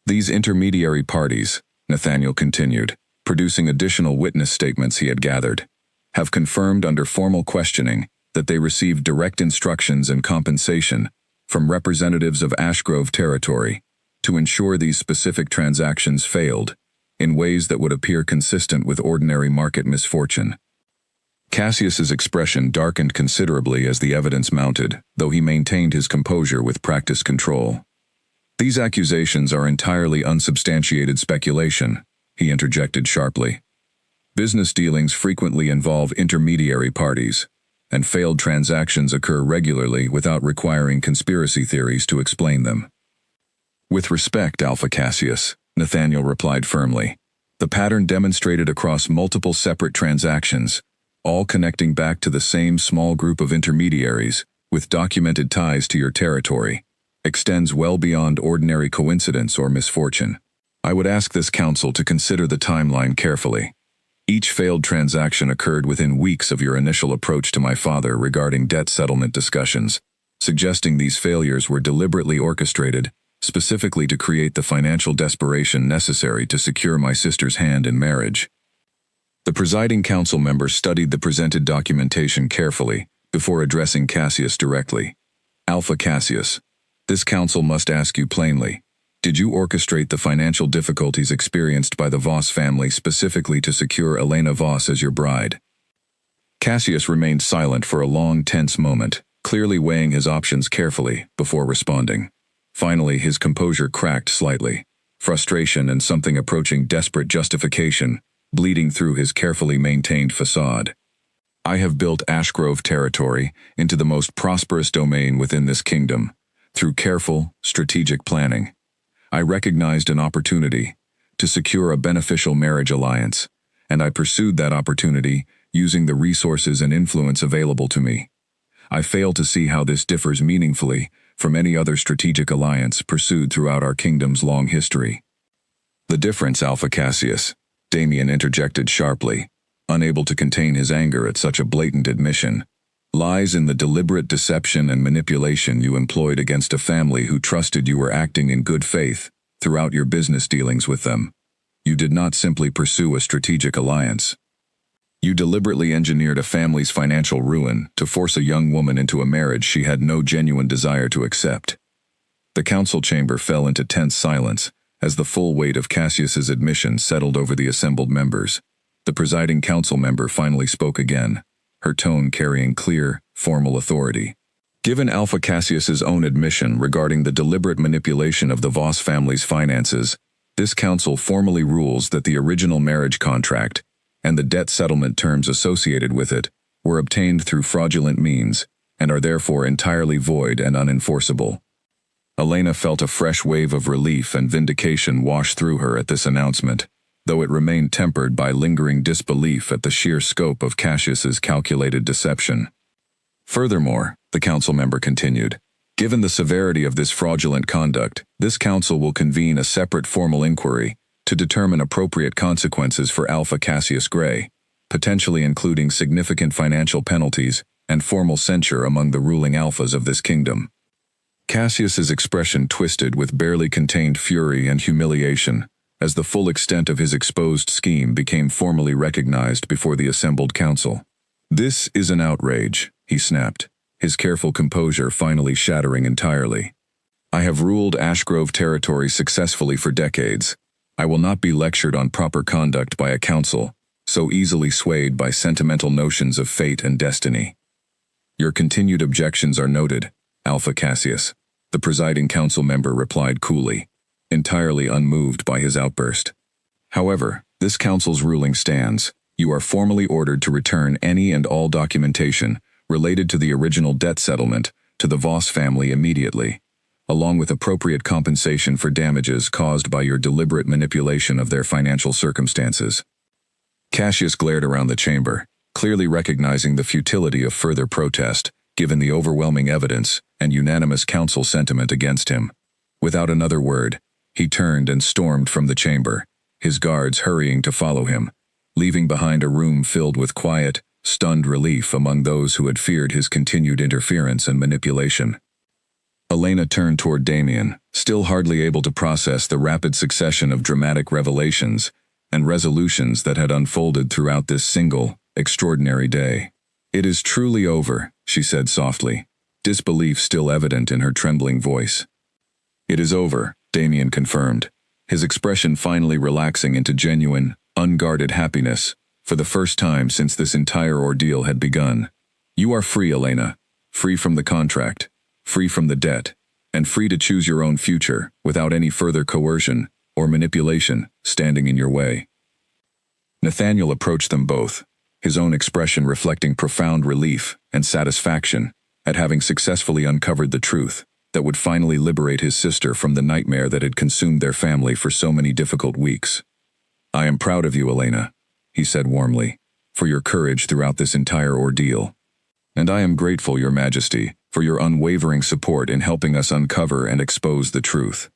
These intermediary parties, Nathaniel continued, producing additional witness statements he had gathered, have confirmed under formal questioning that they received direct instructions and compensation from representatives of Ashgrove territory to ensure these specific transactions failed in ways that would appear consistent with ordinary market misfortune. Cassius's expression darkened considerably as the evidence mounted, though he maintained his composure with practiced control. These accusations are entirely unsubstantiated speculation, he interjected sharply. Business dealings frequently involve intermediary parties, and failed transactions occur regularly without requiring conspiracy theories to explain them. With respect, Alpha Cassius, Nathaniel replied firmly, the pattern demonstrated across multiple separate transactions, all connecting back to the same small group of intermediaries with documented ties to your territory, extends well beyond ordinary coincidence or misfortune. I would ask this council to consider the timeline carefully. Each failed transaction occurred within weeks of your initial approach to my father regarding debt settlement discussions, suggesting these failures were deliberately orchestrated, specifically to create the financial desperation necessary to secure my sister's hand in marriage. The presiding council member studied the presented documentation carefully before addressing Cassius directly. Alpha Cassius, this council must ask you plainly, did you orchestrate the financial difficulties experienced by the Voss family specifically to secure Elena Voss as your bride? Cassius remained silent for a long, tense moment, clearly weighing his options carefully before responding. Finally, his composure cracked slightly, frustration and something approaching desperate justification bleeding through his carefully maintained facade. I have built Ashgrove territory into the most prosperous domain within this kingdom, through careful, strategic planning. I recognized an opportunity to secure a beneficial marriage alliance, and I pursued that opportunity using the resources and influence available to me. I fail to see how this differs meaningfully from any other strategic alliance pursued throughout our kingdom's long history. The difference, Alpha Cassius, Damien interjected sharply, unable to contain his anger at such a blatant admission, lies in the deliberate deception and manipulation you employed against a family who trusted you were acting in good faith throughout your business dealings with them. You did not simply pursue a strategic alliance. You deliberately engineered a family's financial ruin to force a young woman into a marriage she had no genuine desire to accept. The council chamber fell into tense silence as the full weight of Cassius's admission settled over the assembled members. The presiding council member finally spoke again, her tone carrying clear, formal authority. Given Alpha Cassius's own admission regarding the deliberate manipulation of the Voss family's finances, this council formally rules that the original marriage contract and the debt settlement terms associated with it were obtained through fraudulent means and are therefore entirely void and unenforceable. Elena felt a fresh wave of relief and vindication wash through her at this announcement, though it remained tempered by lingering disbelief at the sheer scope of Cassius's calculated deception. Furthermore, the council member continued, given the severity of this fraudulent conduct, this council will convene a separate formal inquiry to determine appropriate consequences for Alpha Cassius Gray, potentially including significant financial penalties and formal censure among the ruling alphas of this kingdom. Cassius's expression twisted with barely contained fury and humiliation as the full extent of his exposed scheme became formally recognized before the assembled council. "This is an outrage," he snapped, his careful composure finally shattering entirely. "I have ruled Ashgrove territory successfully for decades. I will not be lectured on proper conduct by a council so easily swayed by sentimental notions of fate and destiny." "Your continued objections are noted, Alpha Cassius," the presiding council member replied coolly, entirely unmoved by his outburst. "However, this council's ruling stands. You are formally ordered to return any and all documentation related to the original debt settlement to the Voss family immediately, along with appropriate compensation for damages caused by your deliberate manipulation of their financial circumstances." Cassius glared around the chamber, clearly recognizing the futility of further protest, given the overwhelming evidence and unanimous council sentiment against him. Without another word, he turned and stormed from the chamber, his guards hurrying to follow him, leaving behind a room filled with quiet, stunned relief among those who had feared his continued interference and manipulation. Elena turned toward Damien, still hardly able to process the rapid succession of dramatic revelations and resolutions that had unfolded throughout this single, extraordinary day. "It is truly over," she said softly, disbelief still evident in her trembling voice. "It is over," Damien confirmed, his expression finally relaxing into genuine, unguarded happiness, for the first time since this entire ordeal had begun. "You are free, Elena, free from the contract, free from the debt, and free to choose your own future without any further coercion or manipulation standing in your way." Nathaniel approached them both, his own expression reflecting profound relief and satisfaction at having successfully uncovered the truth that would finally liberate his sister from the nightmare that had consumed their family for so many difficult weeks. "I am proud of you, Elena," he said warmly, "for your courage throughout this entire ordeal. And I am grateful, Your Majesty, for your unwavering support in helping us uncover and expose the truth."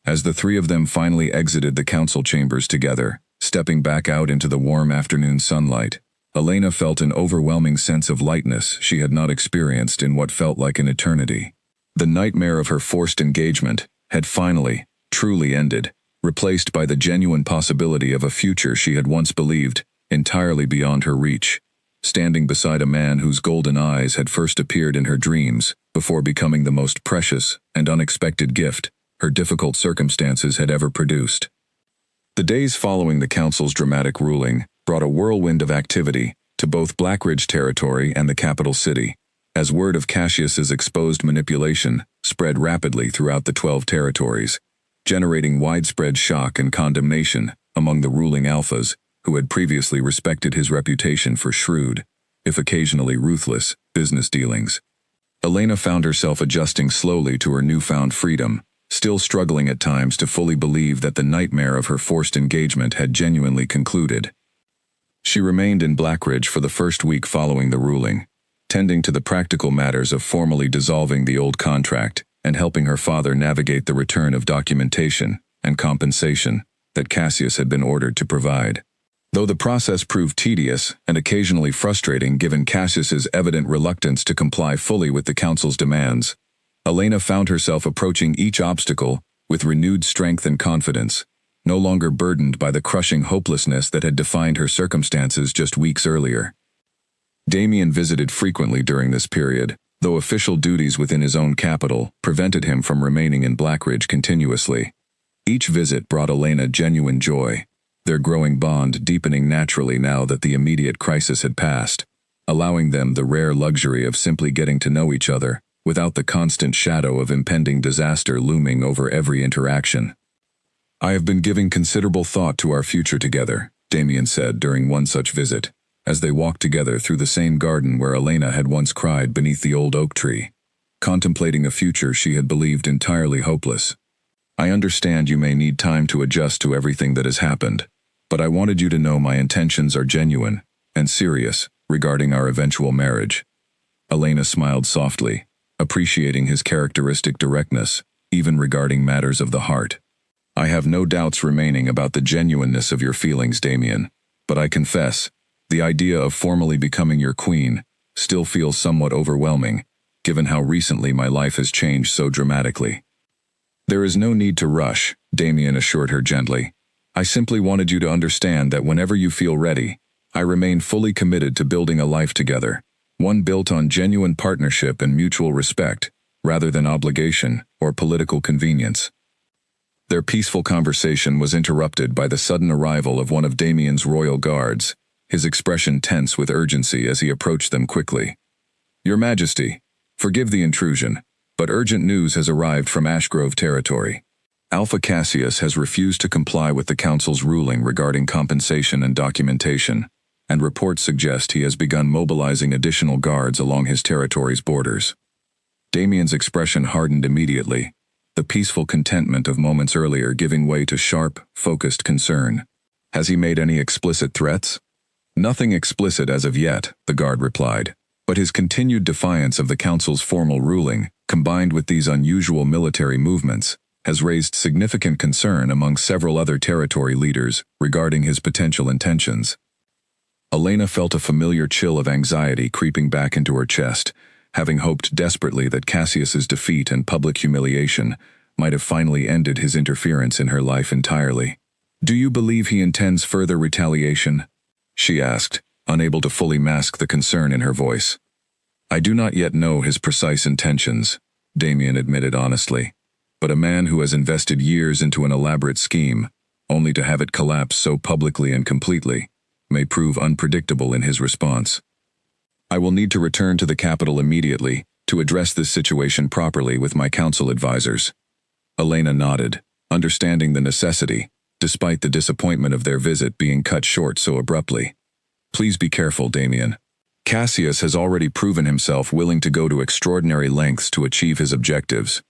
As the three of them finally exited the council chambers together, stepping back out into the warm afternoon sunlight, Elena felt an overwhelming sense of lightness she had not experienced in what felt like an eternity. The nightmare of her forced engagement had finally, truly ended, replaced by the genuine possibility of a future she had once believed entirely beyond her reach, standing beside a man whose golden eyes had first appeared in her dreams before becoming the most precious and unexpected gift her difficult circumstances had ever produced. The days following the council's dramatic ruling brought a whirlwind of activity to both Blackridge territory and the capital city, as word of Cassius's exposed manipulation spread rapidly throughout the 12 territories, generating widespread shock and condemnation among the ruling alphas who had previously respected his reputation for shrewd, if occasionally ruthless, business dealings. Elena found herself adjusting slowly to her newfound freedom, still struggling at times to fully believe that the nightmare of her forced engagement had genuinely concluded. She remained in Blackridge for the first week following the ruling, tending to the practical matters of formally dissolving the old contract and helping her father navigate the return of documentation and compensation that Cassius had been ordered to provide. Though the process proved tedious and occasionally frustrating given Cassius's evident reluctance to comply fully with the council's demands, Elena found herself approaching each obstacle with renewed strength and confidence, no longer burdened by the crushing hopelessness that had defined her circumstances just weeks earlier. Damien visited frequently during this period, though official duties within his own capital prevented him from remaining in Blackridge continuously. Each visit brought Elena genuine joy, their growing bond deepening naturally now that the immediate crisis had passed, allowing them the rare luxury of simply getting to know each other without the constant shadow of impending disaster looming over every interaction. "I have been giving considerable thought to our future together," Damien said during one such visit, as they walked together through the same garden where Elena had once cried beneath the old oak tree, contemplating a future she had believed entirely hopeless. "I understand you may need time to adjust to everything that has happened, but I wanted you to know my intentions are genuine and serious regarding our eventual marriage." Elena smiled softly, appreciating his characteristic directness, even regarding matters of the heart. "I have no doubts remaining about the genuineness of your feelings, Damien, but I confess, the idea of formally becoming your queen still feels somewhat overwhelming, given how recently my life has changed so dramatically. There is no need to rush, Damien assured her gently. I simply wanted you to understand that whenever you feel ready, I remain fully committed to building a life together, one built on genuine partnership and mutual respect, rather than obligation or political convenience. Their peaceful conversation was interrupted by the sudden arrival of one of Damien's royal guards, his expression tense with urgency as he approached them quickly. Your Majesty, forgive the intrusion, but urgent news has arrived from Ashgrove territory. Alpha Cassius has refused to comply with the Council's ruling regarding compensation and documentation, and reports suggest he has begun mobilizing additional guards along his territory's borders. Damien's expression hardened immediately, the peaceful contentment of moments earlier giving way to sharp, focused concern. Has he made any explicit threats? Nothing explicit as of yet, the guard replied, but his continued defiance of the Council's formal ruling, combined with these unusual military movements, has raised significant concern among several other territory leaders regarding his potential intentions. Elena felt a familiar chill of anxiety creeping back into her chest, having hoped desperately that Cassius's defeat and public humiliation might have finally ended his interference in her life entirely. Do you believe he intends further retaliation? She asked, unable to fully mask the concern in her voice. I do not yet know his precise intentions, Damien admitted honestly, but a man who has invested years into an elaborate scheme, only to have it collapse so publicly and completely, may prove unpredictable in his response. I will need to return to the capital immediately to address this situation properly with my council advisors. Elena nodded, understanding the necessity, despite the disappointment of their visit being cut short so abruptly. Please be careful, Damien. Cassius has already proven himself willing to go to extraordinary lengths to achieve his objectives.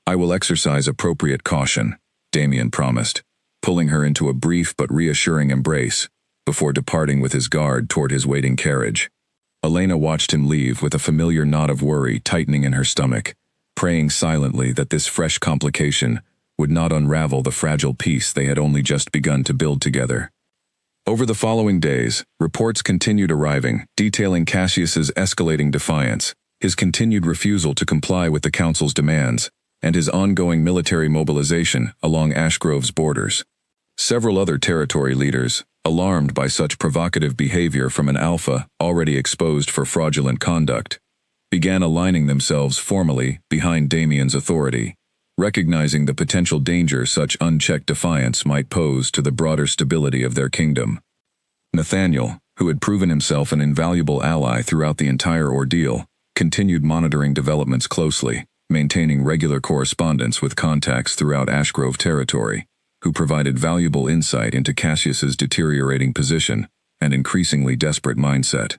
I will exercise appropriate caution, Damien promised, pulling her into a brief but reassuring embrace, before departing with his guard toward his waiting carriage. Elena watched him leave with a familiar knot of worry tightening in her stomach, praying silently that this fresh complication would not unravel the fragile peace they had only just begun to build together. Over the following days, reports continued arriving, detailing Cassius's escalating defiance, his continued refusal to comply with the Council's demands, and his ongoing military mobilization along Ashgrove's borders. Several other territory leaders, alarmed by such provocative behavior from an alpha already exposed for fraudulent conduct, began aligning themselves formally behind Damien's authority, recognizing the potential danger such unchecked defiance might pose to the broader stability of their kingdom. Nathaniel, who had proven himself an invaluable ally throughout the entire ordeal, continued monitoring developments closely, maintaining regular correspondence with contacts throughout Ashgrove territory, who provided valuable insight into Cassius's deteriorating position and increasingly desperate mindset.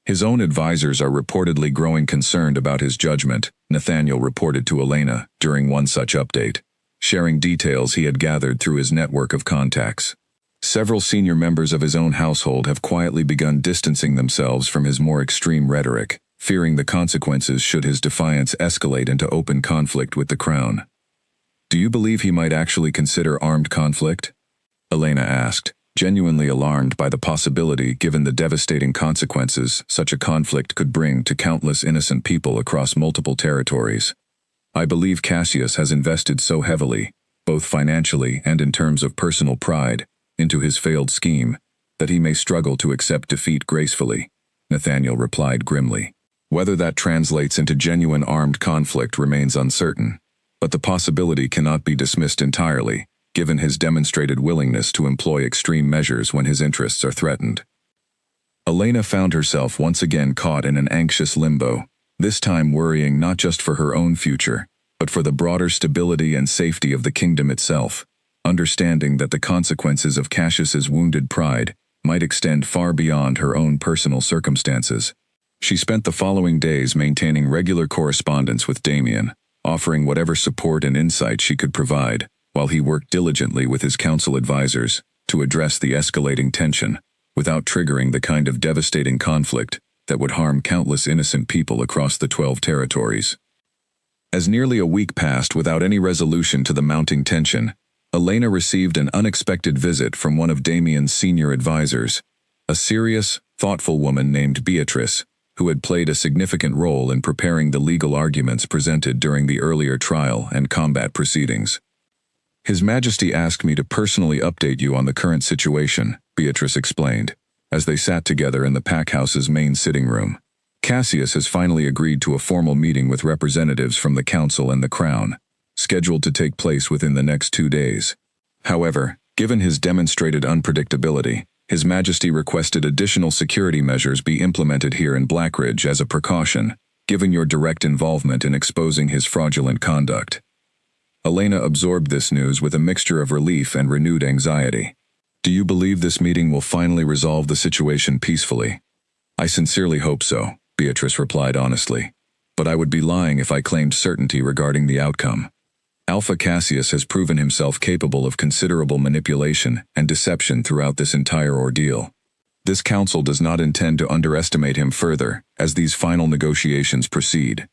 His own advisors are reportedly growing concerned about his judgment, Nathaniel reported to Elena during one such update, sharing details he had gathered through his network of contacts. Several senior members of his own household have quietly begun distancing themselves from his more extreme rhetoric, fearing the consequences should his defiance escalate into open conflict with the crown. Do you believe he might actually consider armed conflict? Elena asked, genuinely alarmed by the possibility given the devastating consequences such a conflict could bring to countless innocent people across multiple territories. I believe Cassius has invested so heavily, both financially and in terms of personal pride, into his failed scheme, that he may struggle to accept defeat gracefully, Nathaniel replied grimly. Whether that translates into genuine armed conflict remains uncertain, but the possibility cannot be dismissed entirely, given his demonstrated willingness to employ extreme measures when his interests are threatened. Elena found herself once again caught in an anxious limbo, this time worrying not just for her own future, but for the broader stability and safety of the kingdom itself, understanding that the consequences of Cassius's wounded pride might extend far beyond her own personal circumstances. She spent the following days maintaining regular correspondence with Damien, offering whatever support and insight she could provide, while he worked diligently with his council advisors to address the escalating tension, without triggering the kind of devastating conflict that would harm countless innocent people across the 12 territories. As nearly a week passed without any resolution to the mounting tension, Elena received an unexpected visit from one of Damien's senior advisors, a serious, thoughtful woman named Beatrice, who had played a significant role in preparing the legal arguments presented during the earlier trial and combat proceedings. His Majesty asked me to personally update you on the current situation, Beatrice explained, as they sat together in the packhouse's main sitting room. Cassius has finally agreed to a formal meeting with representatives from the council and the crown, scheduled to take place within the next 2 days. However, given his demonstrated unpredictability, His Majesty requested additional security measures be implemented here in Blackridge as a precaution, given your direct involvement in exposing his fraudulent conduct. Elena absorbed this news with a mixture of relief and renewed anxiety. Do you believe this meeting will finally resolve the situation peacefully? I sincerely hope so, Beatrice replied honestly. But I would be lying if I claimed certainty regarding the outcome. Alpha Cassius has proven himself capable of considerable manipulation and deception throughout this entire ordeal. This council does not intend to underestimate him further as these final negotiations proceed.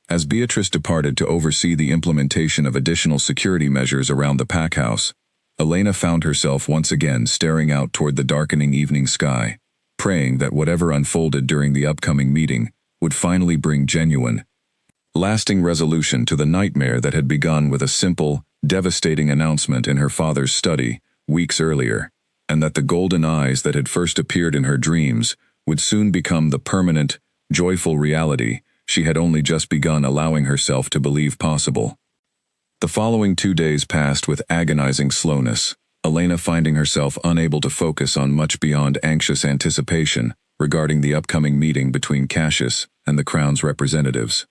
As Beatrice departed to oversee the implementation of additional security measures around the packhouse, Elena found herself once again staring out toward the darkening evening sky, praying that whatever unfolded during the upcoming meeting would finally bring genuine, lasting resolution to the nightmare that had begun with a simple, devastating announcement in her father's study weeks earlier, and that the golden eyes that had first appeared in her dreams would soon become the permanent, joyful reality she had only just begun allowing herself to believe possible. The following 2 days passed with agonizing slowness, Elena finding herself unable to focus on much beyond anxious anticipation regarding the upcoming meeting between Cassius and the Crown's representatives.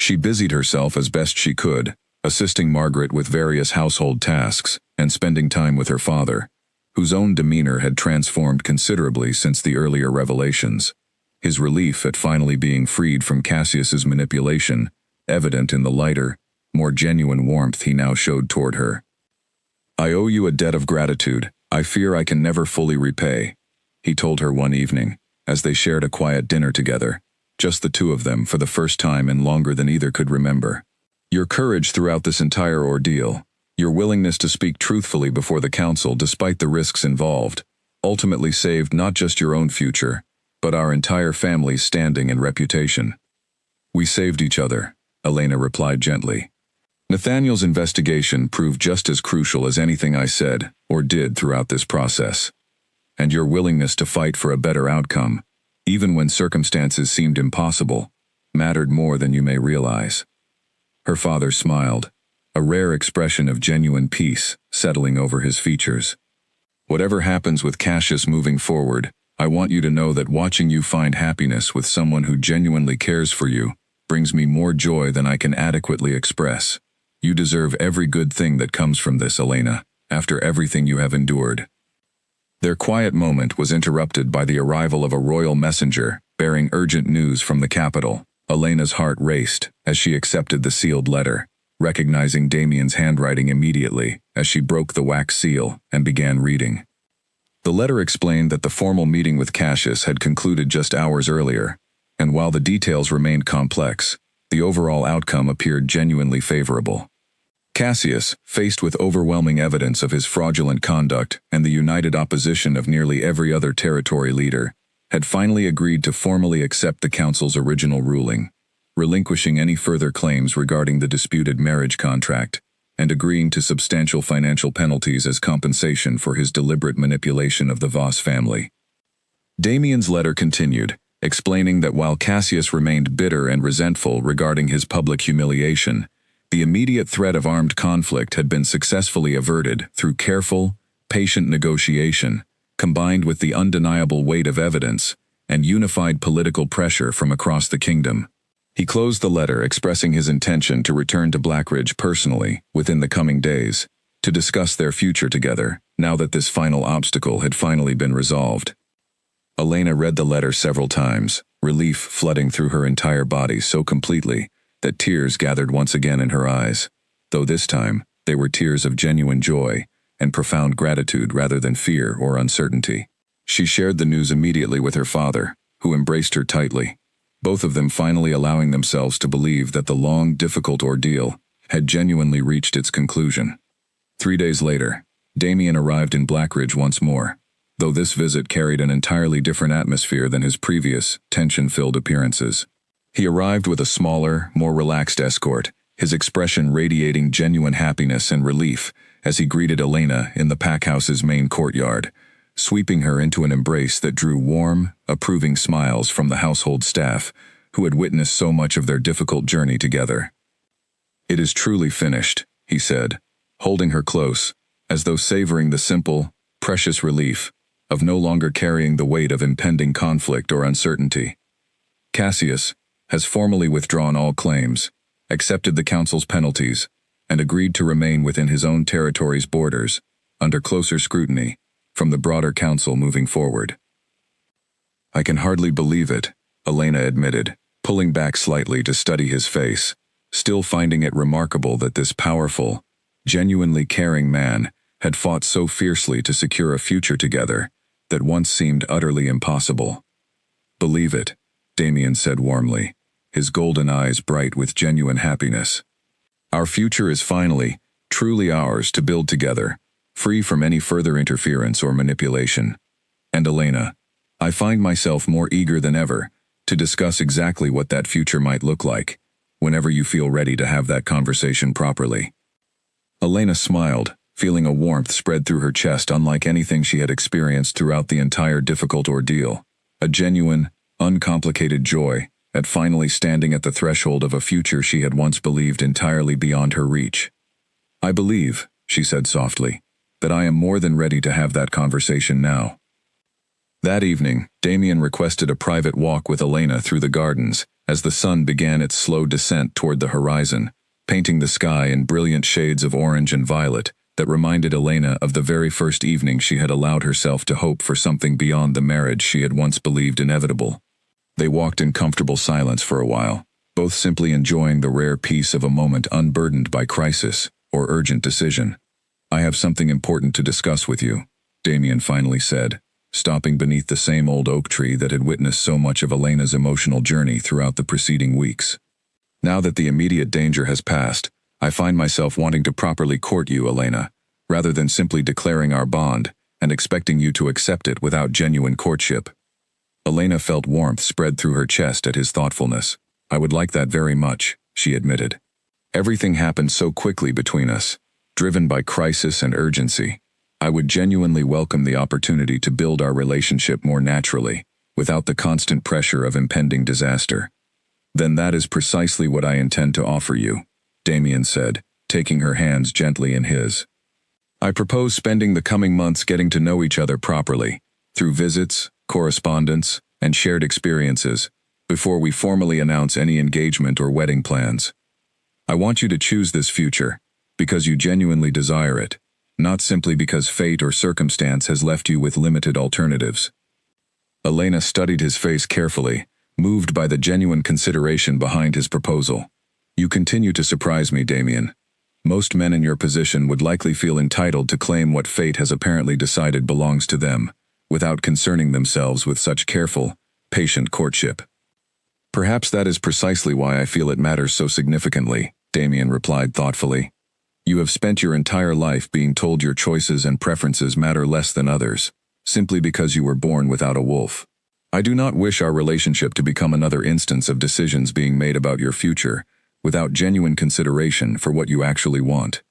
She busied herself as best she could, assisting Margaret with various household tasks and spending time with her father, whose own demeanor had transformed considerably since the earlier revelations, his relief at finally being freed from Cassius's manipulation evident in the lighter, more genuine warmth he now showed toward her. I owe you a debt of gratitude I fear I can never fully repay, he told her one evening, as they shared a quiet dinner together, just the two of them for the first time in longer than either could remember. Your courage throughout this entire ordeal, your willingness to speak truthfully before the council despite the risks involved, ultimately saved not just your own future, but our entire family's standing and reputation. We saved each other, Elena replied gently. Nathaniel's investigation proved just as crucial as anything I said or did throughout this process. And your willingness to fight for a better outcome, even when circumstances seemed impossible, mattered more than you may realize. Her father smiled, a rare expression of genuine peace settling over his features. Whatever happens with Cassius moving forward, I want you to know that watching you find happiness with someone who genuinely cares for you brings me more joy than I can adequately express. You deserve every good thing that comes from this, Elena, after everything you have endured. Their quiet moment was interrupted by the arrival of a royal messenger bearing urgent news from the capital. Elena's heart raced as she accepted the sealed letter, recognizing Damien's handwriting immediately as she broke the wax seal and began reading. The letter explained that the formal meeting with Cassius had concluded just hours earlier, and while the details remained complex, the overall outcome appeared genuinely favorable. Cassius, faced with overwhelming evidence of his fraudulent conduct and the united opposition of nearly every other territory leader, had finally agreed to formally accept the council's original ruling, relinquishing any further claims regarding the disputed marriage contract, and agreeing to substantial financial penalties as compensation for his deliberate manipulation of the Voss family. Damien's letter continued, explaining that while Cassius remained bitter and resentful regarding his public humiliation, the immediate threat of armed conflict had been successfully averted through careful, patient negotiation, combined with the undeniable weight of evidence and unified political pressure from across the kingdom. He closed the letter expressing his intention to return to Blackridge personally within the coming days, to discuss their future together, now that this final obstacle had finally been resolved. Elena read the letter several times, relief flooding through her entire body so completely that tears gathered once again in her eyes, though this time they were tears of genuine joy and profound gratitude rather than fear or uncertainty. She shared the news immediately with her father, who embraced her tightly, both of them finally allowing themselves to believe that the long, difficult ordeal had genuinely reached its conclusion. 3 days later, Damien arrived in Blackridge once more, though this visit carried an entirely different atmosphere than his previous, tension-filled appearances. He arrived with a smaller, more relaxed escort, his expression radiating genuine happiness and relief as he greeted Elena in the packhouse's main courtyard, sweeping her into an embrace that drew warm, approving smiles from the household staff, who had witnessed so much of their difficult journey together. "It is truly finished," he said, holding her close, as though savoring the simple, precious relief of no longer carrying the weight of impending conflict or uncertainty. "Cassius has formally withdrawn all claims, accepted the council's penalties, and agreed to remain within his own territory's borders, under closer scrutiny from the broader council moving forward." "I can hardly believe it," Elena admitted, pulling back slightly to study his face, still finding it remarkable that this powerful, genuinely caring man had fought so fiercely to secure a future together that once seemed utterly impossible. "Believe it," Damien said warmly, his golden eyes bright with genuine happiness. "Our future is finally, truly ours to build together, free from any further interference or manipulation. And Elena, I find myself more eager than ever to discuss exactly what that future might look like, whenever you feel ready to have that conversation properly." Elena smiled, feeling a warmth spread through her chest unlike anything she had experienced throughout the entire difficult ordeal, a genuine, uncomplicated joy at finally standing at the threshold of a future she had once believed entirely beyond her reach. "I believe," she said softly, "that I am more than ready to have that conversation now." That evening, Damien requested a private walk with Elena through the gardens as the sun began its slow descent toward the horizon, painting the sky in brilliant shades of orange and violet that reminded Elena of the very first evening she had allowed herself to hope for something beyond the marriage she had once believed inevitable. They walked in comfortable silence for a while, both simply enjoying the rare peace of a moment unburdened by crisis or urgent decision. "I have something important to discuss with you," Damien finally said, stopping beneath the same old oak tree that had witnessed so much of Elena's emotional journey throughout the preceding weeks. "Now that the immediate danger has passed, I find myself wanting to properly court you, Elena, rather than simply declaring our bond and expecting you to accept it without genuine courtship." Elena felt warmth spread through her chest at his thoughtfulness. "I would like that very much," she admitted. "Everything happened so quickly between us, driven by crisis and urgency. I would genuinely welcome the opportunity to build our relationship more naturally, without the constant pressure of impending disaster." "Then that is precisely what I intend to offer you," Damien said, taking her hands gently in his. "I propose spending the coming months getting to know each other properly, through visits, correspondence, and shared experiences, before we formally announce any engagement or wedding plans. I want you to choose this future, because you genuinely desire it, not simply because fate or circumstance has left you with limited alternatives." Elena studied his face carefully, moved by the genuine consideration behind his proposal. "You continue to surprise me, Damien. Most men in your position would likely feel entitled to claim what fate has apparently decided belongs to them, without concerning themselves with such careful, patient courtship." "Perhaps that is precisely why I feel it matters so significantly," Damien replied thoughtfully. "You have spent your entire life being told your choices and preferences matter less than others, simply because you were born without a wolf. I do not wish our relationship to become another instance of decisions being made about your future, without genuine consideration for what you actually want."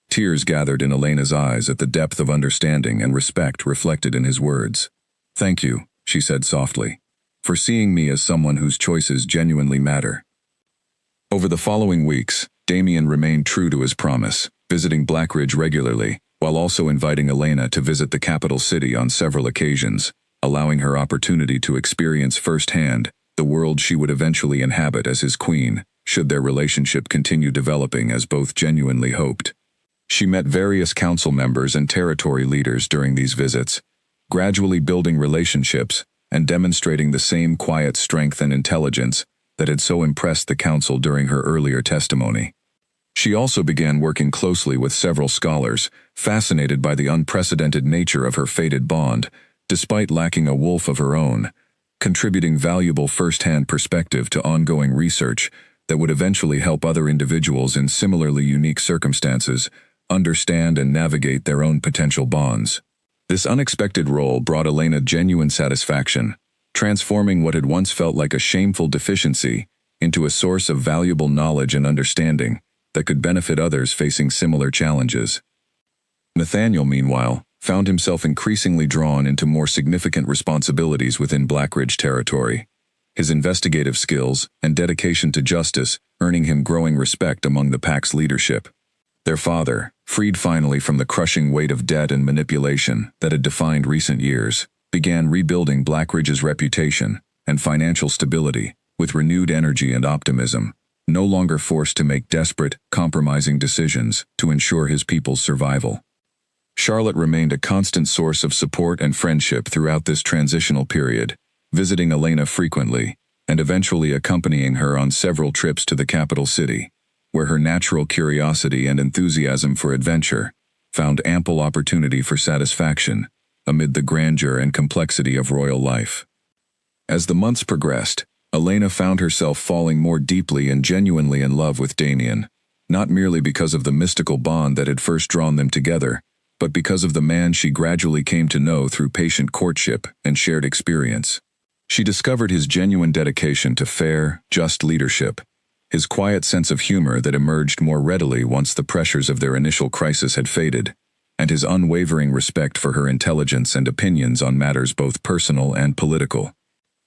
Tears gathered in Elena's eyes at the depth of understanding and respect reflected in his words. "Thank you," she said softly, "for seeing me as someone whose choices genuinely matter." Over the following weeks, Damien remained true to his promise, visiting Blackridge regularly, while also inviting Elena to visit the capital city on several occasions, allowing her opportunity to experience firsthand the world she would eventually inhabit as his queen, should their relationship continue developing as both genuinely hoped. She met various council members and territory leaders during these visits, gradually building relationships and demonstrating the same quiet strength and intelligence that had so impressed the council during her earlier testimony. She also began working closely with several scholars, fascinated by the unprecedented nature of her fated bond, despite lacking a wolf of her own, contributing valuable first-hand perspective to ongoing research that would eventually help other individuals in similarly unique circumstances understand and navigate their own potential bonds. This unexpected role brought Elena genuine satisfaction, transforming what had once felt like a shameful deficiency into a source of valuable knowledge and understanding that could benefit others facing similar challenges. Nathaniel, meanwhile, found himself increasingly drawn into more significant responsibilities within Blackridge territory, his investigative skills and dedication to justice earning him growing respect among the pack's leadership. Their father, freed finally from the crushing weight of debt and manipulation that had defined recent years, began rebuilding Blackridge's reputation and financial stability with renewed energy and optimism, no longer forced to make desperate, compromising decisions to ensure his people's survival. Charlotte remained a constant source of support and friendship throughout this transitional period, visiting Elena frequently and eventually accompanying her on several trips to the capital city, where her natural curiosity and enthusiasm for adventure found ample opportunity for satisfaction amid the grandeur and complexity of royal life. As the months progressed, Elena found herself falling more deeply and genuinely in love with Damien, not merely because of the mystical bond that had first drawn them together, but because of the man she gradually came to know through patient courtship and shared experience. She discovered his genuine dedication to fair, just leadership, his quiet sense of humor that emerged more readily once the pressures of their initial crisis had faded, and his unwavering respect for her intelligence and opinions on matters both personal and political.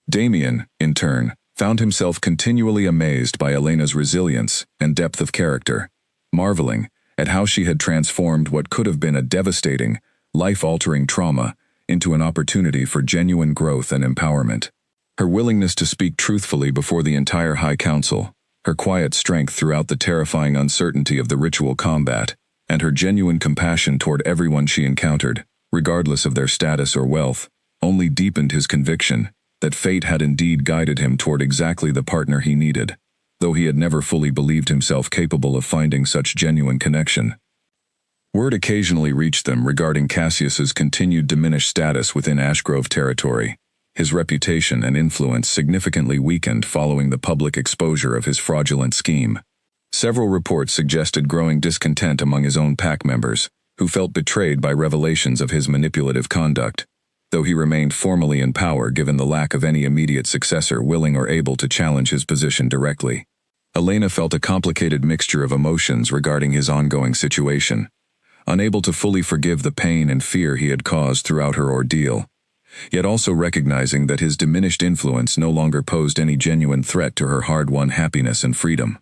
Damien, in turn, found himself continually amazed by Elena's resilience and depth of character, marveling at how she had transformed what could have been a devastating, life-altering trauma into an opportunity for genuine growth and empowerment. Her willingness to speak truthfully before the entire High Council, her quiet strength throughout the terrifying uncertainty of the ritual combat, and her genuine compassion toward everyone she encountered, regardless of their status or wealth, only deepened his conviction that fate had indeed guided him toward exactly the partner he needed, though he had never fully believed himself capable of finding such genuine connection. Word occasionally reached them regarding Cassius's continued diminished status within Ashgrove territory, his reputation and influence significantly weakened following the public exposure of his fraudulent scheme. Several reports suggested growing discontent among his own pack members, who felt betrayed by revelations of his manipulative conduct, though he remained formally in power given the lack of any immediate successor willing or able to challenge his position directly. Elena felt a complicated mixture of emotions regarding his ongoing situation, unable to fully forgive the pain and fear he had caused throughout her ordeal, yet also recognizing that his diminished influence no longer posed any genuine threat to her hard-won happiness and freedom.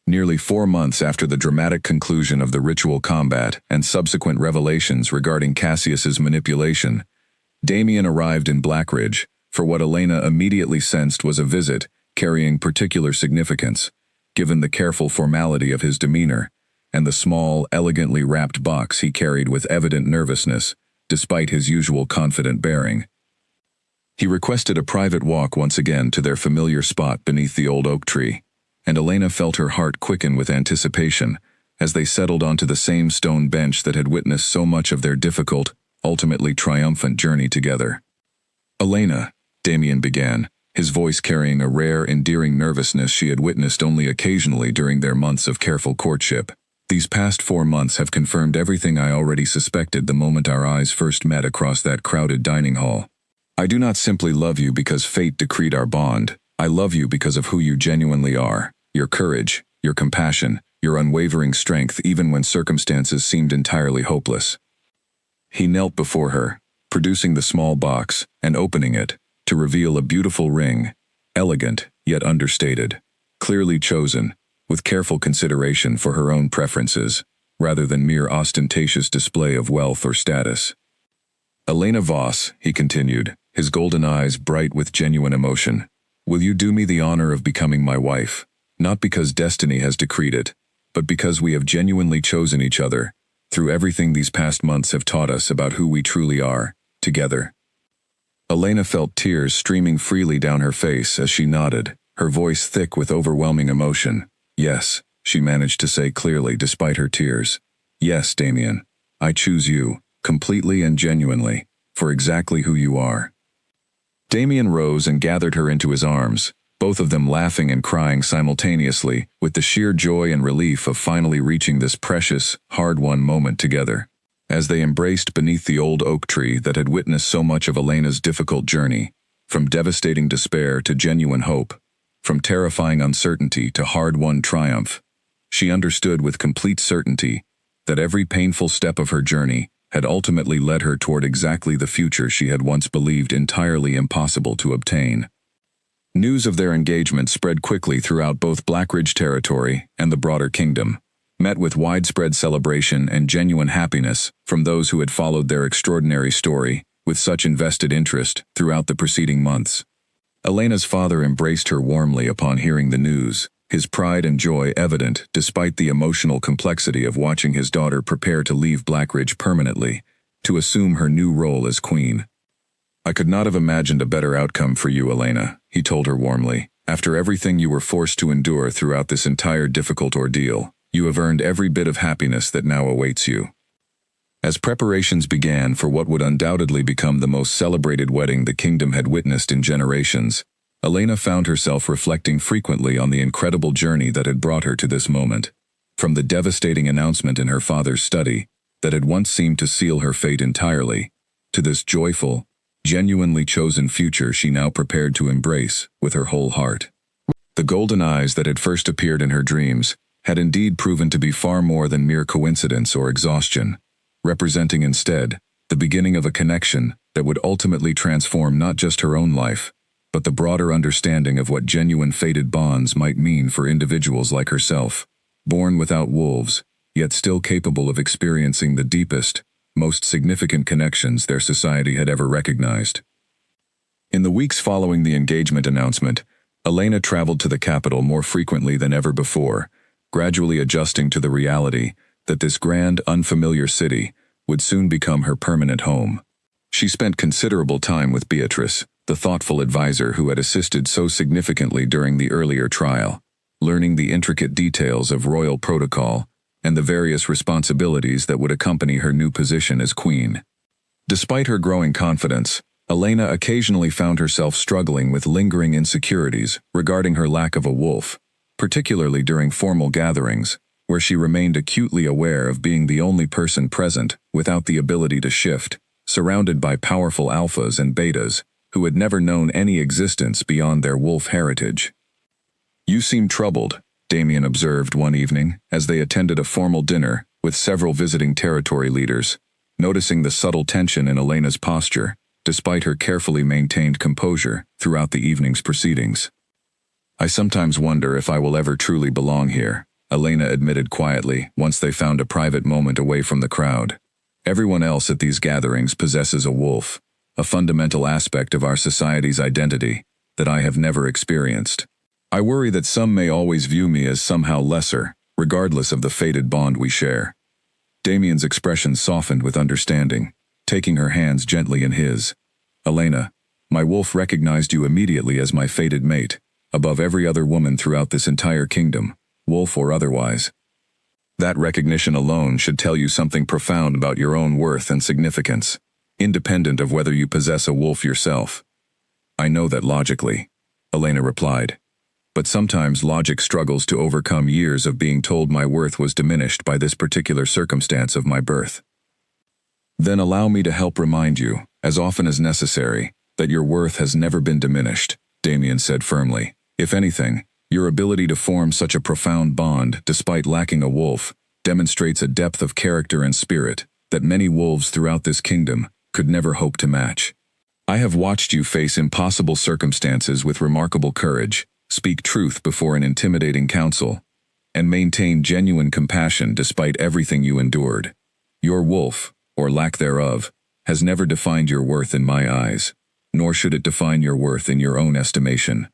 Nearly 4 months after the dramatic conclusion of the ritual combat and subsequent revelations regarding Cassius's manipulation, Damien arrived in Blackridge for what Elena immediately sensed was a visit carrying particular significance, given the careful formality of his demeanor and the small, elegantly wrapped box he carried with evident nervousness, despite his usual confident bearing. He requested a private walk once again to their familiar spot beneath the old oak tree, and Elena felt her heart quicken with anticipation as they settled onto the same stone bench that had witnessed so much of their difficult, ultimately triumphant journey together. "Elena," Damien began, his voice carrying a rare, endearing nervousness she had witnessed only occasionally during their months of careful courtship. "These past 4 months have confirmed everything I already suspected the moment our eyes first met across that crowded dining hall. I do not simply love you because fate decreed our bond. I love you because of who you genuinely are, your courage, your compassion, your unwavering strength even when circumstances seemed entirely hopeless." He knelt before her, producing the small box and opening it to reveal a beautiful ring, elegant yet understated, clearly chosen, with careful consideration for her own preferences, rather than mere ostentatious display of wealth or status. "Elena Voss," he continued, his golden eyes bright with genuine emotion, "will you do me the honor of becoming my wife, not because destiny has decreed it, but because we have genuinely chosen each other, through everything these past months have taught us about who we truly are, together." Elena felt tears streaming freely down her face as she nodded, her voice thick with overwhelming emotion. "Yes," she managed to say clearly despite her tears. "Yes, Damien, I choose you, completely and genuinely, for exactly who you are." Damien rose and gathered her into his arms, both of them laughing and crying simultaneously with the sheer joy and relief of finally reaching this precious, hard-won moment together. As they embraced beneath the old oak tree that had witnessed so much of Elena's difficult journey, from devastating despair to genuine hope, from terrifying uncertainty to hard-won triumph, she understood with complete certainty that every painful step of her journey had ultimately led her toward exactly the future she had once believed entirely impossible to obtain. News of their engagement spread quickly throughout both Blackridge territory and the broader kingdom, met with widespread celebration and genuine happiness from those who had followed their extraordinary story with such invested interest throughout the preceding months. Elena's father embraced her warmly upon hearing the news, his pride and joy evident despite the emotional complexity of watching his daughter prepare to leave Blackridge permanently, to assume her new role as queen. "I could not have imagined a better outcome for you, Elena," he told her warmly. "After everything you were forced to endure throughout this entire difficult ordeal, you have earned every bit of happiness that now awaits you." As preparations began for what would undoubtedly become the most celebrated wedding the kingdom had witnessed in generations, Elena found herself reflecting frequently on the incredible journey that had brought her to this moment. From the devastating announcement in her father's study, that had once seemed to seal her fate entirely, to this joyful, genuinely chosen future she now prepared to embrace with her whole heart. The golden eyes that had first appeared in her dreams had indeed proven to be far more than mere coincidence or exhaustion, representing instead the beginning of a connection that would ultimately transform not just her own life, but the broader understanding of what genuine fated bonds might mean for individuals like herself, born without wolves, yet still capable of experiencing the deepest, most significant connections their society had ever recognized. In the weeks following the engagement announcement, Elena traveled to the capital more frequently than ever before, gradually adjusting to the reality that this grand, unfamiliar city would soon become her permanent home. She spent considerable time with Beatrice, the thoughtful advisor who had assisted so significantly during the earlier trial, learning the intricate details of royal protocol and the various responsibilities that would accompany her new position as queen. Despite her growing confidence, Elena occasionally found herself struggling with lingering insecurities regarding her lack of a wolf, particularly during formal gatherings, where she remained acutely aware of being the only person present without the ability to shift, surrounded by powerful alphas and betas who had never known any existence beyond their wolf heritage. "You seem troubled," Damien observed one evening as they attended a formal dinner with several visiting territory leaders, noticing the subtle tension in Elena's posture, despite her carefully maintained composure throughout the evening's proceedings. "I sometimes wonder if I will ever truly belong here," Elena admitted quietly once they found a private moment away from the crowd. "Everyone else at these gatherings possesses a wolf, a fundamental aspect of our society's identity that I have never experienced. I worry that some may always view me as somehow lesser, regardless of the fated bond we share." Damien's expression softened with understanding, taking her hands gently in his. "Elena, my wolf recognized you immediately as my fated mate, above every other woman throughout this entire kingdom, wolf or otherwise. That recognition alone should tell you something profound about your own worth and significance, independent of whether you possess a wolf yourself." "I know that logically," Elena replied. "But sometimes logic struggles to overcome years of being told my worth was diminished by this particular circumstance of my birth." "Then allow me to help remind you, as often as necessary, that your worth has never been diminished," Damien said firmly. "If anything, your ability to form such a profound bond despite lacking a wolf demonstrates a depth of character and spirit that many wolves throughout this kingdom could never hope to match. I have watched you face impossible circumstances with remarkable courage, speak truth before an intimidating council, and maintain genuine compassion despite everything you endured. Your wolf, or lack thereof, has never defined your worth in my eyes, nor should it define your worth in your own estimation."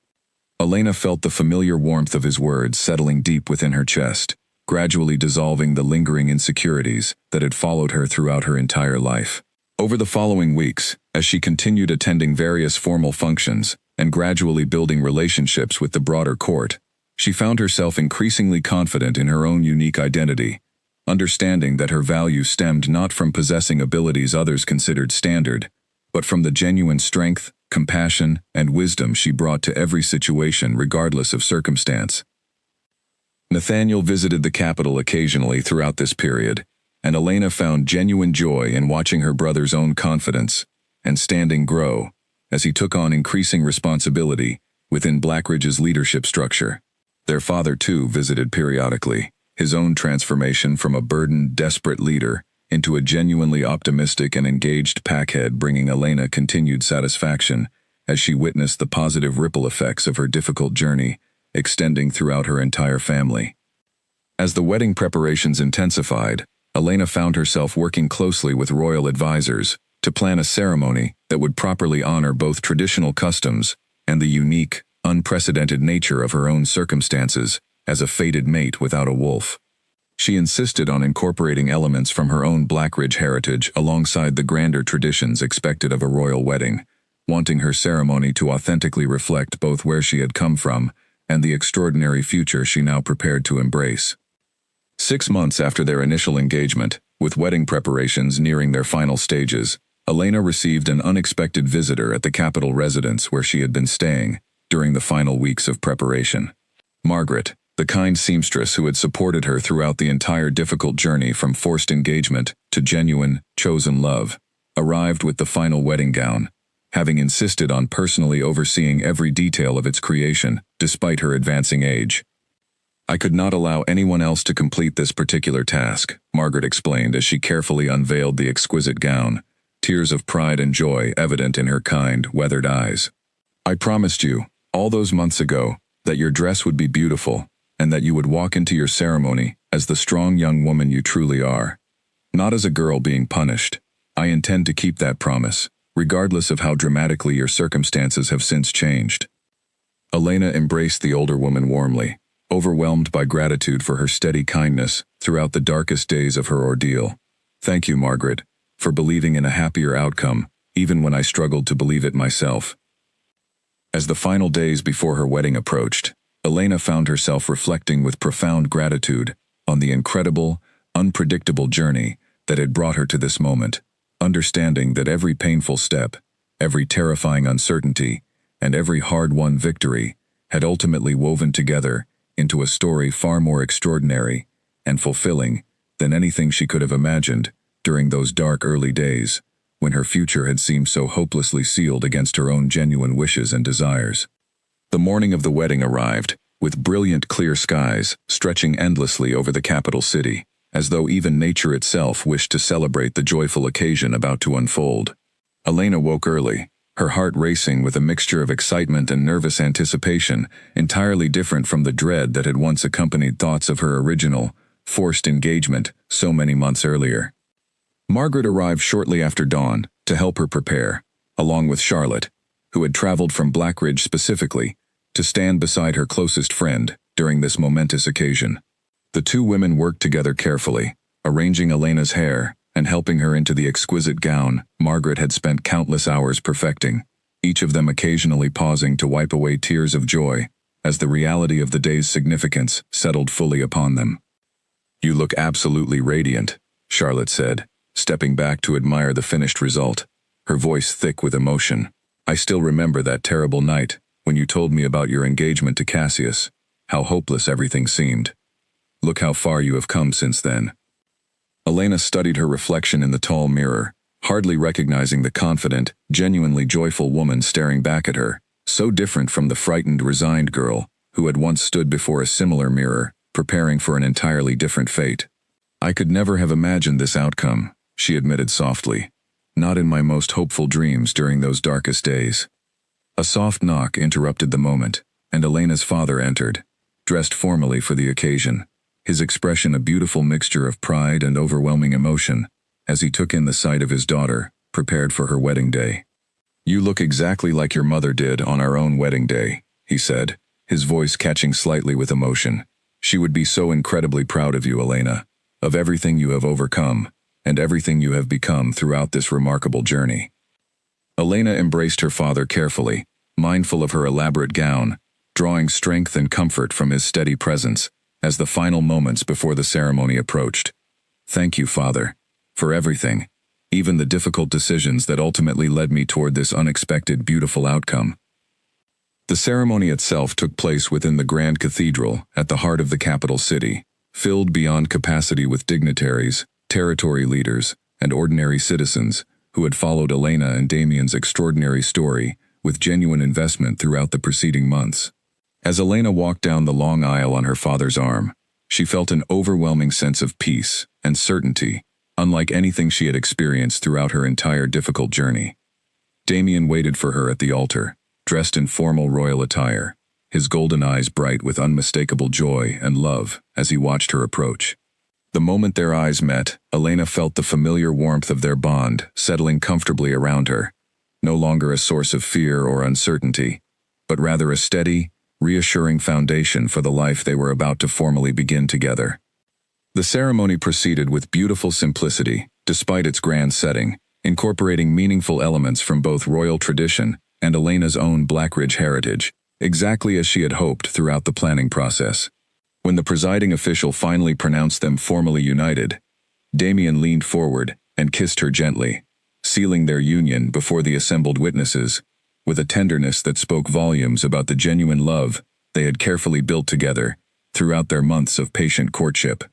Elena felt the familiar warmth of his words settling deep within her chest, gradually dissolving the lingering insecurities that had followed her throughout her entire life. Over the following weeks, as she continued attending various formal functions and gradually building relationships with the broader court, she found herself increasingly confident in her own unique identity, understanding that her value stemmed not from possessing abilities others considered standard, but from the genuine strength, compassion, and wisdom she brought to every situation regardless of circumstance. Nathaniel visited the capital occasionally throughout this period, and Elena found genuine joy in watching her brother's own confidence and standing grow as he took on increasing responsibility within Blackridge's leadership structure. Their father, too, visited periodically, his own transformation from a burdened, desperate leader into a genuinely optimistic and engaged packhead, bringing Elena continued satisfaction as she witnessed the positive ripple effects of her difficult journey extending throughout her entire family. As the wedding preparations intensified, Elena found herself working closely with royal advisors to plan a ceremony that would properly honor both traditional customs and the unique, unprecedented nature of her own circumstances as a fated mate without a wolf. She insisted on incorporating elements from her own Blackridge heritage alongside the grander traditions expected of a royal wedding, wanting her ceremony to authentically reflect both where she had come from and the extraordinary future she now prepared to embrace. 6 months after their initial engagement, with wedding preparations nearing their final stages, Elena received an unexpected visitor at the capital residence where she had been staying during the final weeks of preparation. Margaret, the kind seamstress who had supported her throughout the entire difficult journey from forced engagement to genuine, chosen love, arrived with the final wedding gown, having insisted on personally overseeing every detail of its creation, despite her advancing age. "I could not allow anyone else to complete this particular task," Margaret explained as she carefully unveiled the exquisite gown, tears of pride and joy evident in her kind, weathered eyes. "I promised you, all those months ago, that your dress would be beautiful, and that you would walk into your ceremony as the strong young woman you truly are. Not as a girl being punished. I intend to keep that promise, regardless of how dramatically your circumstances have since changed." Elena embraced the older woman warmly, overwhelmed by gratitude for her steady kindness throughout the darkest days of her ordeal. "Thank you, Margaret, for believing in a happier outcome, even when I struggled to believe it myself." As the final days before her wedding approached, Elena found herself reflecting with profound gratitude on the incredible, unpredictable journey that had brought her to this moment, understanding that every painful step, every terrifying uncertainty, and every hard-won victory had ultimately woven together into a story far more extraordinary and fulfilling than anything she could have imagined during those dark early days when her future had seemed so hopelessly sealed against her own genuine wishes and desires. The morning of the wedding arrived, with brilliant clear skies stretching endlessly over the capital city, as though even nature itself wished to celebrate the joyful occasion about to unfold. Elena woke early, her heart racing with a mixture of excitement and nervous anticipation, entirely different from the dread that had once accompanied thoughts of her original, forced engagement so many months earlier. Margaret arrived shortly after dawn to help her prepare, along with Charlotte, who had traveled from Blackridge specifically to stand beside her closest friend during this momentous occasion. The two women worked together carefully, arranging Elena's hair and helping her into the exquisite gown Margaret had spent countless hours perfecting, each of them occasionally pausing to wipe away tears of joy as the reality of the day's significance settled fully upon them. "You look absolutely radiant," Charlotte said, stepping back to admire the finished result, her voice thick with emotion. "I still remember that terrible night when you told me about your engagement to Cassius, how hopeless everything seemed. Look how far you have come since then." Elena studied her reflection in the tall mirror, hardly recognizing the confident, genuinely joyful woman staring back at her, so different from the frightened, resigned girl who had once stood before a similar mirror, preparing for an entirely different fate. "I could never have imagined this outcome," she admitted softly, "not in my most hopeful dreams during those darkest days." A soft knock interrupted the moment, and Elena's father entered, dressed formally for the occasion, his expression a beautiful mixture of pride and overwhelming emotion as he took in the sight of his daughter, prepared for her wedding day. "You look exactly like your mother did on our own wedding day," he said, his voice catching slightly with emotion. "She would be so incredibly proud of you, Elena, of everything you have overcome, and everything you have become throughout this remarkable journey." Elena embraced her father carefully, mindful of her elaborate gown, drawing strength and comfort from his steady presence as the final moments before the ceremony approached. "Thank you, Father, for everything, even the difficult decisions that ultimately led me toward this unexpected, beautiful outcome." The ceremony itself took place within the Grand Cathedral at the heart of the capital city, filled beyond capacity with dignitaries, territory leaders, and ordinary citizens who had followed Elena and Damien's extraordinary story with genuine investment throughout the preceding months. As Elena walked down the long aisle on her father's arm, she felt an overwhelming sense of peace and certainty, unlike anything she had experienced throughout her entire difficult journey. Damien waited for her at the altar, dressed in formal royal attire, his golden eyes bright with unmistakable joy and love as he watched her approach. The moment their eyes met, Elena felt the familiar warmth of their bond settling comfortably around her, no longer a source of fear or uncertainty, but rather a steady, reassuring foundation for the life they were about to formally begin together. The ceremony proceeded with beautiful simplicity, despite its grand setting, incorporating meaningful elements from both royal tradition and Elena's own Blackridge heritage, exactly as she had hoped throughout the planning process. When the presiding official finally pronounced them formally united, Damien leaned forward and kissed her gently, sealing their union before the assembled witnesses, with a tenderness that spoke volumes about the genuine love they had carefully built together throughout their months of patient courtship.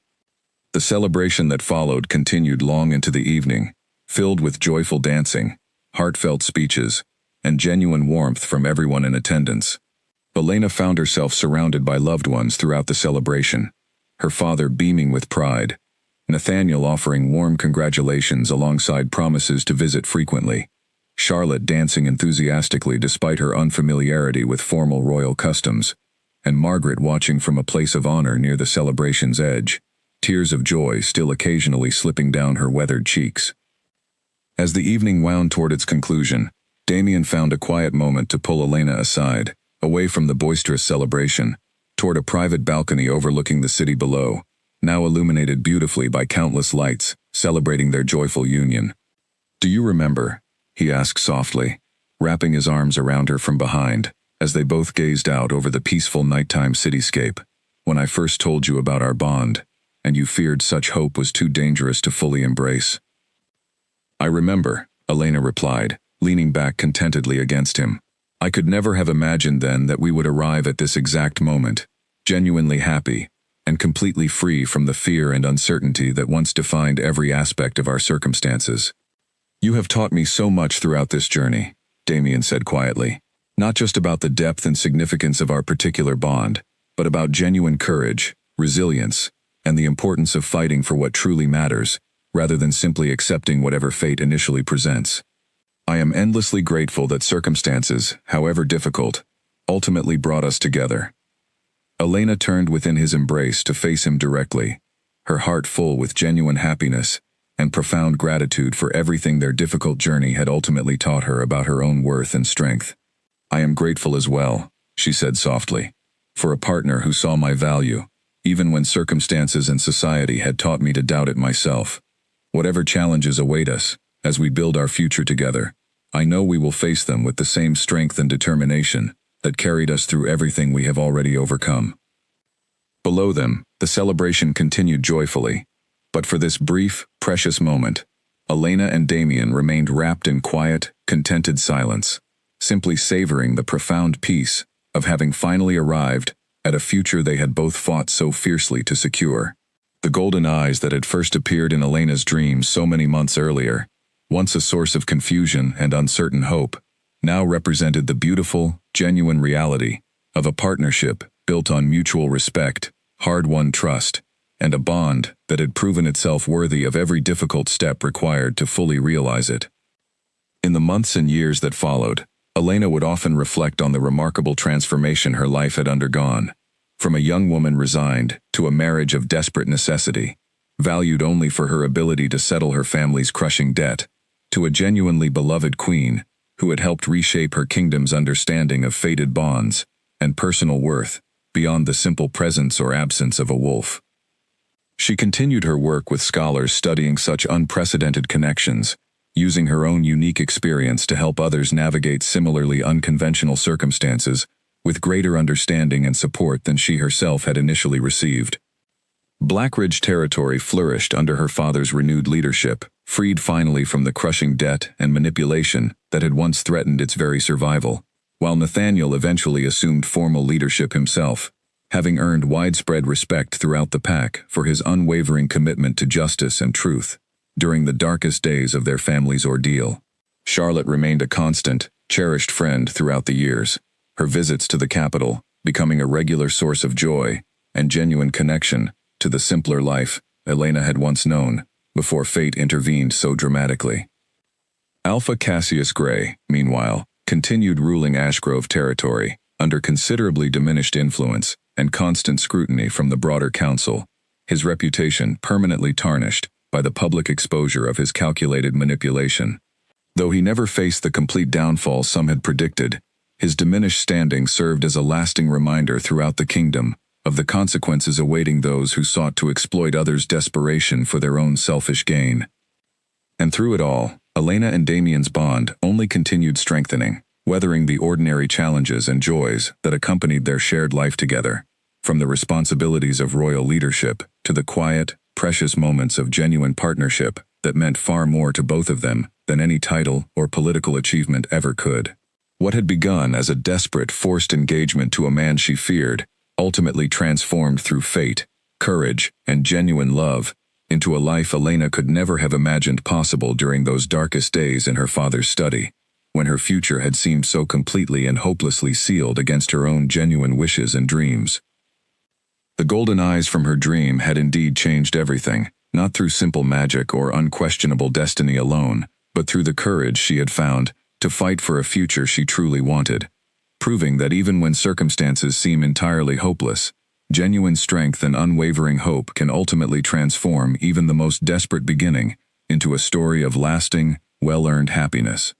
The celebration that followed continued long into the evening, filled with joyful dancing, heartfelt speeches, and genuine warmth from everyone in attendance. Elena found herself surrounded by loved ones throughout the celebration, her father beaming with pride, Nathaniel offering warm congratulations alongside promises to visit frequently, Charlotte dancing enthusiastically despite her unfamiliarity with formal royal customs, and Margaret watching from a place of honor near the celebration's edge, tears of joy still occasionally slipping down her weathered cheeks. As the evening wound toward its conclusion, Damien found a quiet moment to pull Elena aside, away from the boisterous celebration, toward a private balcony overlooking the city below, now illuminated beautifully by countless lights, celebrating their joyful union. "Do you remember?" he asked softly, wrapping his arms around her from behind, as they both gazed out over the peaceful nighttime cityscape, "when I first told you about our bond, and you feared such hope was too dangerous to fully embrace?" "I remember," Elena replied, leaning back contentedly against him. "I could never have imagined then that we would arrive at this exact moment, genuinely happy, and completely free from the fear and uncertainty that once defined every aspect of our circumstances." "You have taught me so much throughout this journey," Damien said quietly, "not just about the depth and significance of our particular bond, but about genuine courage, resilience, and the importance of fighting for what truly matters, rather than simply accepting whatever fate initially presents. I am endlessly grateful that circumstances, however difficult, ultimately brought us together." Elena turned within his embrace to face him directly, her heart full with genuine happiness and profound gratitude for everything their difficult journey had ultimately taught her about her own worth and strength. "I am grateful as well," she said softly, "for a partner who saw my value, even when circumstances and society had taught me to doubt it myself. Whatever challenges await us, as we build our future together, I know we will face them with the same strength and determination that carried us through everything we have already overcome." Below them, the celebration continued joyfully, but for this brief, precious moment, Elena and Damien remained wrapped in quiet, contented silence, simply savoring the profound peace of having finally arrived at a future they had both fought so fiercely to secure. The golden eyes that had first appeared in Elena's dreams so many months earlier, once a source of confusion and uncertain hope, now represented the beautiful, genuine reality of a partnership built on mutual respect, hard-won trust, and a bond that had proven itself worthy of every difficult step required to fully realize it. In the months and years that followed, Elena would often reflect on the remarkable transformation her life had undergone, from a young woman resigned to a marriage of desperate necessity, valued only for her ability to settle her family's crushing debt, to a genuinely beloved queen who had helped reshape her kingdom's understanding of fated bonds and personal worth beyond the simple presence or absence of a wolf. She continued her work with scholars studying such unprecedented connections, using her own unique experience to help others navigate similarly unconventional circumstances with greater understanding and support than she herself had initially received. Blackridge territory flourished under her father's renewed leadership, freed finally from the crushing debt and manipulation that had once threatened its very survival, while Nathaniel eventually assumed formal leadership himself. having earned widespread respect throughout the pack for his unwavering commitment to justice and truth during the darkest days of their family's ordeal. Charlotte remained a constant, cherished friend throughout the years, her visits to the capital becoming a regular source of joy and genuine connection to the simpler life Elena had once known before fate intervened so dramatically. Alpha Cassius Gray, meanwhile, continued ruling Ashgrove territory under considerably diminished influence and constant scrutiny from the broader council, his reputation permanently tarnished by the public exposure of his calculated manipulation. Though he never faced the complete downfall some had predicted, his diminished standing served as a lasting reminder throughout the kingdom of the consequences awaiting those who sought to exploit others' desperation for their own selfish gain. And through it all, Elena and Damien's bond only continued strengthening, weathering the ordinary challenges and joys that accompanied their shared life together, from the responsibilities of royal leadership to the quiet, precious moments of genuine partnership that meant far more to both of them than any title or political achievement ever could. What had begun as a desperate, forced engagement to a man she feared ultimately transformed through fate, courage, and genuine love into a life Elena could never have imagined possible during those darkest days in her father's study, when her future had seemed so completely and hopelessly sealed against her own genuine wishes and dreams. The golden eyes from her dream had indeed changed everything, not through simple magic or unquestionable destiny alone, but through the courage she had found to fight for a future she truly wanted, proving that even when circumstances seem entirely hopeless, genuine strength and unwavering hope can ultimately transform even the most desperate beginning into a story of lasting, well-earned happiness.